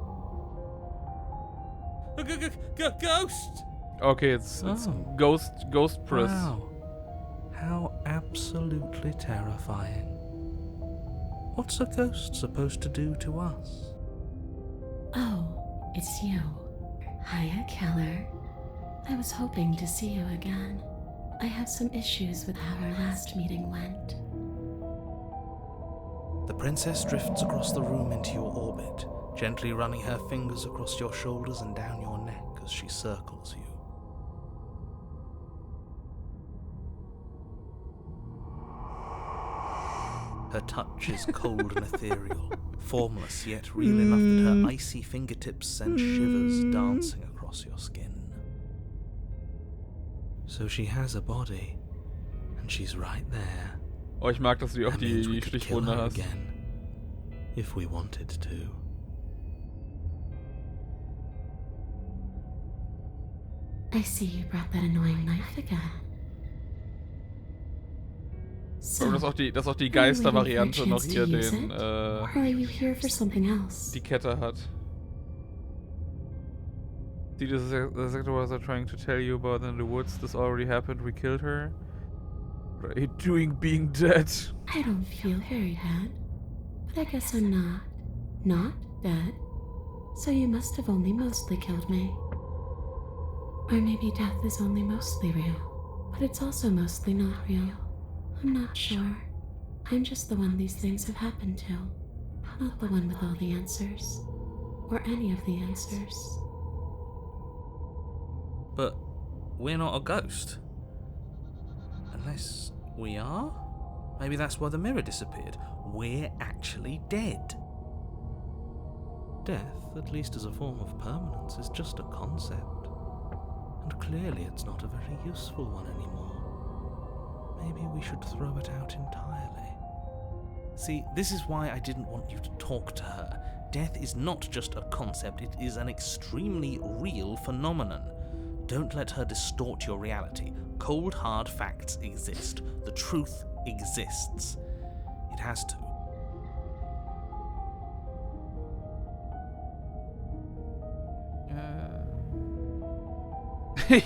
Ghost! Okay, it's Oh. Ghost Priss. Wow. How absolutely terrifying. What's a ghost supposed to do to us? Oh, it's you. Hiya, Keller. I was hoping to see you again. I have some issues with how our last meeting went. The princess drifts across the room into your orbit, gently running her fingers across your shoulders and down your neck as she circles you. Her touch is cold and ethereal, formless yet real enough that her icy fingertips send shivers dancing across your skin. So she has a body, and she's right there. Oh, ich mag, dass du auch That die means we could kill Stichwunde her hast. again, if we wanted to. I see you brought that annoying knife again. So, Und das ist auch die are you waiting for a Geister-Variante noch chance hier, to use den it? Or are you here for something else? die Kette hat. See, this is exactly what I was trying to tell you about in the woods. This already happened. We killed her. What are you doing being dead? I don't feel very dead, but I guess I'm not dead. So you must have only mostly killed me. Or maybe death is only mostly real, but it's also mostly not real. I'm not sure. I'm just the one these things have happened to, not the one with all the answers, or any of the answers. But we're not a ghost. Unless we are? Maybe that's why the mirror disappeared. We're actually dead. Death, at least as a form of permanence, is just a concept. And clearly it's not a very useful one anymore. Maybe we should throw it out entirely. See, this is why I didn't want you to talk to her. Death is not just a concept, it is an extremely real phenomenon. Don't let her distort your reality. Cold, hard facts exist. The truth exists. It has to.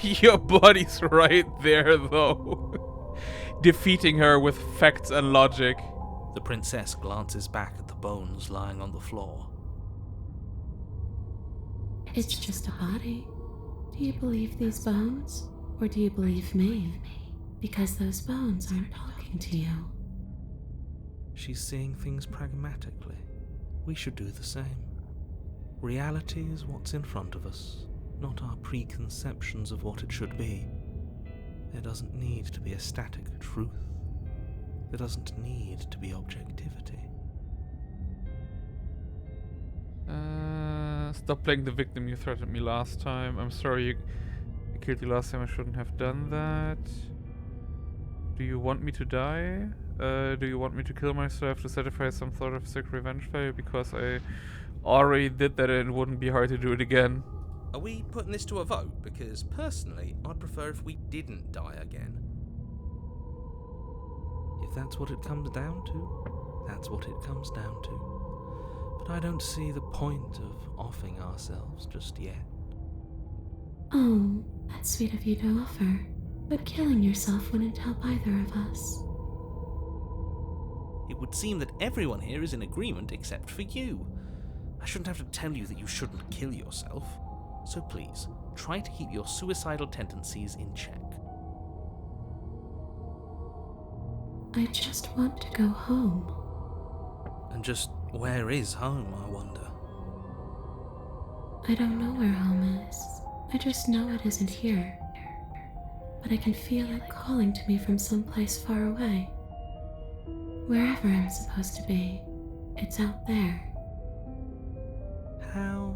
Your body's right there, though. Defeating her with facts and logic. The princess glances back at the bones lying on the floor. It's just a body. Do you believe these bones? Or do you believe me? Because those bones aren't talking to you. She's seeing things pragmatically. We should do the same. Reality is what's in front of us, not our preconceptions of what it should be. There doesn't need to be a static truth. There doesn't need to be objectivity. Stop playing the victim. You threatened me last time. I'm sorry I killed you last time. I shouldn't have done that. Do you want me to die? Do you want me to kill myself to satisfy some sort of sick revenge value? Because I already did that and it wouldn't be hard to do it again. Are we putting this to a vote? Because personally, I'd prefer if we didn't die again. If that's what it comes down to, that's what it comes down to. But I don't see the point of offing ourselves just yet. Oh, that's sweet of you to offer. But killing yourself wouldn't help either of us. It would seem that everyone here is in agreement except for you. I shouldn't have to tell you that you shouldn't kill yourself. So please, try to keep your suicidal tendencies in check. I just want to go home. And just where is home, I wonder? I don't know where home is. I just know it isn't here. But I can feel it calling to me from someplace far away. Wherever I'm supposed to be, it's out there. How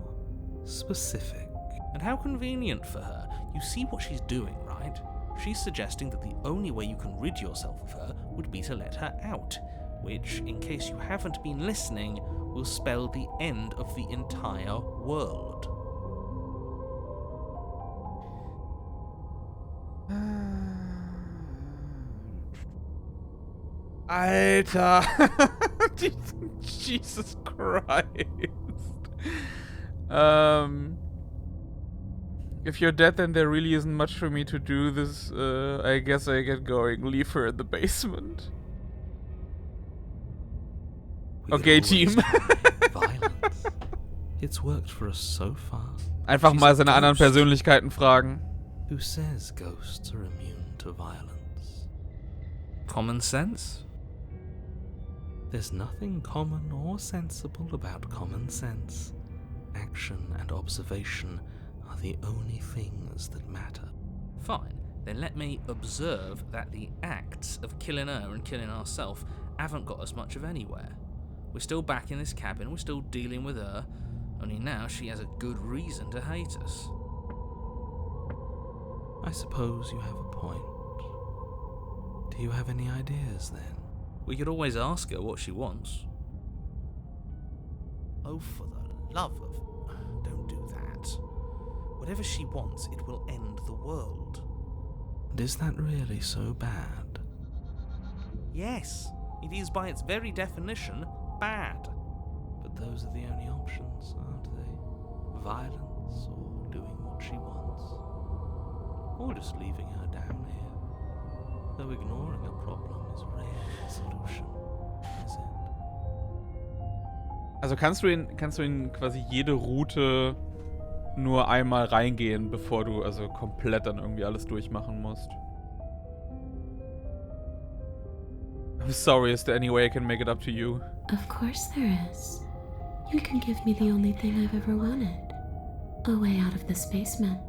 specific. And how convenient for her. You see what she's doing, right? She's suggesting that the only way you can rid yourself of her would be to let her out, which, in case you haven't been listening, will spell the end of the entire world. Alter. Jesus Christ. If you're dead, then there really isn't much for me to do. This, I guess I get going. Leave her in the basement. Okay, Team. Violence. It's worked for us so far. Einfach She's mal a seine anderen ghost. Persönlichkeiten fragen. Who says ghosts are immune to violence? Common sense? There's nothing common or sensible about common sense. Action and observation are the only things that matter. Fine, then let me observe that the acts of killing her and killing ourselves haven't got us much of anywhere. We're still back in this cabin, we're still dealing with her, only now she has a good reason to hate us. I suppose you have a point. Do you have any ideas then? We could always ask her what she wants. Oh, for the love of... Don't do that. Whatever she wants, it will end the world. And is that really so bad? Yes, it is by its very definition bad. But those are the only options, aren't they? Violence or doing what she wants. Or just leaving her down here. Though ignoring a problem is rarely a solution, is it? Also kannst du in quasi jede Route nur einmal reingehen, bevor du also komplett dann irgendwie alles durchmachen musst. I'm sorry, is there any way I can make it up to you? Of course there is. You can give me the only thing I've ever wanted. A way out of this basement.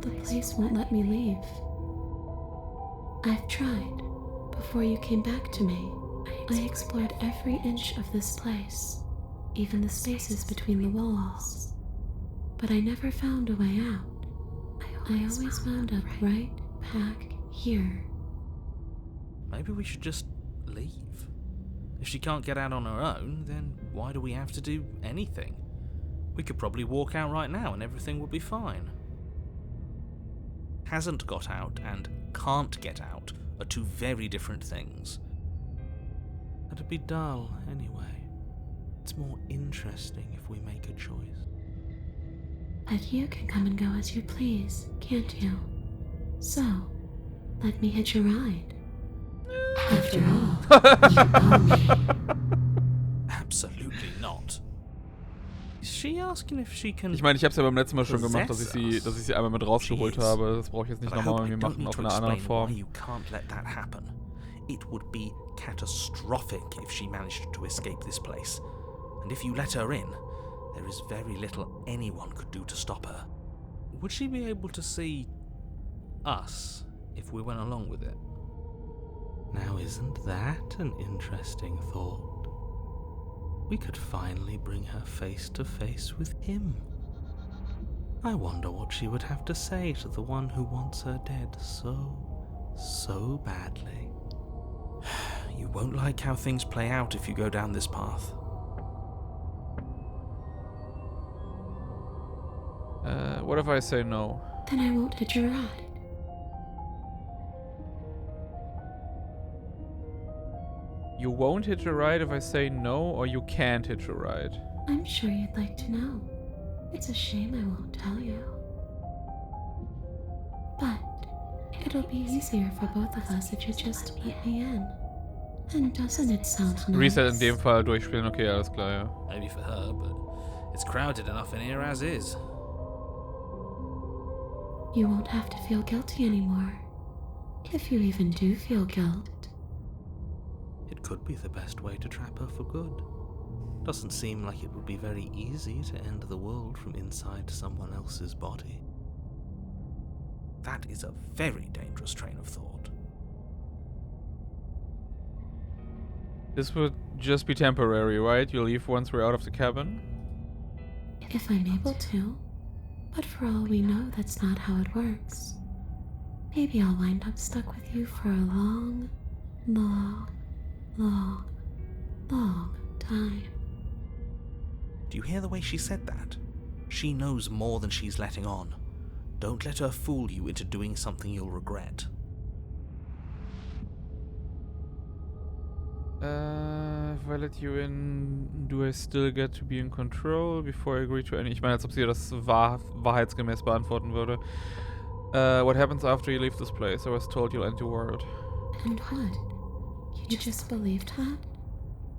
The place won't let me leave. I've tried. Before you came back to me, I explored every inch of this place, even the spaces between the walls. But I never found a way out. I always wound up right back here. Maybe we should just leave. If she can't get out on her own, then why do we have to do anything? We could probably walk out right now and everything would be fine. Hasn't got out and can't get out are two very different things. That'd be dull anyway. It's more interesting if we make a choice. But you can come and go as you please, can't you? So, let me hitch a ride. After all, you own me. Absolutely not. Is she asking if she can... Ich meine, ich habe es ja beim letzten Mal schon gemacht, dass ich sie einmal mit rausgeholt Jeez. habe. Das brauche ich jetzt nicht nochmal irgendwie machen auf einer anderen Form. You can't let that happen. It would be catastrophic if she managed to escape this place. And if you let her in, there is very little anyone could do to stop her. Would she be able to see us if we went along with it? Now, isn't that an interesting thought? We could finally bring her face to face with him. I wonder what she would have to say to the one who wants her dead so badly. You won't like how things play out if you go down this path. What if I say no? Then I won't hitch a ride. You won't hitch a ride if I say no, or you can't hitch a ride? I'm sure you'd like to know. It's a shame I won't tell you. But it'll be easier for both of us if you just let me in. And doesn't it sound nice? Reset in dem Fall durchspielen, okay, alles klar, ja. Maybe for her, but it's crowded enough in here as is. You won't have to feel guilty anymore. If you even do feel guilt. It could be the best way to trap her for good. Doesn't seem like it would be very easy to end the world from inside someone else's body. That is a very dangerous train of thought. This would just be temporary, right? You leave once we're out of the cabin? If I'm able to. But for all we know, that's not how it works. Maybe I'll wind up stuck with you for a long time. Do you hear the way she said that? She knows more than she's letting on. Don't let her fool you into doing something you'll regret. If I let you in, do I still get to be in control before I agree to any... Ich meine, als ob sie das wahrheitsgemäß beantworten würde. What happens after you leave this place? I was told you'll end the world. And what? You just believed that?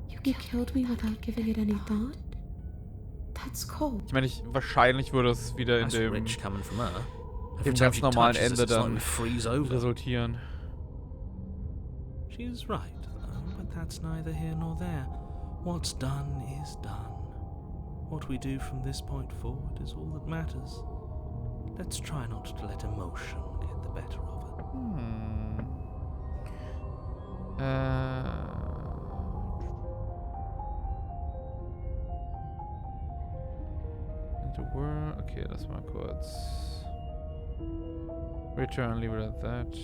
You killed me without giving it any thought? That's cold. Ich meine, wahrscheinlich würde es wieder in dem ganz normalen Ende dann resultieren. She's right, though, but that's neither here nor there. What's done is done. What we do from this point forward is all that matters. Let's try not to let emotion get the better of it. Into work. Okay, lass mal kurz. Return, leave it at that.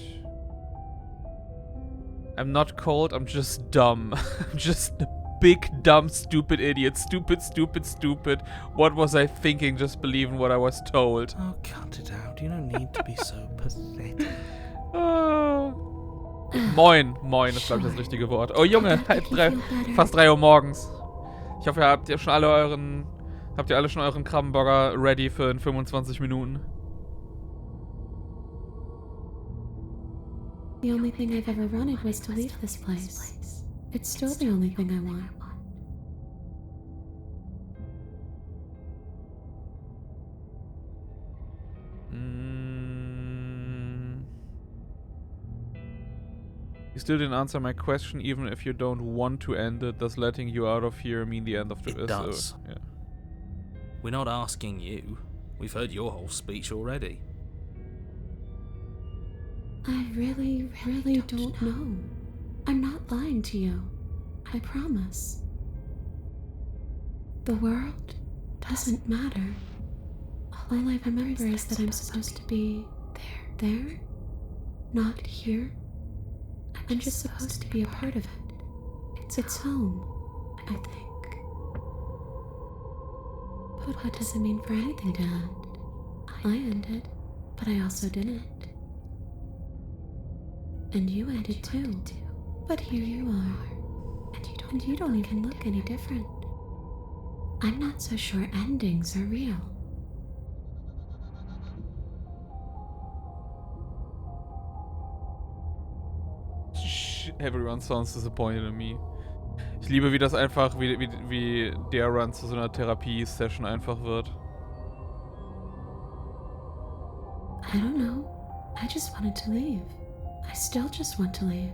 I'm not cold, I'm just dumb. I'm just a big, dumb, stupid idiot. Stupid. What was I thinking just believing what I was told? Oh, cut it out. You don't need to be so pathetic. Oh. Moin ist, glaube ich, das richtige Wort. Oh Junge, fast 3 Uhr morgens. Ich hoffe, habt ihr alle schon euren Krabbenburger ready für in 25 Minuten? The only thing I've ever wanted was to leave this place. It's still the only thing I want. You still didn't answer my question, even if you don't want to end it. Does letting you out of here mean the end of the... It does. Yeah. We're not asking you. We've heard your whole speech already. I really don't know. I'm not lying to you. I promise. The world doesn't matter. All I remember is that I'm supposed to be there, not here. I'm just supposed to be a part of it. It's home, I think. But what does it mean for anything to end? I ended, but I also didn't. And you ended too. But here you are. And you don't even look any different. I'm not so sure endings are real. Everyone sounds disappointed in me. Ich liebe, wie das einfach, wie der Run zu so einer Therapie-Session einfach wird. I don't know. I just wanted to leave. I still just want to leave.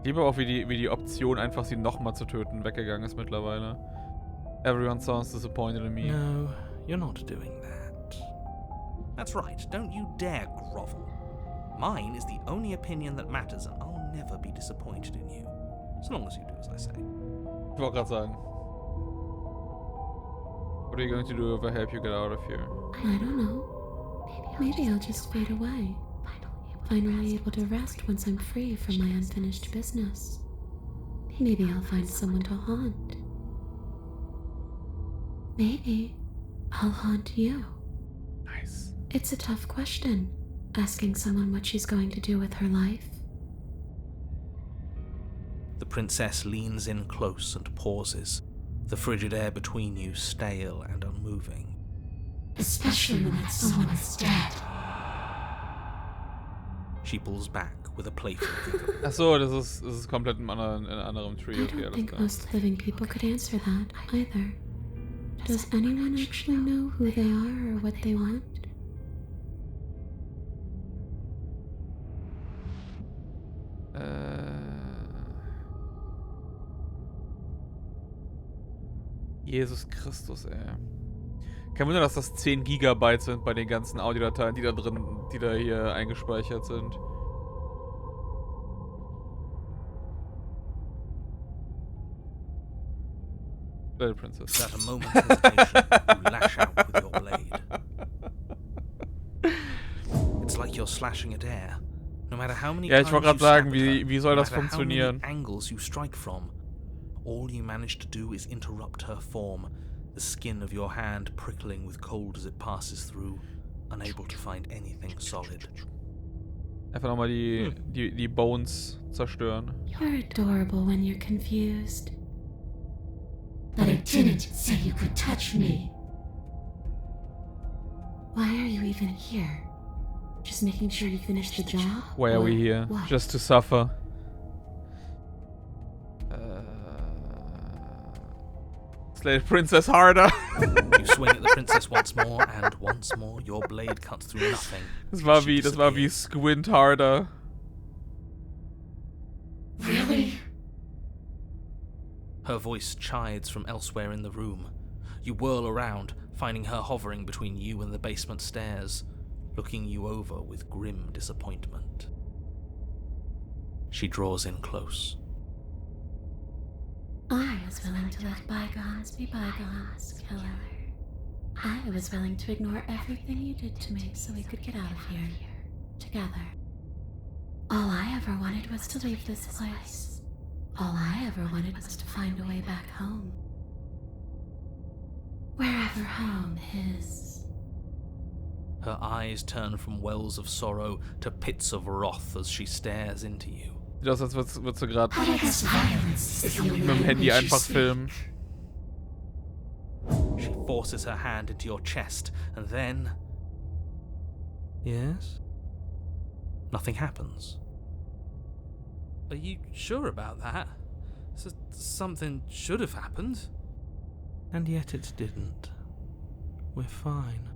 Ich liebe auch, wie die Option, einfach sie nochmal zu töten, weggegangen ist mittlerweile. Everyone sounds disappointed in me. No, you're not doing that. That's right, don't you dare grovel. Mine is the only opinion that matters, and I'll never be disappointed in you. So long as you do as I say. Ich wollte gerade sagen. What are you going to do if I help you get out of here? I don't know. Maybe I'll just fade away. Finally able to rest once I'm free from my unfinished business. Maybe I'll find someone to haunt. Maybe I'll haunt you. Nice. It's a tough question, asking someone what she's going to do with her life. The princess leans in close and pauses, the frigid air between you stale and unmoving. Especially when that someone is dead. She pulls back with a playful giggle. Achso, das ist komplett in einem anderen Tree. I Okay, don't alles think klar. most living people could answer that either. Does anyone actually know who they are or what they want? Jesus Christus, ey. Kein Wunder, dass das 10 Gigabyte sind bei den ganzen Audiodateien, die da hier eingespeichert sind. Little Princess. Without a moment's hesitation, you lash out with your blade. It's like you're slashing at air. No matter how many Ja, ich wollte times gerade you sagen, stab at her, wie soll no das matter funktionieren? how many angles you strike from, all you manage to do is interrupt her form, the skin of your hand prickling with cold as it passes through, unable to find anything solid. Einfach nochmal die Bones zerstören. You're adorable when you're confused. But I didn't say you could touch me. Why are you even here? Just making sure you finish the job? Why are we here? What? Just to suffer. Slay the princess harder. You swing at the princess once more, and once more your blade cuts through nothing. Das war She wie disappears. Squint harder. Really? Her voice chides from elsewhere in the room. You whirl around, finding her hovering between you and the basement stairs, looking you over with grim disappointment. She draws in close. I was willing to let bygones be bygones, killer. I was willing to ignore everything you did to me so we could get out of here, together. All I ever wanted was to leave this place. All I ever wanted was to find a way back home. Wherever home is. Her eyes turn from wells of sorrow to pits of wrath as she stares into you. Sieht aus, als würdest du gerade I guess violence is the only mit dem Handy language you einfach speak. filmen. She forces her hand into your chest, and then... Yes? Nothing happens. Are you sure about that? Something should have happened. And yet it didn't. We're fine.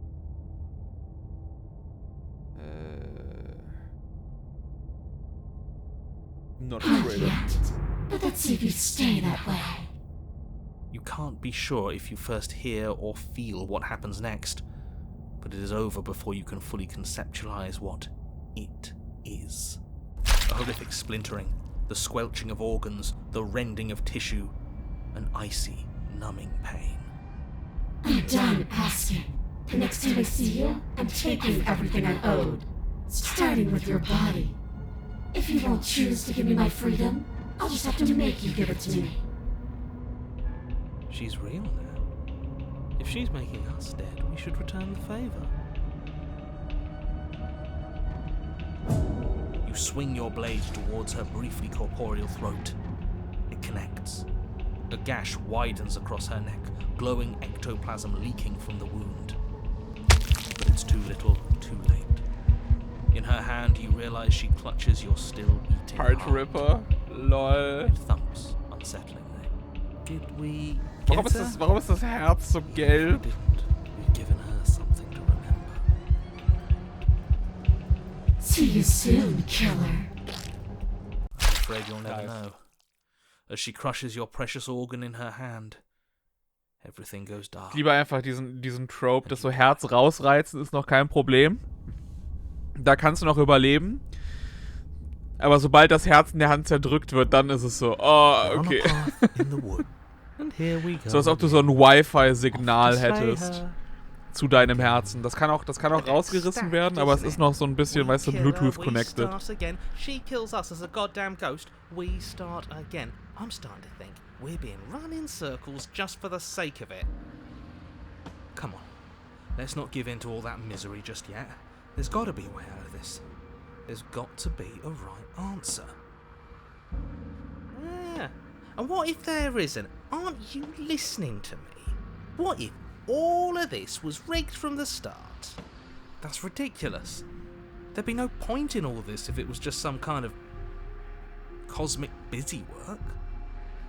I'm not Not afraid of. yet. But let's see if you stay that way. You can't be sure if you first hear or feel what happens next, but it is over before you can fully conceptualize what it is. A horrific splintering, the squelching of organs, the rending of tissue, an icy, numbing pain. I'm done asking. The next time I see you, I'm taking everything I owed. Starting with your body. If you won't choose to give me my freedom, I'll just have to make you give it to me. She's real now. If she's making us dead, we should return the favor. You swing your blade towards her briefly corporeal throat. It connects. A gash widens across her neck, glowing ectoplasm leaking from the wound. But it's too little, too late. In her hand, you realize she clutches your still beating Heart heart. Ripper. Lol. It thumps unsettlingly. Did we get her? Warum ist das Herz so We gelb? didn't. We've given her something to remember. See you soon, killer. I'm afraid you'll never know. As she crushes your precious organ in her hand, everything goes dark. Ich liebe einfach diesen Trope, dass so Herz rausreißen ist noch kein Problem. Da kannst du noch überleben. Aber sobald das Herz in der Hand zerdrückt wird, dann ist es so, oh, okay. So als ob du so ein Wi-Fi-Signal hättest zu deinem Herzen. Das kann auch rausgerissen werden, aber es ist noch so ein bisschen, weißt du, Bluetooth-connected. She kills us as a goddamn ghost. We start again. I'm starting to think we're being run in circles just for the sake of it. Come on. Let's not give in to all that misery just yet. There's got to be a way out of this. There's got to be a right answer. Yeah. And what if there isn't? Aren't you listening to me? What if all of this was rigged from the start? That's ridiculous. There'd be no point in all this if it was just some kind of cosmic busy work.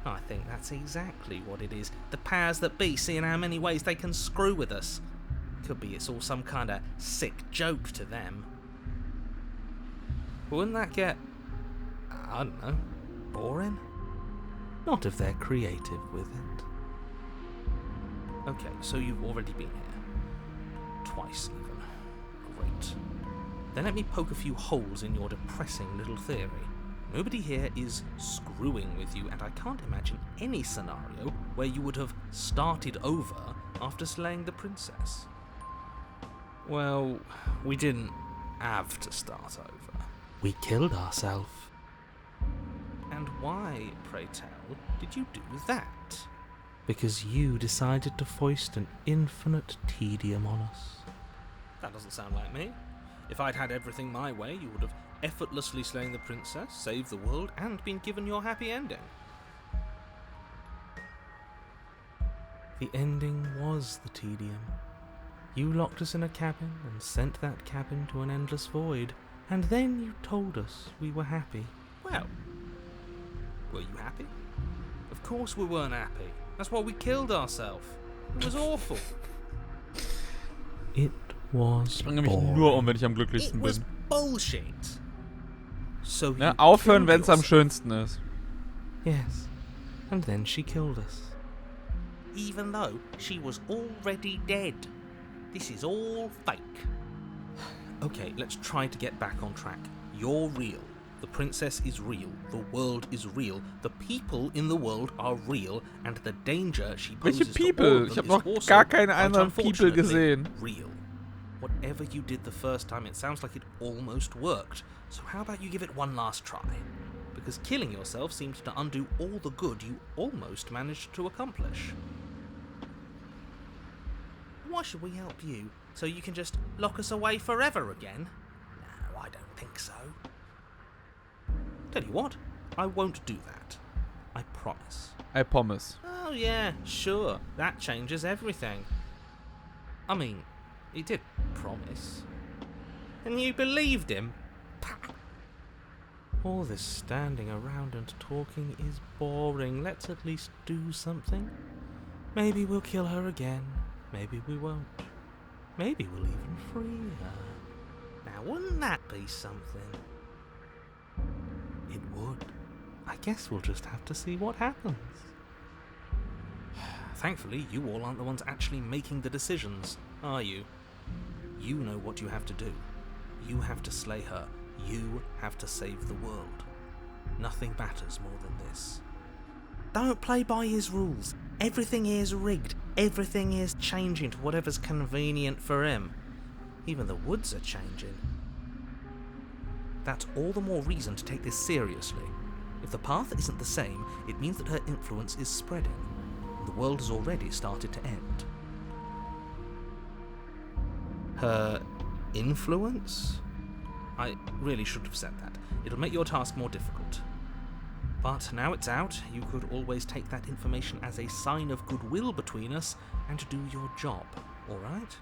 I think that's exactly what it is. The powers that be seeing how many ways they can screw with us. Could be it's all some kind of sick joke to them. Wouldn't that get, I don't know, boring? Not if they're creative with it. Okay, so you've already been here. Twice even. Great. Then let me poke a few holes in your depressing little theory. Nobody here is screwing with you, and I can't imagine any scenario where you would have started over after slaying the princess. Well, we didn't have to start over. We killed ourselves. And why, pray tell, did you do that? Because you decided to foist an infinite tedium on us. That doesn't sound like me. If I'd had everything my way, you would have effortlessly slain the princess, saved the world, and been given your happy ending. The ending was the tedium. You locked us in a cabin and sent that cabin to an endless void, and then you told us we were happy. Well, were you happy? Of course we weren't happy. That's why we killed ourselves. It was awful. It was Ich bringe mich nur um, wenn ich am glücklichsten It was bin. bullshit. So you Ne? Aufhören, killed wenn es am yourself. schönsten ist. Yes. And then she killed us. Even though she was already dead. This is all fake. Okay, let's try to get back on track. You're real. The princess is real. The world is real. The people in the world are real. And the danger she poses Welche to all People? of Ich them habe is noch also, gar keine quite anderen People unfortunately, gesehen. real. Whatever you did the first time, it sounds like it almost worked. So how about you give it one last try? Because killing yourself seems to undo all the good you almost managed to accomplish. Why should we help you? So you can just lock us away forever again? No, I don't think so. Tell you what, I won't do that. I promise. I promise. Oh yeah, sure, that changes everything. I mean, he did promise. And you believed him? All this standing around and talking is boring. Let's at least do something. Maybe we'll kill her again. Maybe we won't. Maybe we'll even free her. Now, wouldn't that be something? It would. I guess we'll just have to see what happens. Thankfully, you all aren't the ones actually making the decisions, are you? You know what you have to do. You have to slay her. You have to save the world. Nothing matters more than this. Don't play by his rules. Everything is rigged. Everything is changing to whatever's convenient for him. Even the woods are changing. That's all the more reason to take this seriously. If the path isn't the same, it means that her influence is spreading, and the world has already started to end. Her influence? I really should have said that. It'll make your task more difficult. But now it's out, you could always take that information as a sign of goodwill between us and do your job, alright?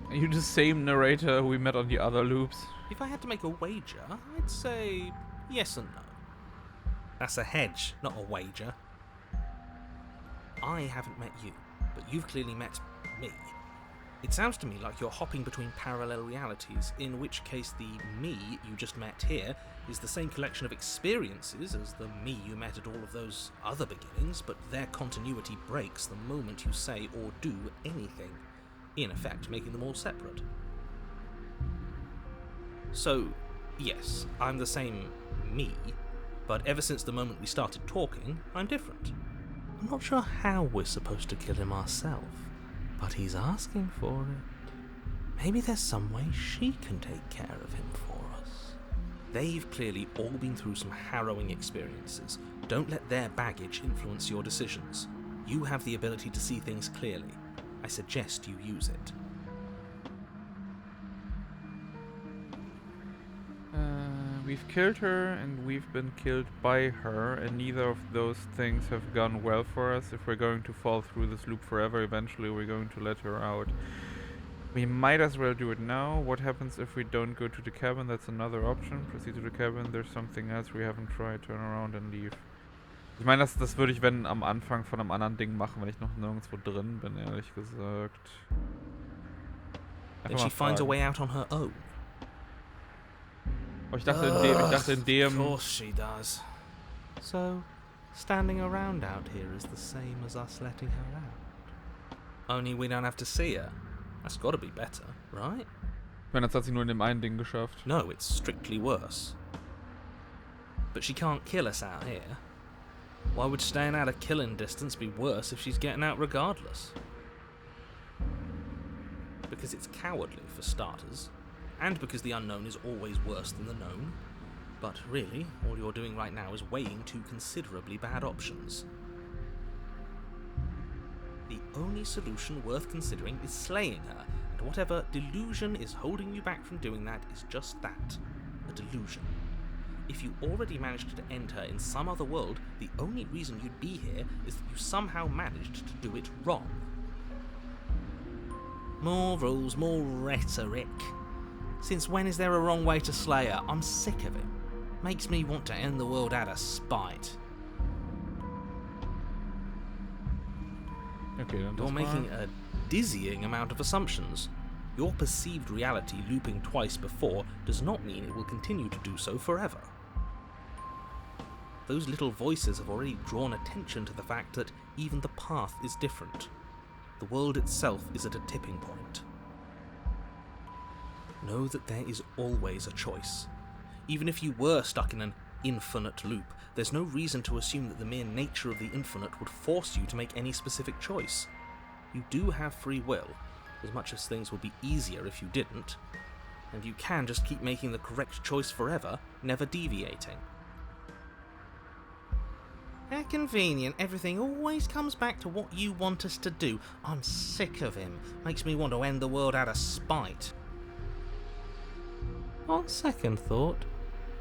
Are you the same narrator we met on the other loops? If I had to make a wager, I'd say yes and no. That's a hedge, not a wager. I haven't met you, but you've clearly met me. It sounds to me like you're hopping between parallel realities, in which case the me you just met here is the same collection of experiences as the me you met at all of those other beginnings, but their continuity breaks the moment you say or do anything, in effect making them all separate. So, yes, I'm the same me, but ever since the moment we started talking, I'm different. I'm not sure how we're supposed to kill him ourselves, but he's asking for it. Maybe there's some way she can take care of him for us. They've clearly all been through some harrowing experiences. Don't let their baggage influence your decisions. You have the ability to see things clearly. I suggest you use it. We've killed her and we've been killed by her, and neither of those things have gone well for us. If we're going to fall through this loop forever, eventually we're going to let her out. We might as well do it now. What happens if we don't go to the cabin? That's another option. Proceed to the cabin. There's something else we haven't tried. Turn around and leave. Ich meine, das würde ich, wenn, am Anfang von einem anderen Ding machen, wenn ich noch nirgendwo drin bin, ehrlich gesagt. Then she finds a way out on her own. Aber ich dachte in dem... Of course she does. So, standing around out here is the same as us letting her out. Only we don't have to see her. That's gotta be better, right? Ich meine, das hat sie nur in dem einen Ding geschafft. No, it's strictly worse. But she can't kill us out here. Why would staying out of killing distance be worse if she's getting out regardless? Because it's cowardly, for starters. And because the unknown is always worse than the known. But really, all you're doing right now is weighing two considerably bad options. The only solution worth considering is slaying her, and whatever delusion is holding you back from doing that is just that, a delusion. If you already managed to end her in some other world, the only reason you'd be here is that you somehow managed to do it wrong. More rules, more rhetoric. Since when is there a wrong way to slay her? I'm sick of it. Makes me want to end the world out of spite. Okay, dann You're making a dizzying amount of assumptions. Your perceived reality looping twice before does not mean it will continue to do so forever. Those little voices have already drawn attention to the fact that even the path is different. The world itself is at a tipping point. Know that there is always a choice. Even if you were stuck in an infinite loop, there's no reason to assume that the mere nature of the infinite would force you to make any specific choice. You do have free will, as much as things would be easier if you didn't, and you can just keep making the correct choice forever, never deviating. How convenient, everything always comes back to what you want us to do. I'm sick of him. Makes me want to end the world out of spite. On second thought,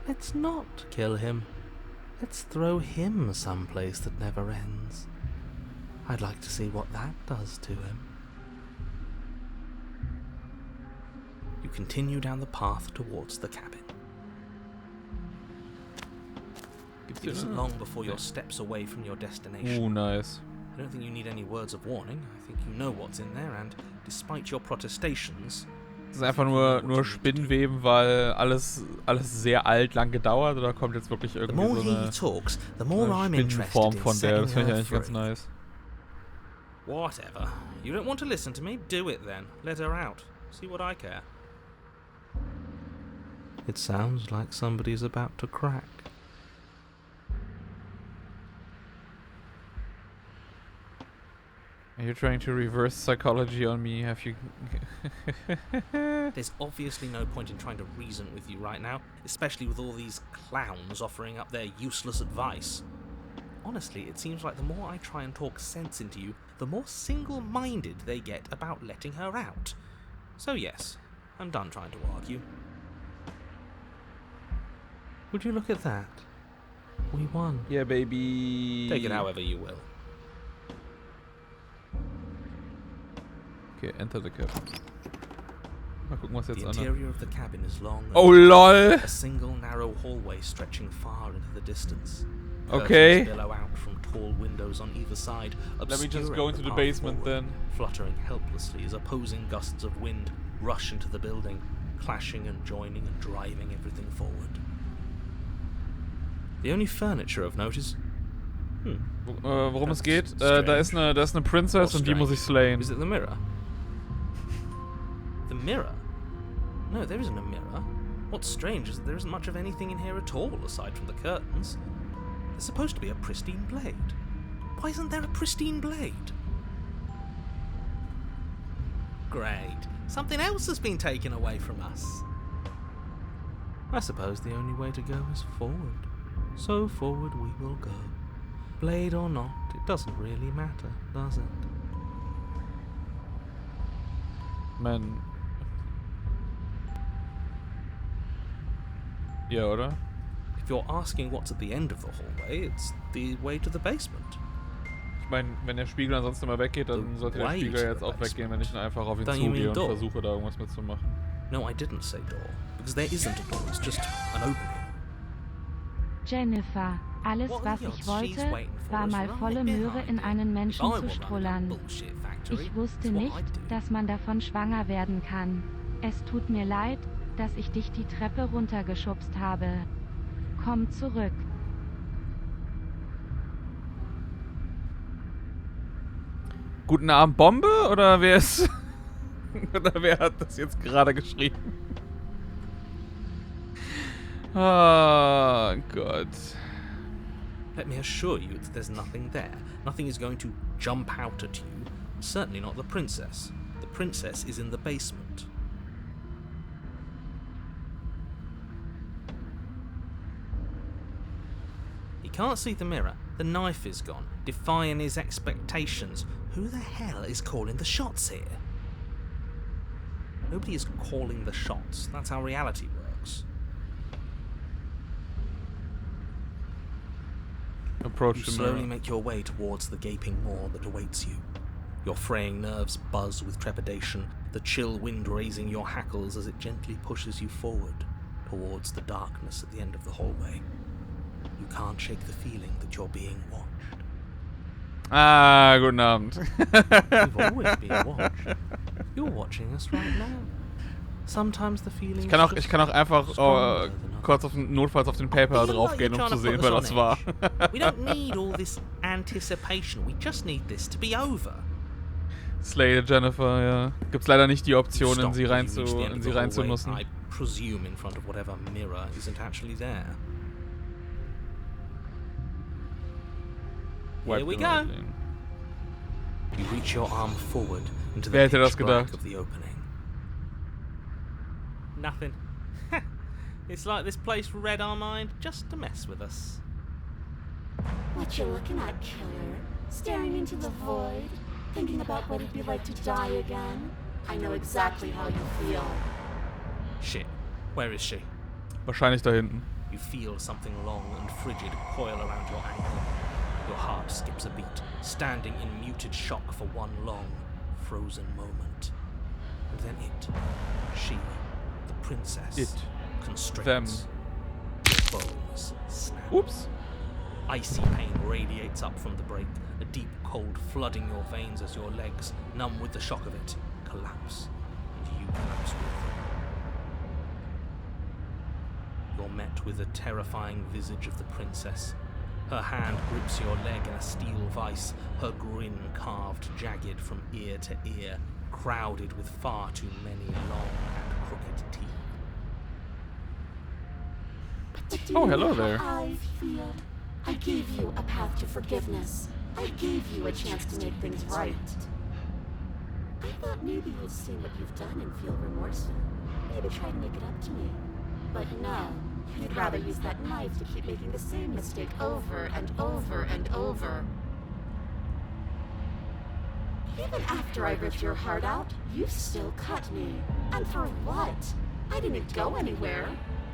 let's not kill him. Let's throw him someplace that never ends. I'd like to see what that does to him. You continue down the path towards the cabin. It isn't long before you're steps away from your destination. Nice. I don't think you need any words of warning. I think you know what's in there, and despite your protestations... Das ist einfach nur Spinnweben, weil alles sehr alt, lang gedauert, oder kommt jetzt wirklich irgendwie so eine Spinnenform von der? Das finde ich eigentlich ganz nice. Whatever. You don't want to listen to me? Do it then. Let her out. See what I care. It sounds like somebody's about to crack. Are you trying to reverse psychology on me? Have you... There's obviously no point in trying to reason with you right now, especially with all these clowns offering up their useless advice. Honestly, it seems like the more I try and talk sense into you, the more single-minded they get about letting her out. So yes, I'm done trying to argue. Would you look at that? We won. Yeah, baby. Take it however you will. Okay, enter the cabin. Mal gucken, was The jetzt an. interior of the cabin is long. Oh lol! A single narrow hallway stretching far into the distance. Okay. Curtains billow out from tall windows on either side. Let me just obscuring go into the path basement forward, then. Fluttering helplessly as opposing gusts of wind rush into the building, clashing and joining and driving everything forward. The only furniture of note is... Worum es That's geht? Da ist strange. eine Princess Or und die muss ich slayen. Is it the mirror? The mirror? No, there isn't a mirror. What's strange is that there isn't much of anything in here at all, aside from the curtains. There's supposed to be a pristine blade. Why isn't there a pristine blade? Great. Something else has been taken away from us. I suppose the only way to go is forward. So forward we will go. Blade or not, it doesn't really matter, does it? Man. Ja, oder? If you're asking what's at the end of the hallway, it's the way to the basement. Ich meine, wenn der Spiegel ansonsten immer weggeht, dann sollte der Way Spiegel to jetzt the auch weggehen, wenn ich einfach auf ihn Don't you zugehe mean und door? versuche, da irgendwas mitzumachen. No, I didn't say door, because there isn't a door, it's just an opening. Jennifer, alles was ich wollte, war mal volle Möhre in einen Menschen zu strullern. Ich wusste nicht, dass man davon schwanger werden kann. Es tut mir leid, dass ich dich die Treppe runtergeschubst habe. Komm zurück. Guten Abend, Bombe? Oder wer ist... oder wer hat das jetzt gerade geschrieben? Oh Gott. Let me assure you that there's nothing there. Nothing is going to jump out at you. Certainly not the princess. The princess is in the basement. He can't see the mirror. The knife is gone, defying his expectations. Who the hell is calling the shots here? Nobody is calling the shots. That's how reality works. Approach You the slowly mirror. make your way towards the gaping maw that awaits you. Your fraying nerves buzz with trepidation, the chill wind raising your hackles as it gently pushes you forward towards the darkness at the end of the hallway. You can't shake the feeling that you're being watched. Ah, guten Abend. You've always been watched. You're watching us right now. Sometimes the feeling Ich kann auch einfach kurz auf den, notfalls auf den Paper draufgehen, um zu sehen, wer das war. We don't need all this anticipation. We just need this to be over. Slay Jennifer, ja. Gibt's leider nicht die Option, in Stop sie as you reach the end of the hallway, reinzunussen. I presume in front of whatever mirror isn't actually there. Here we go. You reach your arm forward into the Wer hätte das pitch black gedacht? of the opening. Nothing. It's like this place read our mind just to mess with us. What you looking at, killer? Staring into the void? Thinking about what it'd be like to die again? I know exactly how you feel. Shit. Where is she? Wahrscheinlich da hinten. You feel something long and frigid coil around your ankle. Your heart skips a beat, standing in muted shock for one long, frozen moment. And then she, the princess, It. constricts. Them. Your bones snap. Oops. Icy pain radiates up from the break, a deep cold flooding your veins as your legs, numb with the shock of it, collapse, and you collapse with them. You're met with the terrifying visage of the princess. Her hand grips your leg in a steel vice, her grin carved jagged from ear to ear, crowded with far too many long and crooked teeth. But do Oh, you hello know there. how I feel? I gave you a path to forgiveness. I gave you a chance to make things right. I thought maybe you'd see what you've done and feel remorseful. Maybe try to make it up to me. But no, you'd rather use that knife to keep making the same mistake over and over and over. Even after I ripped your heart out, you still cut me. And for what? I didn't go anywhere.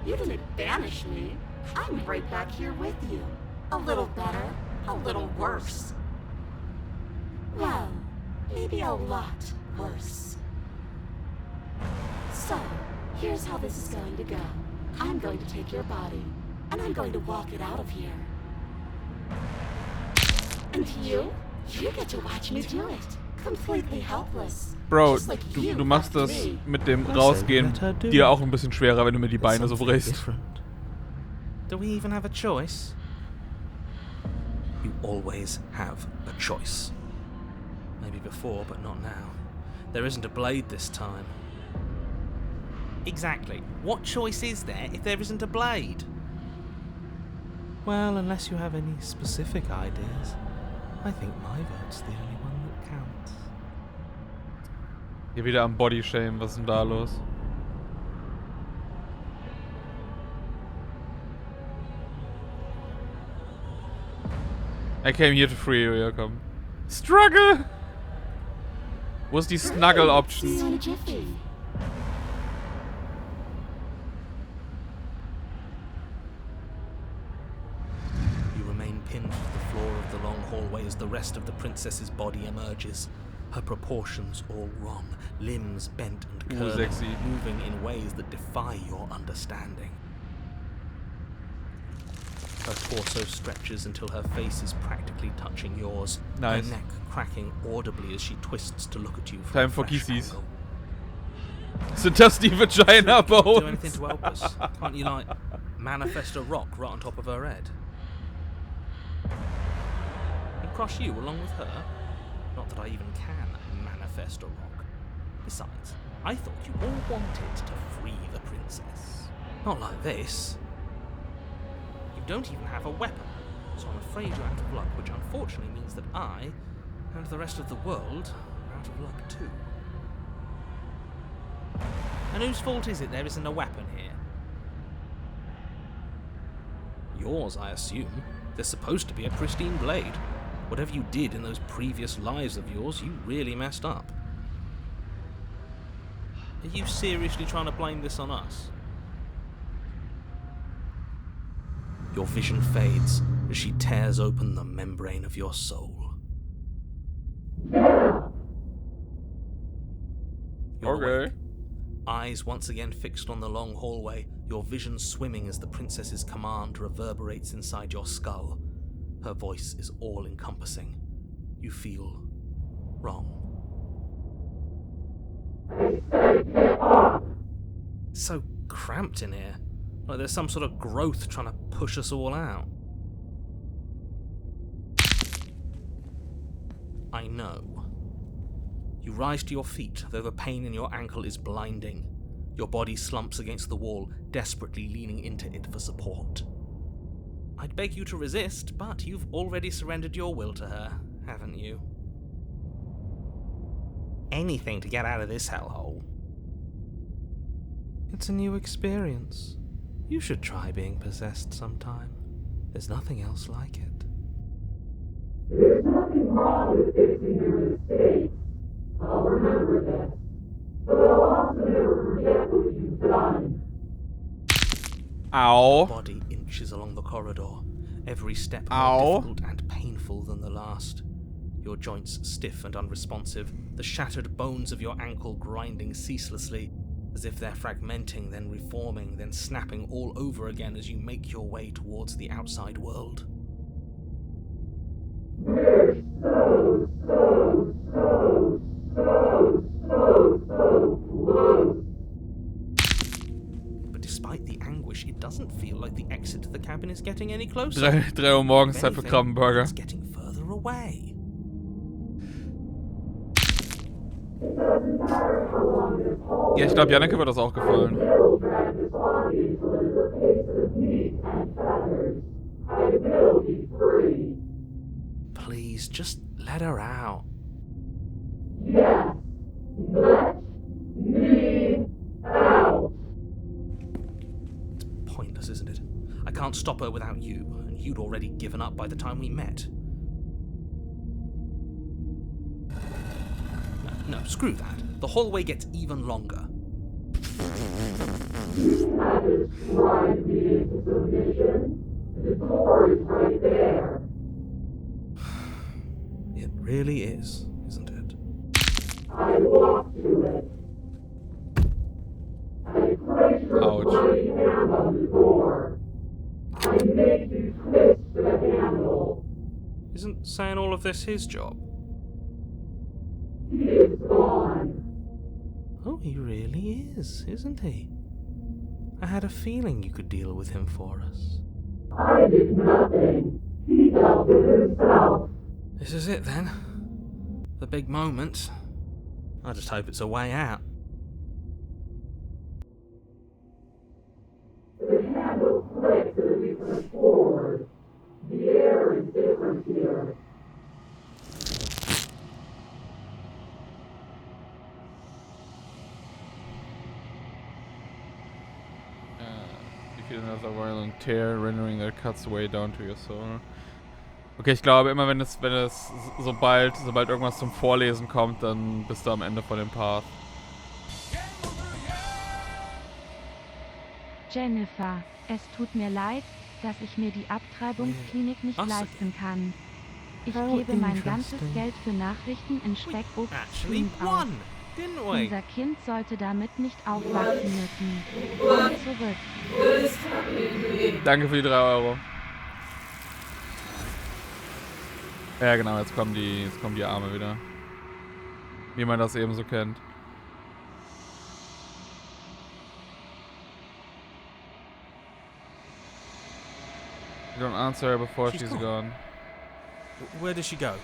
You didn't banish me. I'm right back here with you. A little better, a little worse. Well, maybe a lot worse. So, here's how this is going to go. I'm going to take your body, and I'm going to walk it out of here. And you get to watch me do it. Completely helpless. Bro, Just like you du machst left das me. mit dem Rausgehen dir auch ein bisschen schwerer, wenn du mir die Beine so brichst. Different. Do we even have a choice? You always have a choice. Maybe before, but not now. There isn't a blade this time. Exactly. What choice is there if there isn't a blade? Well, unless you have any specific ideas, I think my vote's the only one that counts. Hier wieder am Bodyshame, was ist denn da los? I came here to free you, ja komm. Struggle! Wo ist die Snuggle-Option? See you in a jiffy. You remain pinned to the floor of the long hallway as the rest of the princess's body emerges. Her proportions all wrong, limbs bent and curling, sexy. moving in ways that defy your understanding. Her torso stretches until her face is practically touching yours, Nice. her neck cracking audibly as she twists to look at you from Time a for fresh kisses. angle. Sind das die Vagina Do Bones? anything to help us? Can't you, like, manifest a rock right on top of her head? And crush you along with her? Not that I even can manifest a rock. Besides, I thought you all wanted to free the princess. Not like this. You don't even have a weapon, so I'm afraid you're out of luck, which unfortunately means that I, and the rest of the world, are out of luck too. And whose fault is it there isn't a weapon here? Yours, I assume. There's supposed to be a pristine blade. Whatever you did in those previous lives of yours, you really messed up. Are you seriously trying to blame this on us? Your vision fades as she tears open the membrane of your soul. You're Okay. awake. Eyes once again fixed on the long hallway, your vision swimming as the princess's command reverberates inside your skull. Her voice is all-encompassing. You feel wrong. It's so cramped in here. Like there's some sort of growth trying to push us all out. I know. You rise to your feet, though the pain in your ankle is blinding. Your body slumps against the wall, desperately leaning into it for support. I'd beg you to resist, but you've already surrendered your will to her, haven't you? Anything to get out of this hellhole. It's a new experience. You should try being possessed sometime. There's nothing else like it. There's nothing wrong with fixing your mistakes. I'll remember that. But I'll also never forget what you've done. Ow. Body inches along the corridor, every step more Ow. difficult and painful than the last. Your joints stiff and unresponsive, the shattered bones of your ankle grinding ceaselessly, as if they're fragmenting, then reforming, then snapping all over again as you make your way towards the outside world. We're so close. But despite the anguish, it doesn't feel like the exit to the cabin is getting any closer. 3 Uhr morgens, If Zeit für anything, Krabbenburger. it's getting further away. Ja, ich glaube, Janneke wird das auch gefallen. Will drag this body until it is a piece of meat and feathers. I will be free. But please, just let her out. Yes, let me out. It's pointless, isn't it? I can't stop her without you, and you'd already given up by the time we met. No, screw that. The hallway gets even longer. You haven't tried me into submission. The door is right there. It really is, isn't it? I walk to it. I place your Ouch. bloody hand on the door. I make you twist the handle. Isn't saying all of this his job? He is gone. Oh, he really is, isn't he? I had a feeling you could deal with him for us. I did nothing. He dealt with himself. This is it then. The big moment. I just hope it's a way out. The handle clicks as we push forward. The air is different here. You feel another violent tear, rendering that cuts way down to your soul. Okay, ich glaube immer, sobald irgendwas zum Vorlesen kommt, dann bist du am Ende von dem Path. Jennifer, es tut mir leid, dass ich mir die Abtreibungsklinik nicht leisten kann. Ich gebe mein ganzes Geld für Nachrichten in SpeckObst aus. Unser Kind sollte damit nicht aufwachsen müssen. Komm zurück. Danke für die 3 Euro. Ja genau, jetzt kommen die Arme wieder. Wie man das eben so kennt. You don't answer her before she's gone. Where does she go?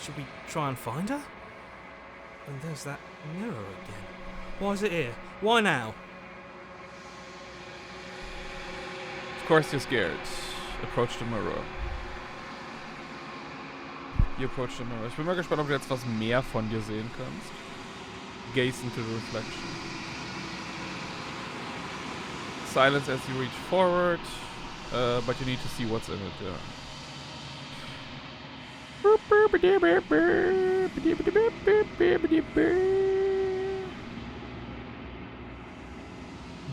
Should we try and find her? And there's that mirror again. Why is it here? Why now? Of course you're scared. Approach the mirror. You approach the mirror. Ich bin mal gespannt, ob du jetzt was mehr von dir sehen kannst. Gaze into the reflection. Silence as you reach forward, but you need to see what's in it. Yeah.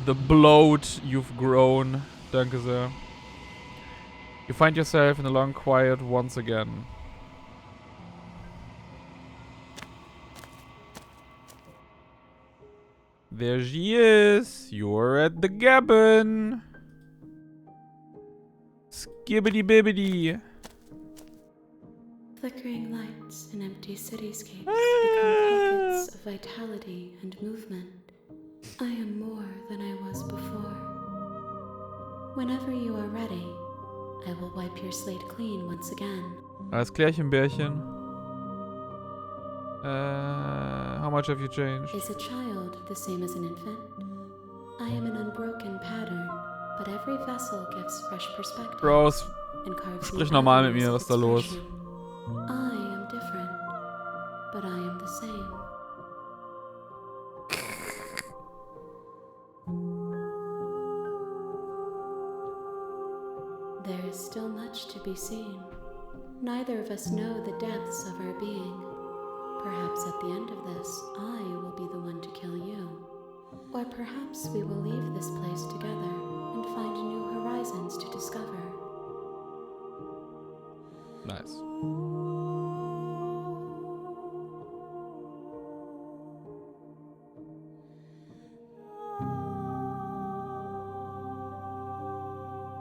The bloat you've grown. Danke sehr. You find yourself in a long quiet once again. There she is. You're at the cabin. Skibbity bibbity. Flickering lights in empty cityscapes become pockets of vitality and movement. I am more than I was before. Whenever you are ready, I will wipe your slate clean once again. Alles klärchen, Bärchen. How much have you changed? Is a child the same as an infant? I am an unbroken pattern, but every vessel gives fresh perspective. Bros, and carves sprich new normal mit avenues mir, of was ist da los? expression. I am different, but I am the same. There is still much to be seen. Neither of us know the depths of our being. Perhaps at the end of this, I will be the one to kill you. Or perhaps we will leave this place together and find new horizons to discover. Nice.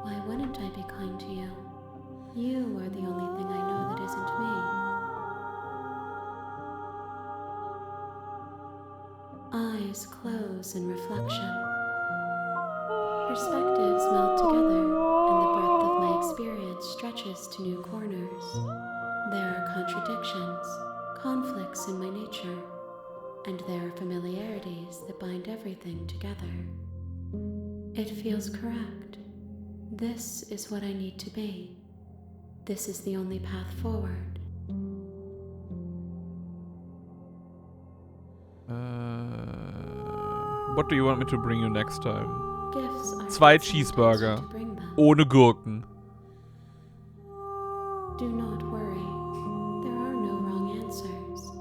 Why wouldn't I be kind to you? You are the only thing I know that isn't me. Eyes close in reflection. Perspectives melt together, and the breadth of my experience stretches to new corners. There are contradictions, conflicts in my nature, and there are familiarities that bind everything together. It feels correct. This is what I need to be. This is the only path forward. What do you want me to bring you next time? Gifts are 2 Cheeseburger. to bring them. Ohne Gurken. Do not worry. There are no wrong answers.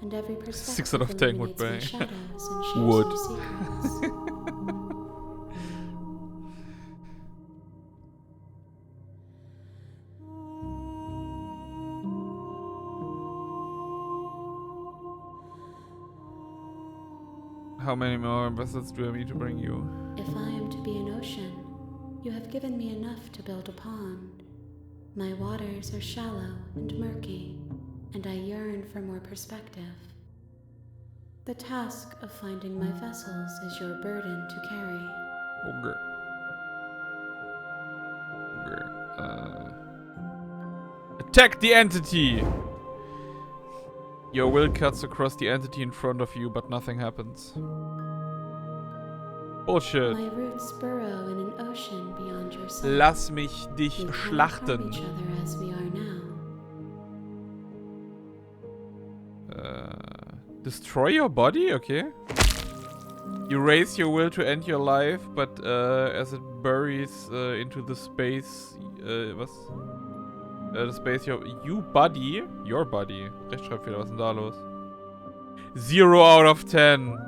And every perspective 6 out of 10 would illuminates be. my shadows and shows Would. new secrets. How many more vessels do I need to bring you? If I am to be an ocean, you have given me enough to build a pond. My waters are shallow and murky, and I yearn for more perspective. The task of finding my vessels is your burden to carry. Attack the entity! Your will cuts across the entity in front of you, but nothing happens. Bullshit. My roots burrow in an ocean beyond your sight. Lass mich dich We cannot harm schlachten. each other as we are now. Destroy your body? Okay. You raise your will to end your life, but as it buries into the space, was? The space your body, Rechtschreibfehler, was ist denn da los? 0 out of 10.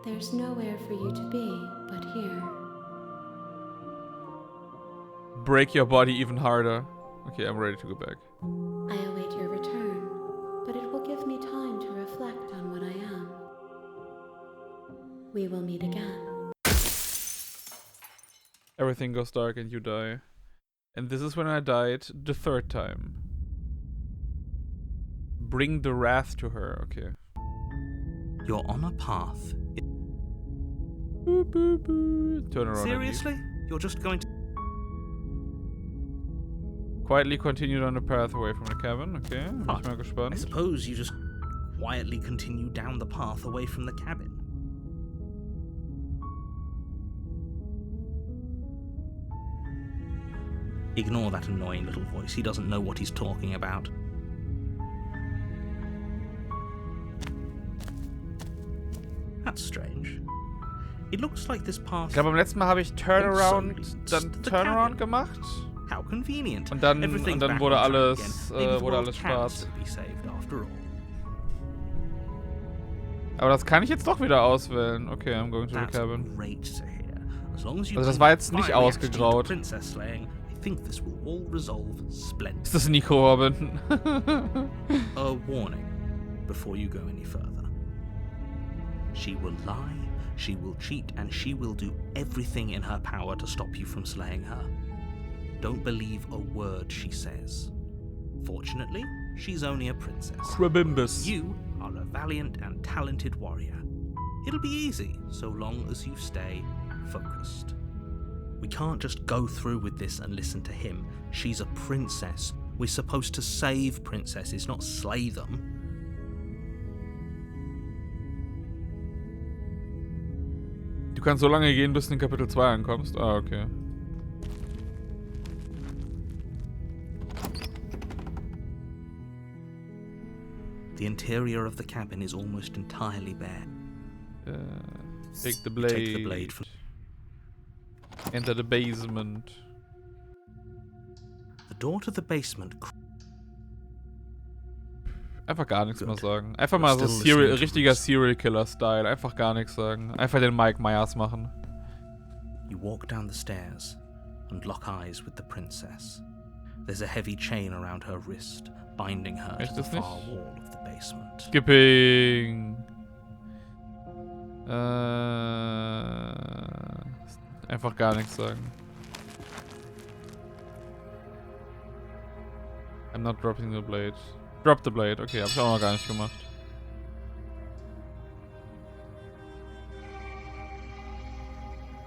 There's nowhere for you to be but here. Break your body even harder. Okay, I'm ready to go back. I await your return, but it will give me time to reflect on what I am. We will meet again. Everything goes dark and you die. And this is when I died the 3rd time. Bring the wrath to her, okay. You're on a path. Boop, boop, boop. Turn around. Seriously? You're just going to... Quietly continued on the path away from the cabin, okay. Bin ich mal I gespannt. suppose you just quietly continue down the path away from the cabin. Ignore that annoying little voice. He doesn't know what he's talking about. That's strange. It looks like this path... Ich glaube, beim letzten Mal habe ich Turnaround, leads dann to the Turnaround cabin. gemacht. How convenient. Und dann Everything's wurde back on track alles, again. Maybe the wurde world alles can schwarz. still be saved after all. Aber das kann ich jetzt doch wieder auswählen. Okay, I'm going to the That's cabin. great to hear. As long as you Also das bring war jetzt nicht fiery attitude to ausgegraut. Princess slaying, I think this will all resolve splendidly. Ist das Nico Robin? A warning before you go any further. She will lie, she will cheat, and she will do everything in her power to stop you from slaying her. Don't believe a word she says. Fortunately, she's only a princess. Krabimbus. You are a valiant and talented warrior. It'll be easy, so long as you stay focused. We can't just go through with this and listen to him. She's a princess. We're supposed to save princesses, not slay them. Du kannst so lange gehen, bis du in Kapitel 2 ankommst. Ah, okay. The interior of the cabin is almost entirely bare. Take the blade. Take the blade from... Enter the basement. The door to the basement... Einfach gar nichts Good. mehr sagen. Einfach You're mal so still listening to richtiger this. Serial Killer-Style. Einfach gar nichts sagen. Einfach den Mike Myers machen. You walk down the stairs and lock eyes with the princess. There's a heavy chain around her wrist, binding her Echt to the das far nicht? wall of the basement. Skipping. Einfach gar nichts sagen. I'm not dropping the blade. Drop the blade. Okay, hab ich auch noch gar nicht gemacht.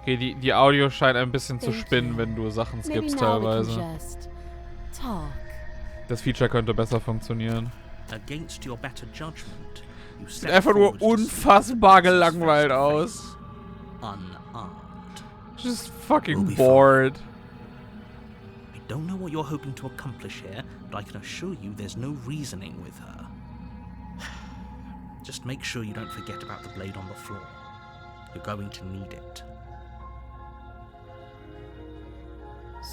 Okay, die Audio scheint ein bisschen zu Thank spinnen, you. wenn du Sachen Maybe skippst now we can teilweise. just talk. Das Feature könnte besser funktionieren. Against your better judgment, you Sieht step einfach nur forward to see unfassbar the princess gelangweilt face to aus. face, unarmed. Just fucking We'll be bored. I don't know what you're hoping to accomplish here, but I can assure you there's no reasoning with her. Just make sure you don't forget about the blade on the floor. You're going to need it.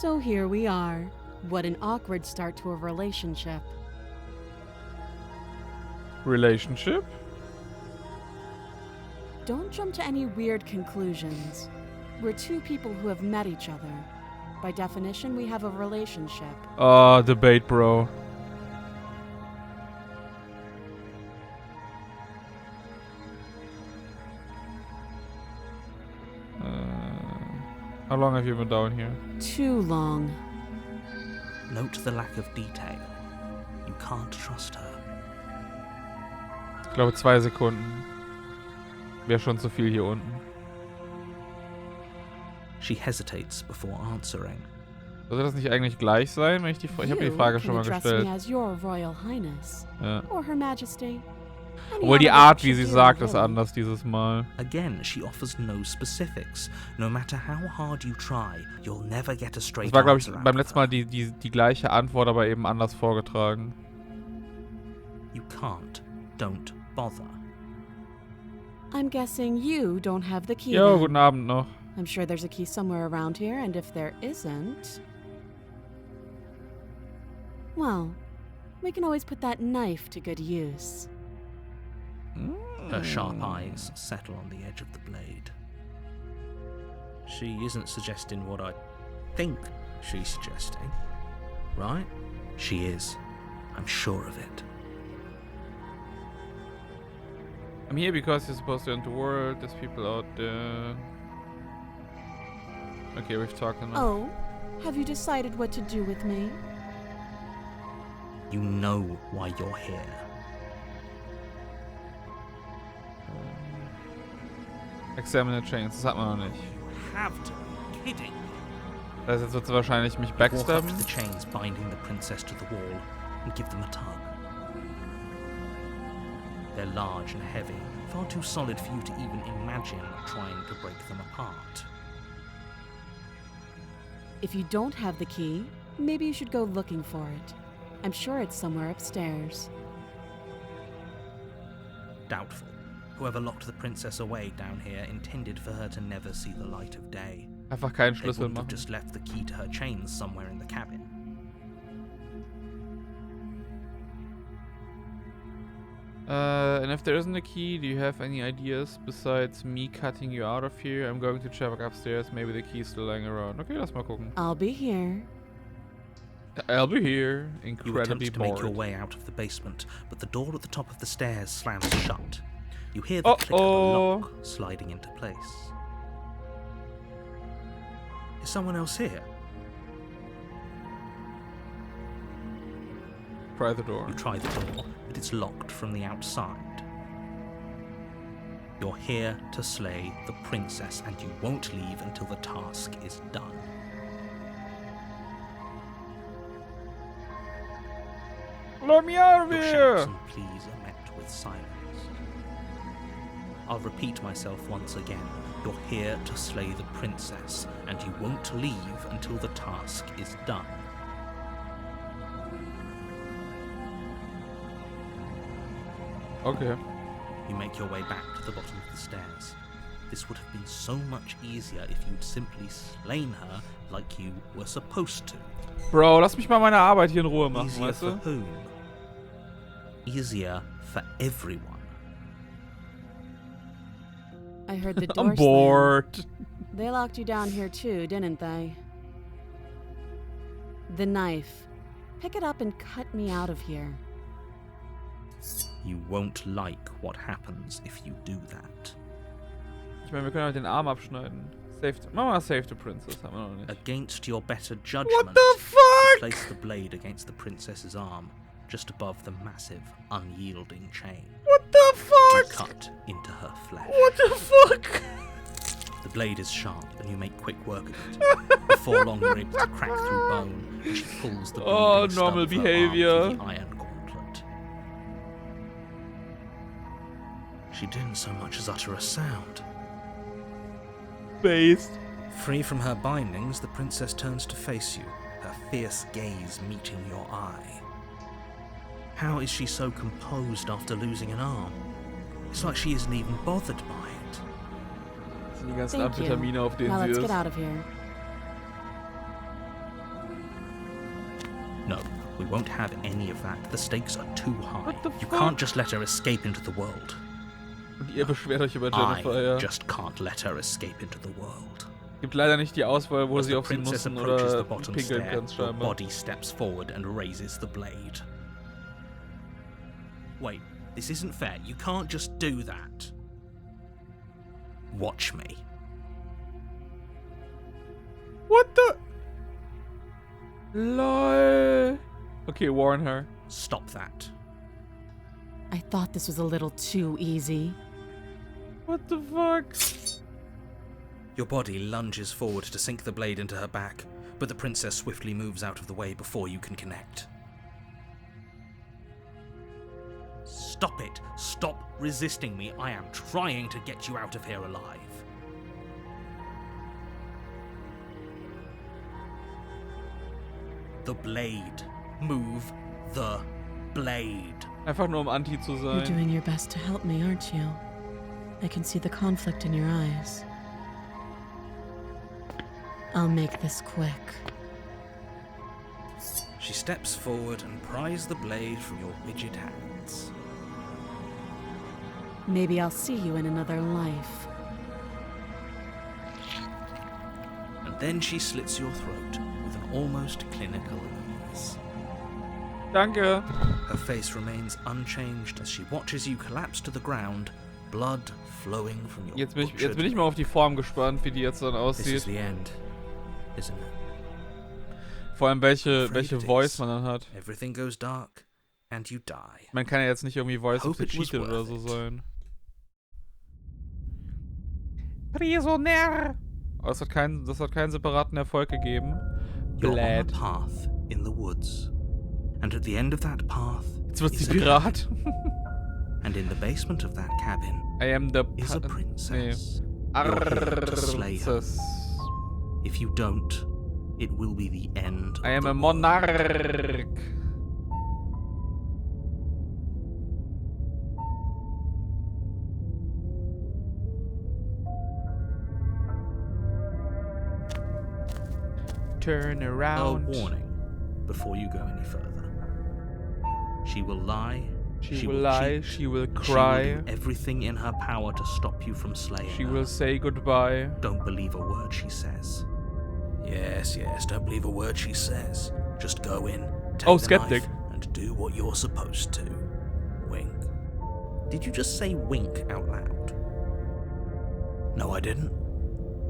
So here we are. What an awkward start to a relationship. Relationship? Don't jump to any weird conclusions. We're two people who have met each other. By definition, we have a relationship. Debate, bro. How long have you been down here? Too long. Note the lack of detail. You can't trust her. Ich glaube 2 Sekunden. Wäre schon zu viel hier unten. She hesitates before answering. Sollte das nicht eigentlich gleich sein, wenn ich die Ich habe die Frage schon mal gestellt. Me as your Royal Highness. Ja. Or Her Majesty. Obwohl die Art, wie sie sagt, ist anders dieses Mal. Again, she offers no specifics. No matter how hard you try, you'll never get a straight Das war, glaube ich, answer beim letzten Mal die gleiche Antwort, aber eben anders vorgetragen. You can't. Don't bother. I'm guessing you don't have the key. Jo, then. guten Abend noch. I'm sure there's a key somewhere around here, and if there isn't... Well, we can always put that knife to good use. Her sharp eyes settle on the edge of the blade. She isn't suggesting what I think she's suggesting, right? She is. I'm sure of it. I'm here because you're supposed to enter the world. There's people out there. Okay, we've talked enough. Oh, have you decided what to do with me? You know why you're here. Examine the chains, das hat man noch nicht. You have to be kidding. Das heißt, jetzt wird sie wahrscheinlich mich Walk up backstabben. to the chains binding the princess to the wall and give them a tug. They're large and heavy, far too solid for you to even imagine trying to break them apart. If you don't have the key, maybe you should go looking for it. I'm sure it's somewhere upstairs. Doubtful. Whoever locked the princess away down here intended for her to never see the light of day. Einfach keinen They Schlüssel wouldn't have machen. just left the key to her chains somewhere in the cabin. And if there isn't a key, do you have any ideas besides me cutting you out of here? I'm going to check upstairs. Maybe the key's still lying around. Okay, lass mal gucken. I'll be here. I'll be here. You Incredibly attempt to make your bored. way out of the basement, but the door at the top of the stairs slams shut. You hear the click of a lock sliding into place. Is someone else here? Try the door. You try the door, but it's locked from the outside. You're here to slay the princess, and you won't leave until the task is done. Let me out of Your here! shouts and pleas are met with silence. I'll repeat myself once again. You're here to slay the princess, and you won't leave until the task is done. Okay. You make your way back to the bottom of the stairs. This would have been so much easier if you'd simply slain her like you were supposed to. Bro, lass mich mal meine Arbeit hier in Ruhe machen, Easier weißt for du? whom? Easier for everyone. I heard the door I'm bored. slam. They locked you down here too, didn't they? The knife. Pick it up and cut me out of here. You won't like what happens if you do that. Ich meine, wir können halt den Arm abschneiden. Machen wir mal Save the Princess, haben wir noch nicht. Against your better judgment, What the fuck? place the blade against the princess's arm, just above the massive, unyielding chain. What the You fuck? cut into her flesh. What the fuck? The blade is sharp, and you make quick work of it. Before long, you're able to crack through bone, and she pulls the Oh, bleeding stub normal of her arm behavior. through the iron gauntlet. She didn't so much as utter a sound. Based. Free from her bindings, the princess turns to face you, her fierce gaze meeting your eye. How is she so composed after losing an arm? It's like she isn't even bothered by it. Das sind die ganzen Thank you. Amphetamine, auf denen Now sie let's get ist. out of here. No, we won't have any of that. The stakes are too high. What the You fuck? can't just let her escape into the world. Und ihr beschwert euch über I Jennifer, ja. just can't let her escape into the world. Gibt leider nicht die Auswahl, wo As sie the auf sie princess nutzen approaches the oder bottom pinkeln stair, kannst, your scheinbar. body steps forward and raises the blade. Wait, this isn't fair. You can't just do that. Watch me. What the? LOL. Okay, warn her. Stop that. I thought this was a little too easy. What the fuck? Your body lunges forward to sink the blade into her back, but the princess swiftly moves out of the way before you can connect. Stop it. Stop resisting me. I am trying to get you out of here alive. The blade. Move the blade. Einfach nur Anti zu You're sein. doing your best to help me, aren't you? I can see the conflict in your eyes. I'll make this quick. She steps forward and pries the blade from your rigid hands. Maybe I'll see you in another life. And then she slits your throat with an almost clinical ease. Danke. Her face remains unchanged as she watches you collapse to the ground, blood flowing from your Jetzt bin butchered ich mal auf die Form gespannt, wie die jetzt dann This is aussieht. the end, isn't it? Vor allem welche Afraid it Voice is. man dann hat. Everything goes dark and you die. Man kann ja jetzt nicht irgendwie Voice of Hope the it was Cheated oder worth so it. sein. Prisoner! Aber das hat keinen separaten Erfolg gegeben. You're on a Blad. path in the woods, and at the end of that path Jetzt wird's is die a Pirat. cabin. And in the basement of that cabin I am the is a Nee. princess. You're here to slay her. Arces. If you don't, it will be the end. I of am the a world. monarch. Turn A around. warning before you go any further. She will lie. She will lie. cheat, She will and cry. She will do everything in her power to stop you from slaying She her. will say goodbye. Don't believe a word she says. Yes, don't believe a word she says. Just go in, take Oh, the skeptic. knife, and do what you're supposed to. Wink. Did you just say wink out loud? No, I didn't.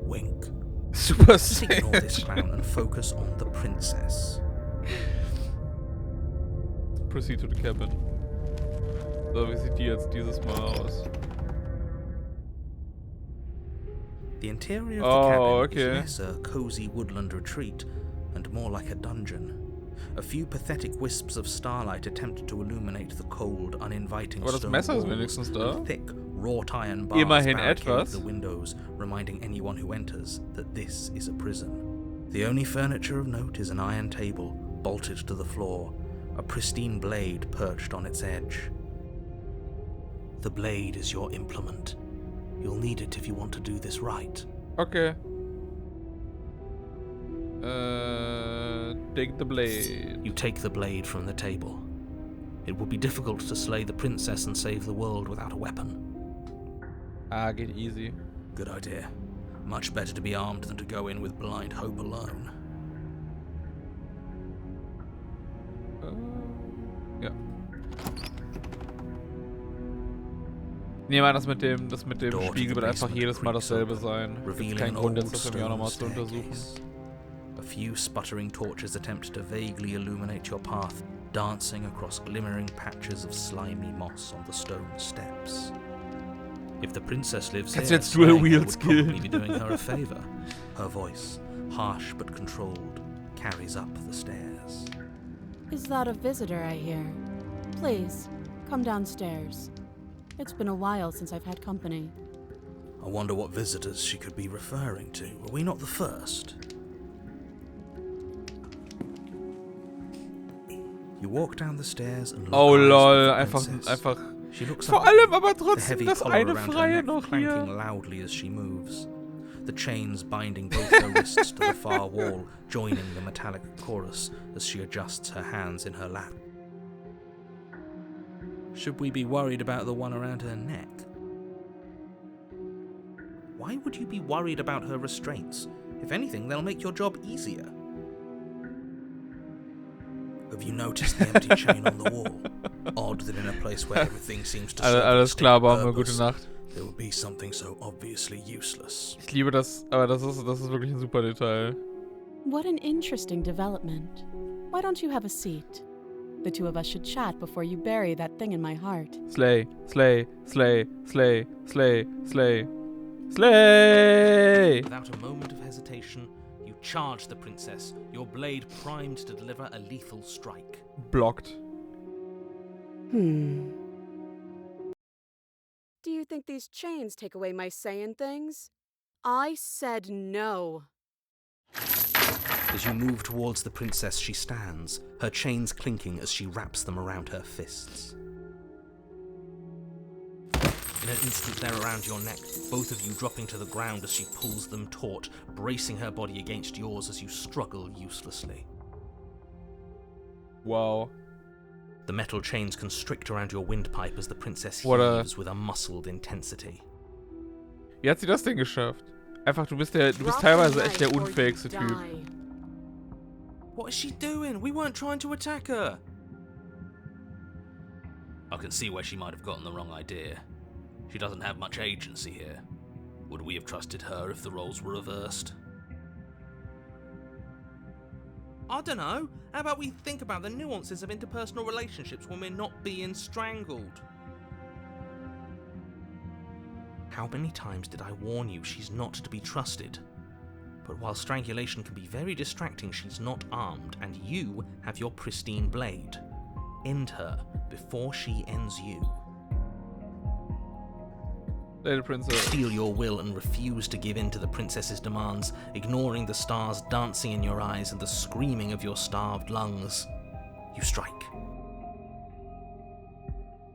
Wink. Super Just ignore this sad. clown and focus on the princess. Proceed to the cabin. So, wie sieht die jetzt dieses Mal aus? The interior of the Oh, cabin okay. is less a cozy woodland retreat and more like a dungeon. A few pathetic wisps of starlight attempt to illuminate the cold, uninviting Aber das stone Messer ist walls, wenigstens da. and thick, wrought iron bars Immerhin barricade etwas. the windows, reminding anyone who enters that this is a prison. The only furniture of note is an iron table, bolted to the floor, a pristine blade perched on its edge. The blade is your implement. You'll need it if you want to do this right. Okay. Take the blade. You take the blade from the table. It would be difficult to slay the princess and save the world without a weapon. Ah, geht easy. Good idea. Much better to be armed than to go in with blind hope alone. Ja. Ich nehme an, das mit dem Door to Spiegel the wird einfach basement jedes Mal creaks dasselbe open, sein. Gibt revealing keinen an Grund, old jetzt das irgendwie auch nochmal zu stone untersuchen. staircase. A few sputtering torches attempt to vaguely illuminate your path, dancing across glimmering patches of slimy moss on the stone steps. If the princess lives Kannst du here, jetzt Dual slaying her Wield would probably skillen? be doing her a favor. Her voice, harsh but controlled, carries up the stairs. Is that a visitor I hear? Please, come downstairs. It's been a while since I've had company. I wonder what visitors she could be referring to. Were we not the first? You walk down the stairs and look Oh eyes lol, at the princess. einfach. She looks Vor up at allem you, aber the trotzdem heavy das collar eine around her Freie neck noch clanking hier. loudly as she moves. The chains binding both her wrists to the far wall, joining the metallic chorus as she adjusts her hands in her lap. Should we be worried about the one around her neck? Why would you be worried about her restraints? If anything, they'll make your job easier. Have you noticed the empty chain on the wall? Odd that in a place where everything seems to serve Alles a klar, distinct Baum, gute purpose, Nacht. there would be something so obviously useless. Ich liebe das, aber das ist wirklich ein super Detail. What an interesting development. Why don't you have a seat? The two of us should chat before you bury that thing in my heart. Slay, slay, slay, slay, slay, slay, slay! Without a moment of hesitation, you charge the princess, your blade primed to deliver a lethal strike. Blocked. Do you think these chains take away my saying things? I said no. As you move towards the princess, she stands, her chains clinking as she wraps them around her fists. In an instant, they're around your neck, both of you dropping to the ground as she pulls them taut, bracing her body against yours as you struggle uselessly. Wow. The metal chains constrict around your windpipe as the princess heaves with a muscled intensity. Wie hat sie das denn geschafft? Einfach, du bist teilweise echt der unfähigste Typ. What is she doing? We weren't trying to attack her. I can see where she might have gotten the wrong idea. She doesn't have much agency here. Would we have trusted her if the roles were reversed? I don't know. How about we think about the nuances of interpersonal relationships when we're not being strangled? How many times did I warn you she's not to be trusted? But while strangulation can be very distracting, she's not armed, and you have your pristine blade. End her before she ends you. Lady Princess. Steel your will and refuse to give in to the princess's demands, ignoring the stars dancing in your eyes and the screaming of your starved lungs. You strike.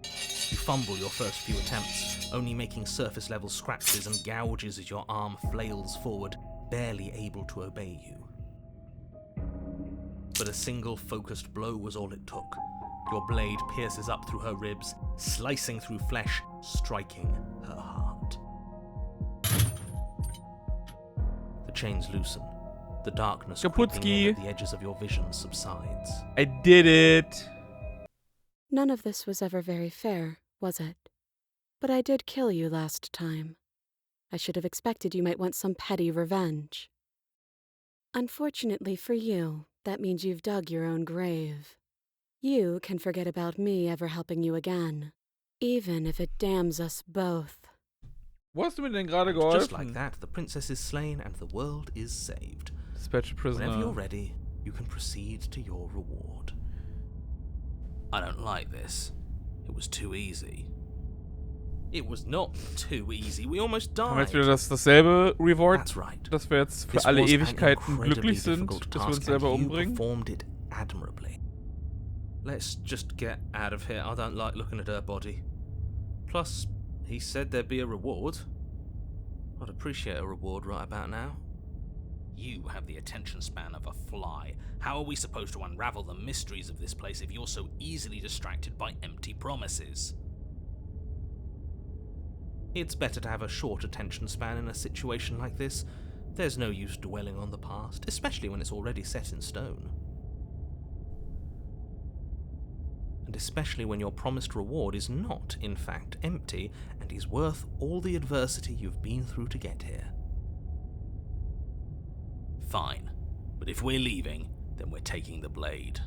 You fumble your first few attempts, only making surface-level scratches and gouges as your arm flails forward, barely able to obey you. But a single focused blow was all it took. Your blade pierces up through her ribs, slicing through flesh, striking her heart. The chains loosen. The darkness creeping in at the edges of your vision subsides. I did it! None of this was ever very fair, was it? But I did kill you last time. I should have expected you might want some petty revenge. Unfortunately for you, that means you've dug your own grave. You can forget about me ever helping you again, even if it damns us both. Wo hast du mir denn gerade geholfen? Just like that, the princess is slain and the world is saved. Dispatch a prisoner. Whenever you're ready, you can proceed to your reward. I don't like this. It was too easy. It was not too easy. We almost died. Haben wir jetzt wieder dasselbe Reward, That's right. dass wir jetzt für This alle was an Ewigkeiten incredibly glücklich sind, difficult dass wir uns task, selber and you umbringen? performed it admirably. Let's just get out of here. I don't like looking at her body. Plus, he said there'd be a reward. I'd appreciate a reward right about now. You have the attention span of a fly. How are we supposed to unravel the mysteries of this place if you're so easily distracted by empty promises? It's better to have a short attention span in a situation like this. There's no use dwelling on the past, especially when it's already set in stone. And especially when your promised reward is not, in fact, empty, and is worth all the adversity you've been through to get here. Fine, but if we're leaving, then we're taking the blade.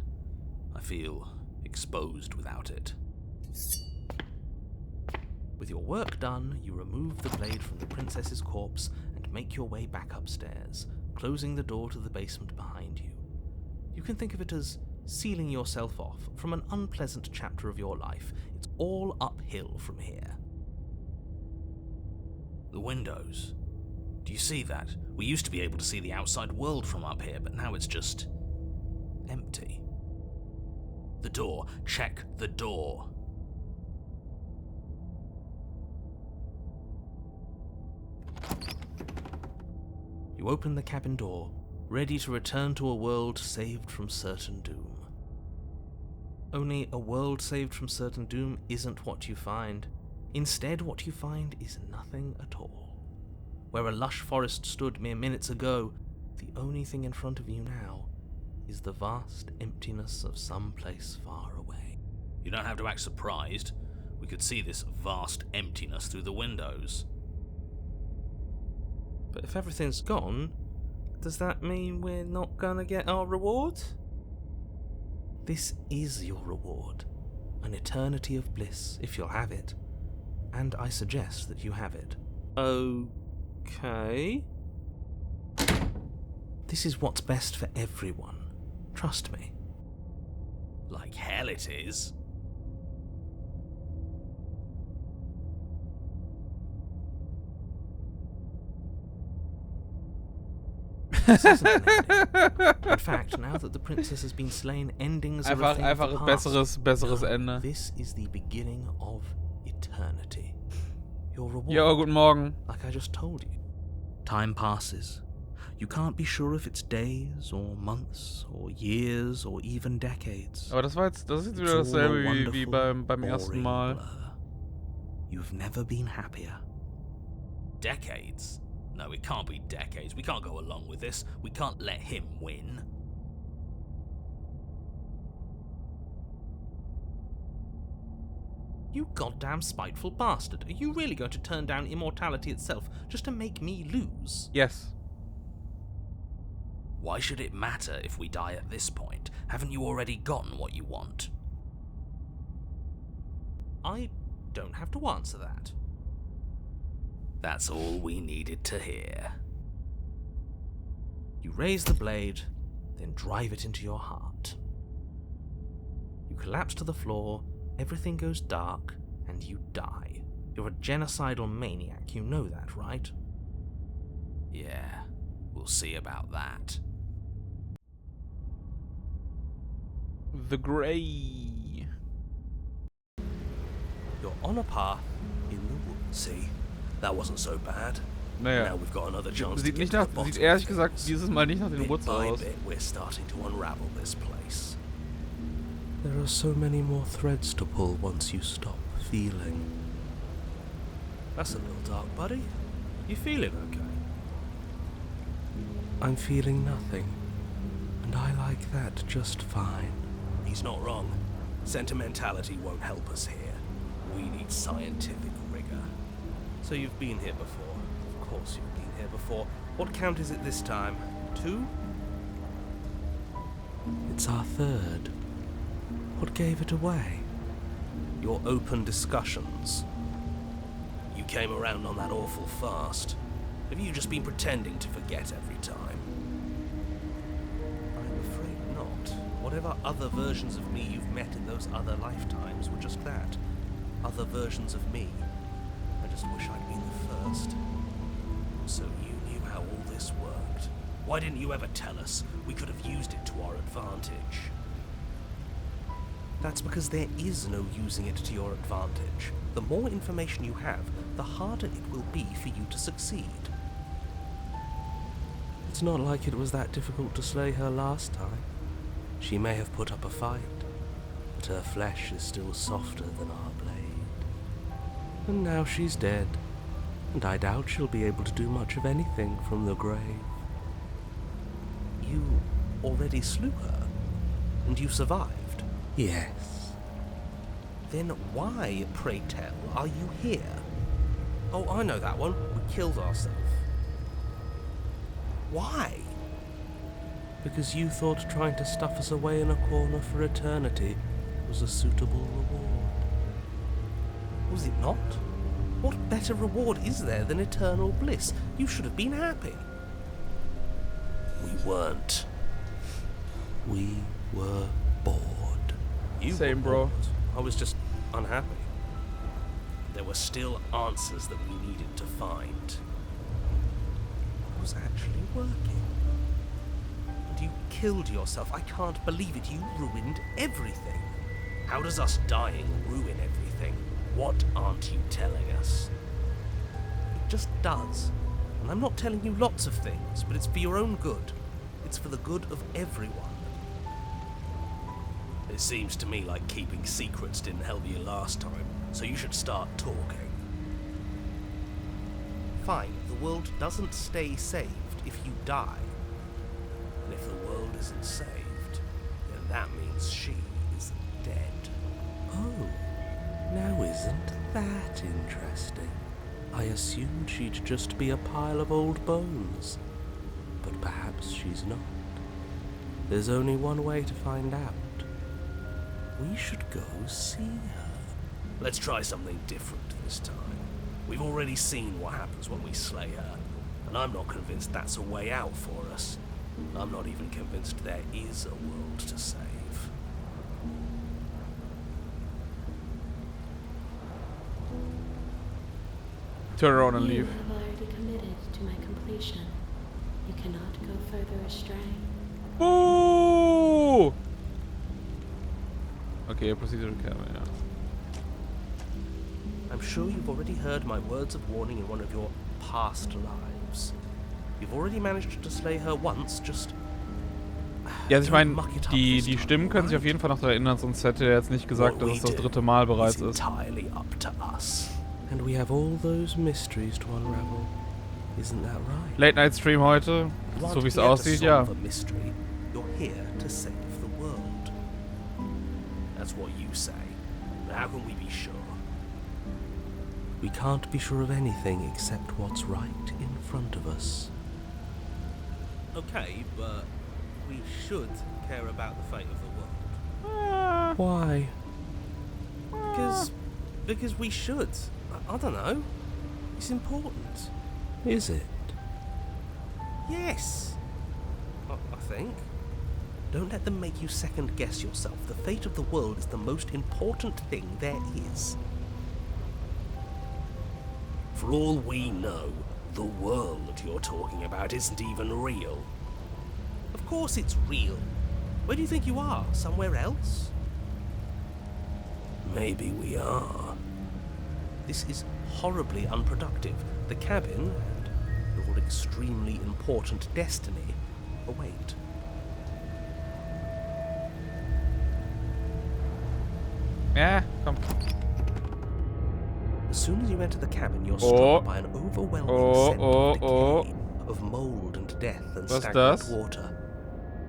I feel exposed without it. With your work done, you remove the blade from the princess's corpse and make your way back upstairs, closing the door to the basement behind you. You can think of it as sealing yourself off from an unpleasant chapter of your life. It's all uphill from here. The windows. Do you see that? We used to be able to see the outside world from up here, but now it's just empty. The door. Check the door. You open the cabin door, ready to return to a world saved from certain doom. Only a world saved from certain doom isn't what you find. Instead, what you find is nothing at all. Where a lush forest stood mere minutes ago, the only thing in front of you now is the vast emptiness of some place far away. You don't have to act surprised. We could see this vast emptiness through the windows. But if everything's gone, does that mean we're not gonna get our reward? This is your reward. An eternity of bliss, if you'll have it. And I suggest that you have it. Okay. This is what's best for everyone. Trust me. Like hell it is. This isn't an ending. In fact, now that the princess has been slain, endings are a thing of the past. besseres No, Ende. This is the beginning of eternity. Your reward. Jo, guten Morgen. Like I just told you. Time passes. You can't be sure if it's days or months or years or even decades. Aber das ist jetzt wieder dasselbe wie beim ersten Mal. Blur. You've never been happier. Decades? No, it can't be decades. We can't go along with this. We can't let him win. You goddamn spiteful bastard. Are you really going to turn down immortality itself just to make me lose? Yes. Why should it matter if we die at this point? Haven't you already gotten what you want? I don't have to answer that. That's all we needed to hear. You raise the blade, then drive it into your heart. You collapse to the floor, everything goes dark, and you die. You're a genocidal maniac, you know that, right? Yeah, we'll see about that. The Grey. You're on a path in the woods. See, that wasn't so bad. Naja. Now we've got another chance Sieht to get nicht to nach, the bottom sieht ehrlich of gesagt things. dieses Mal nicht nach den Bit Woods by aus. bit, we're starting to unravel this place. There are so many more threads to pull once you stop feeling. That's a little dark, buddy. You feeling okay? I'm feeling nothing, and I like that just fine. He's not wrong. Sentimentality won't help us here. We need scientific rigor. So you've been here before. Of course you've been here before. What count is it this time? 2? It's our third. What gave it away? Your open discussions. You came around on that awful fast. Have you just been pretending to forget every time? I'm afraid not. Whatever other versions of me you've met in those other lifetimes were just that. Other versions of me. I just wish I'd been the first. So you knew how all this worked. Why didn't you ever tell us? We could have used it to our advantage. That's because there is no using it to your advantage. The more information you have, the harder it will be for you to succeed. It's not like it was that difficult to slay her last time. She may have put up a fight, but her flesh is still softer than our blade. And now she's dead, and I doubt she'll be able to do much of anything from the grave. You already slew her, and you survived? Yes. Then why, pray tell, are you here? Oh, I know that one. We killed ourselves. Why? Because you thought trying to stuff us away in a corner for eternity was a suitable reward. Was it not? What better reward is there than eternal bliss? You should have been happy. We weren't. We were bored. You Same, were bro. bored. I was just unhappy. there were still answers that we needed to find. It was actually working. And you killed yourself. I can't believe it. You ruined everything. How does us dying ruin everything? What aren't you telling us? It just does. And I'm not telling you lots of things, but it's for your own good. It's for the good of everyone. It seems to me like keeping secrets didn't help you last time, so you should start talking. Fine, the world doesn't stay saved if you die. And if the world isn't saved, then that means she is dead. Oh, now isn't that interesting? I assumed she'd just be a pile of old bones. But perhaps she's not. There's only one way to find out. We should go see her. Let's try something different this time. We've already seen what happens when we slay her, and I'm not convinced that's a way out for us. I'm not even convinced there is a world to save. Turn around and You leave. have already committed to my completion. You cannot go further astray. Boo! Okay, proceed to the cabin, yeah. I'm sure you've already heard my words of warning in one of your past lives. You've already managed to slay her once, just... Ja, also ich meine, muck it up die this time, Stimmen können sich auf alright? jeden Fall noch daran erinnern, sonst hätte er jetzt nicht gesagt, dass es das 3. Mal bereits ist. Entirely up to us. And we have all those mysteries to unravel. Isn't that right? Late Night Stream heute, You so aren't wie es here to aussieht, ja. solve a mystery. You're here to save the world. That's what you say. But how can we be sure? We can't be sure of anything except what's right in front of us. Okay, but we should care about the fate of the world. Why? Because we should. I don't know. It's important. Is it? Yes. I think. Don't let them make you second guess yourself. The fate of the world is the most important thing there is. For all we know, the world you're talking about isn't even real. Of course it's real. Where do you think you are? Somewhere else? Maybe we are. This is horribly unproductive. The cabin and your extremely important destiny await. Ja, komm. As soon as you enter the cabin, you're struck by an overwhelming scent of decay, of mold and death and stagnant water.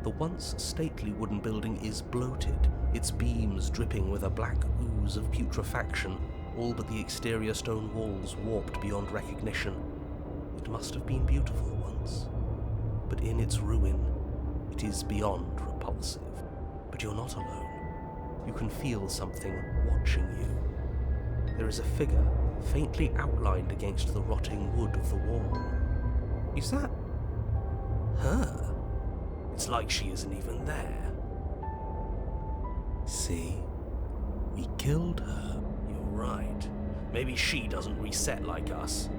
The once stately wooden building is bloated, its beams dripping with a black ooze of putrefaction, all but the exterior stone walls warped beyond recognition. It must have been beautiful once, but in its ruin, it is beyond repulsive. But you're not alone. You can feel something watching you. There is a figure faintly outlined against the rotting wood of the wall. Is that her? It's like she isn't even there. See? We killed her. You're right. Maybe she doesn't reset like us.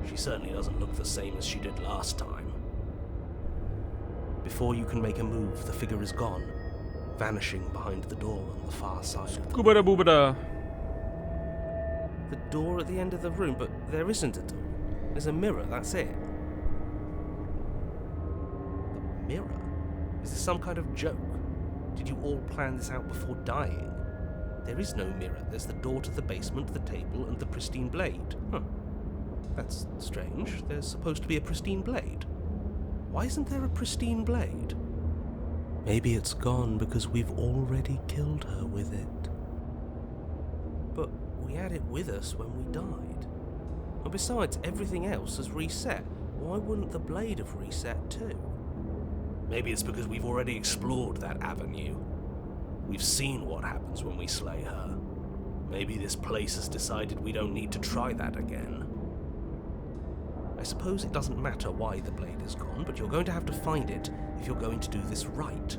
She certainly doesn't look the same as she did last time. Before you can make a move, the figure is gone, vanishing behind the door on the far side of the Kubada Bubada. The door at the end of the room, but there isn't a door. There's a mirror, that's it. The mirror? Is this some kind of joke? Did you all plan this out before dying? There is no mirror. There's the door to the basement, the table, and the pristine blade. Huh. That's strange. There's supposed to be a pristine blade. Why isn't there a pristine blade? Maybe it's gone because we've already killed her with it. But we had it with us when we died. And besides, everything else has reset. Why wouldn't the blade have reset too? Maybe it's because we've already explored that avenue. We've seen what happens when we slay her. Maybe this place has decided we don't need to try that again. I suppose it doesn't matter why the blade is gone, but you're going to have to find it if you're going to do this right.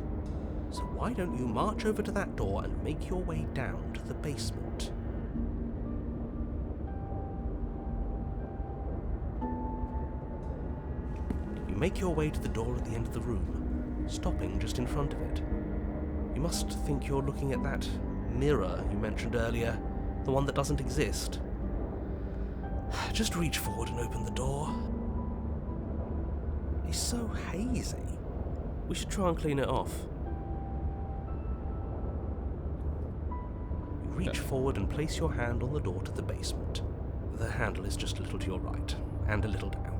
So why don't you march over to that door and make your way down to the basement? You make your way to the door at the end of the room, stopping just in front of it. You must think you're looking at that mirror you mentioned earlier, the one that doesn't exist. Just reach forward and open the door. It's so hazy. We should try and clean it off. You reach forward and place your hand on the door to the basement. The handle is just a little to your right, and a little down.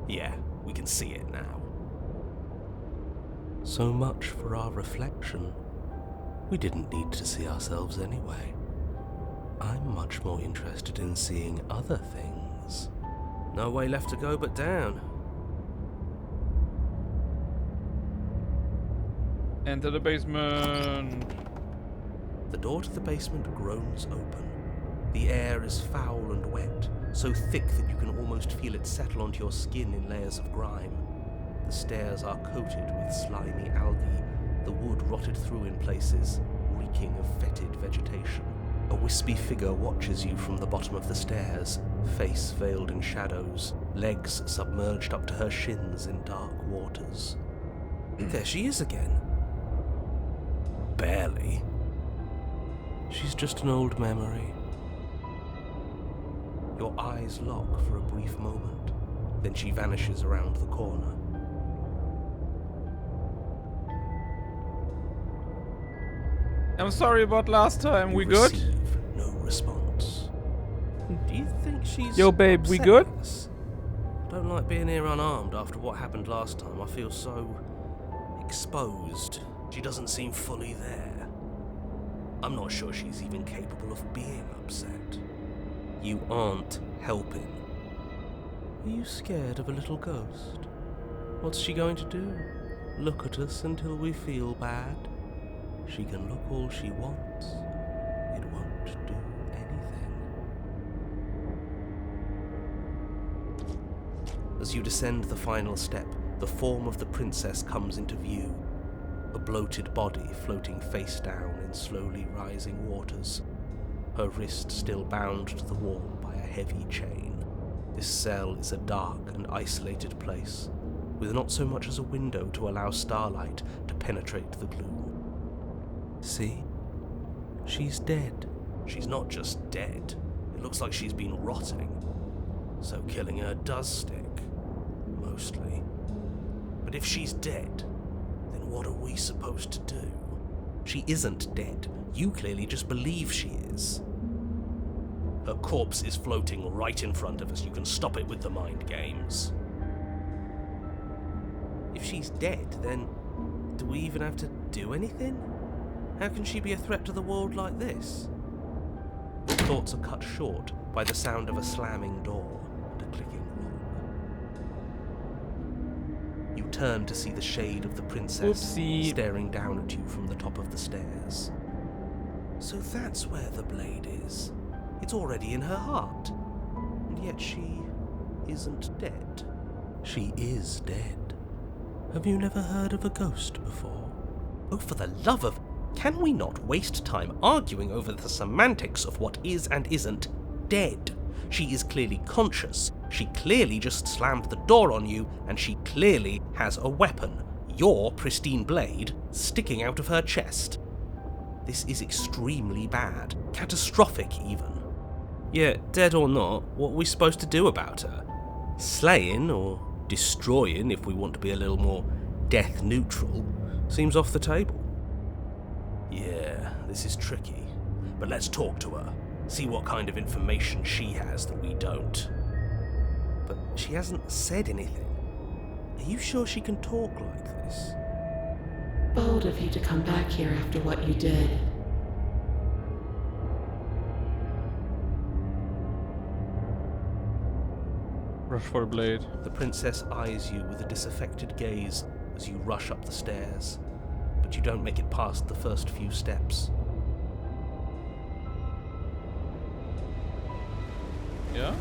Yeah, we can see it now. So much for our reflection. We didn't need to see ourselves anyway. I'm much more interested in seeing other things. No way left to go but down. Enter the basement. The door to the basement groans open. The air is foul and wet, so thick that you can almost feel it settle onto your skin in layers of grime. The stairs are coated with slimy algae, the wood rotted through in places, reeking of fetid vegetation. A wispy figure watches you from the bottom of the stairs, face veiled in shadows, legs submerged up to her shins in dark waters. There she is again. Barely. She's just an old memory. Your eyes lock for a brief moment, then she vanishes around the corner. I'm sorry about last time. We good? Receive no response. Do you think she's Yo, babe, we upset good? with us? Don't like being here unarmed after what happened last time. I feel so exposed. She doesn't seem fully there. I'm not sure she's even capable of being upset. You aren't helping. Are you scared of a little ghost? What's she going to do? Look at us until we feel bad? She can look all she wants. It won't do anything. As you descend the final step, the form of the princess comes into view. A bloated body floating face down in slowly rising waters. Her wrist still bound to the wall by a heavy chain. This cell is a dark and isolated place, with not so much as a window to allow starlight to penetrate the gloom. See? She's dead. She's not just dead. It looks like she's been rotting. So killing her does stick. Mostly. But if she's dead, then what are we supposed to do? She isn't dead. You clearly just believe she is. Her corpse is floating right in front of us. You can stop it with the mind games. If she's dead, then do we even have to do anything? How can she be a threat to the world like this? Your thoughts are cut short by the sound of a slamming door and a clicking lock. You turn to see the shade of the princess staring down at you from the top of the stairs. So that's where the blade is. It's already in her heart. And yet she isn't dead. She is dead. Have you never heard of a ghost before? Oh, for the love of... Can we not waste time arguing over the semantics of what is and isn't dead? She is clearly conscious. She clearly just slammed the door on you, and she clearly has a weapon. Your pristine blade sticking out of her chest. This is extremely bad. Catastrophic, even. Yeah, dead or not, what are we supposed to do about her? Slaying, or destroying, if we want to be a little more death neutral, seems off the table. Yeah, this is tricky. But let's talk to her. See what kind of information she has that we don't. But she hasn't said anything. Are you sure she can talk like this? Bold of you to come back here after what you did. Rush for a blade. The princess eyes you with a disaffected gaze as you rush up the stairs, but you don't make it past the first few steps. Yeah?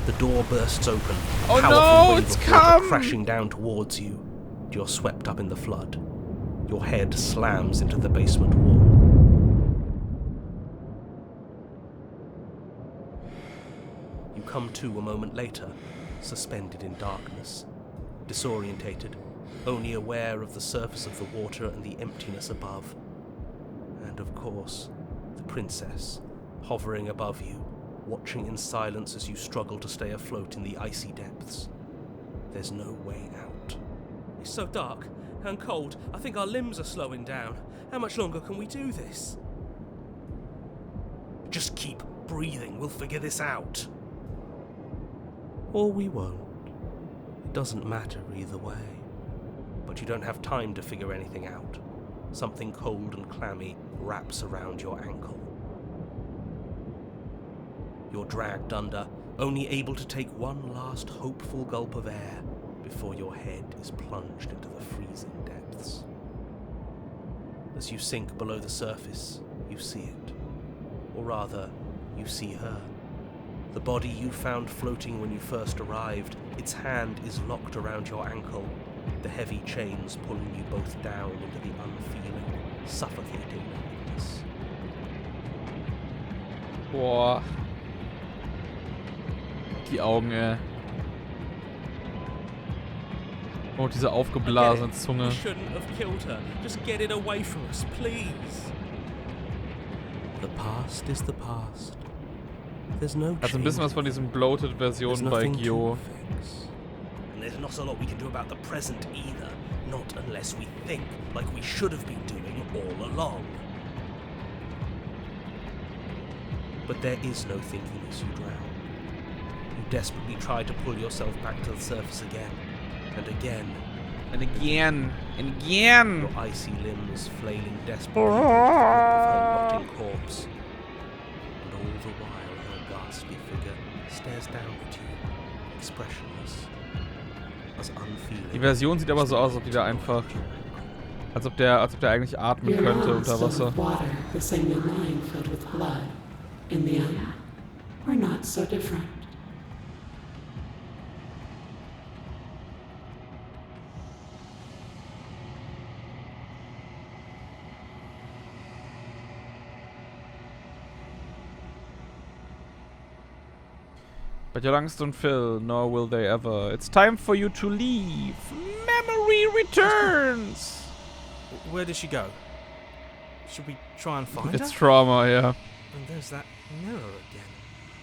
The door bursts open. Oh Powerful no, wave it's of water come! crashing down towards you. You're swept up in the flood. Your head slams into the basement wall. You come to a moment later, suspended in darkness, disorientated, only aware of the surface of the water and the emptiness above. And of course, the princess, hovering above you, watching in silence as you struggle to stay afloat in the icy depths. There's no way out. It's so dark and cold, I think our limbs are slowing down. How much longer can we do this? Just keep breathing, we'll figure this out. Or we won't. It doesn't matter either way. But you don't have time to figure anything out. Something cold and clammy wraps around your ankle. You're dragged under, only able to take one last hopeful gulp of air before your head is plunged into the freezing depths. As you sink below the surface, you see it. Or rather, you see her. The body you found floating when you first arrived, its hand is locked around your ankle, the heavy chains pulling you both down into the unfeeling, suffocating nothingness. Boah. Die Augen, Oh, diese aufgeblasene Zunge. You shouldn't have killed her. Just get it away from us, please. The past is the past. There's no Also ein bisschen was von diesen Bloated-Versionen bei Gyo. And there's not a lot we can do about the present either. Not unless we think like we should have been doing all along. But there is no thinking as you drown. You desperately try to pull yourself back to the surface again, and again. And again. And again. Your icy limbs flailing desperately against the grip of her rotting corpse. And all the while her ghastly figure stares down at you, expressionless, as unfeeling. Die Version sieht aber so aus, als ob die da einfach... Als ob der eigentlich atmen könnte unter Wasser. Water, the same line filled with blood. In the end, we're not so different. But your lungs don't fill, nor will they ever. It's time for you to leave. Memory returns! Where did she go? Should we try and find her? It's trauma, yeah. And there's that mirror again.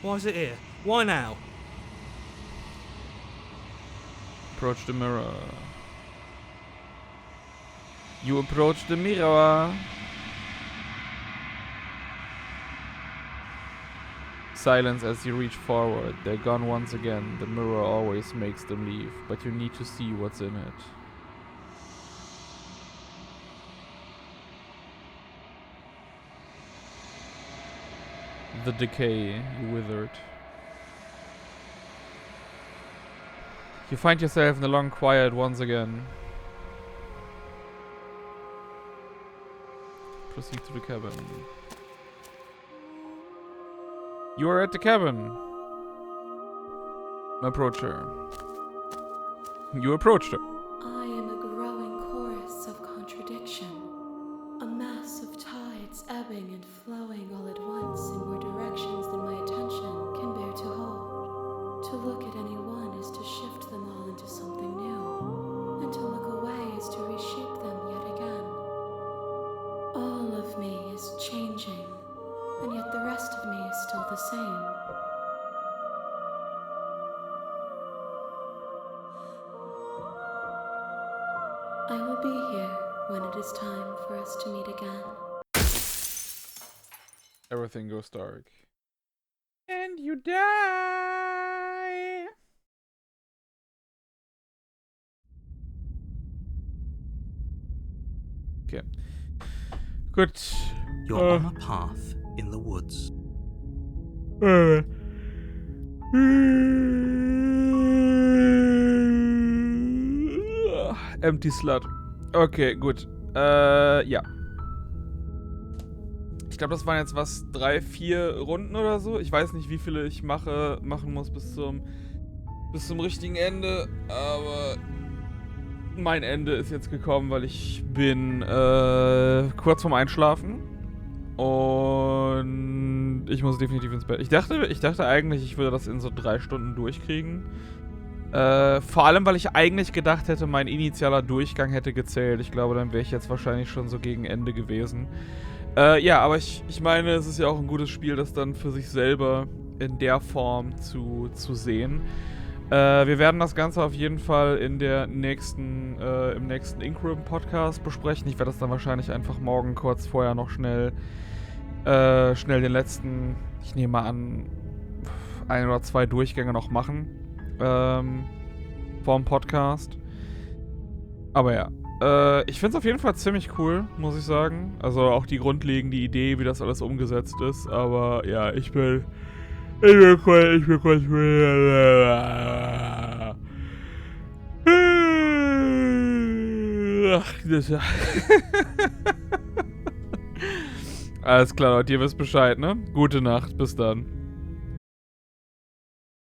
Why is it here? Why now? Approach the mirror. You approach the mirror. Silence as you reach forward. They're gone once again. The mirror always makes them leave, but you need to see what's in it. The decay, you withered. You find yourself in the long quiet once again. Proceed to the cabin. You are at the cabin. Approach her. You approached her. I am a growing chorus of contradiction. A mass of tides ebbing and flowing all at once in more directions than my attention can bear to hold. To look at any one is to shift them all into something new, and to look away is to reshape them yet again. All of me is changing, and yet the rest of me is still the same. I will be here when it is time for us to meet again. Everything goes dark. And you die! Okay. Good. You're on a path in the woods. Empty slot. Okay, gut. Ja. Ich glaube, das waren jetzt was, 3, 4 Runden oder so. Ich weiß nicht, wie viele ich machen muss bis zum richtigen Ende. Aber mein Ende ist jetzt gekommen, weil ich bin kurz vorm Einschlafen. Und Und ich muss definitiv ins Bett. Ich dachte eigentlich, ich würde das in so 3 Stunden durchkriegen. Vor allem, weil ich eigentlich gedacht hätte, mein initialer Durchgang hätte gezählt. Ich glaube, dann wäre ich jetzt wahrscheinlich schon so gegen Ende gewesen. Ja, aber ich meine, es ist ja auch ein gutes Spiel, das dann für sich selber in der Form zu sehen. Wir werden das Ganze auf jeden Fall in der im nächsten Ingram-Podcast besprechen. Ich werde das dann wahrscheinlich einfach morgen kurz vorher noch schnell den letzten, ich nehme mal an, 1 oder 2 Durchgänge noch machen. Vorm Podcast. Aber ja. Ich finde es auf jeden Fall ziemlich cool, muss ich sagen. Also auch die grundlegende Idee, wie das alles umgesetzt ist. Aber ja, ich bin kurz. Ach, das alles klar, Leute, ihr wisst Bescheid, ne? Gute Nacht, bis dann.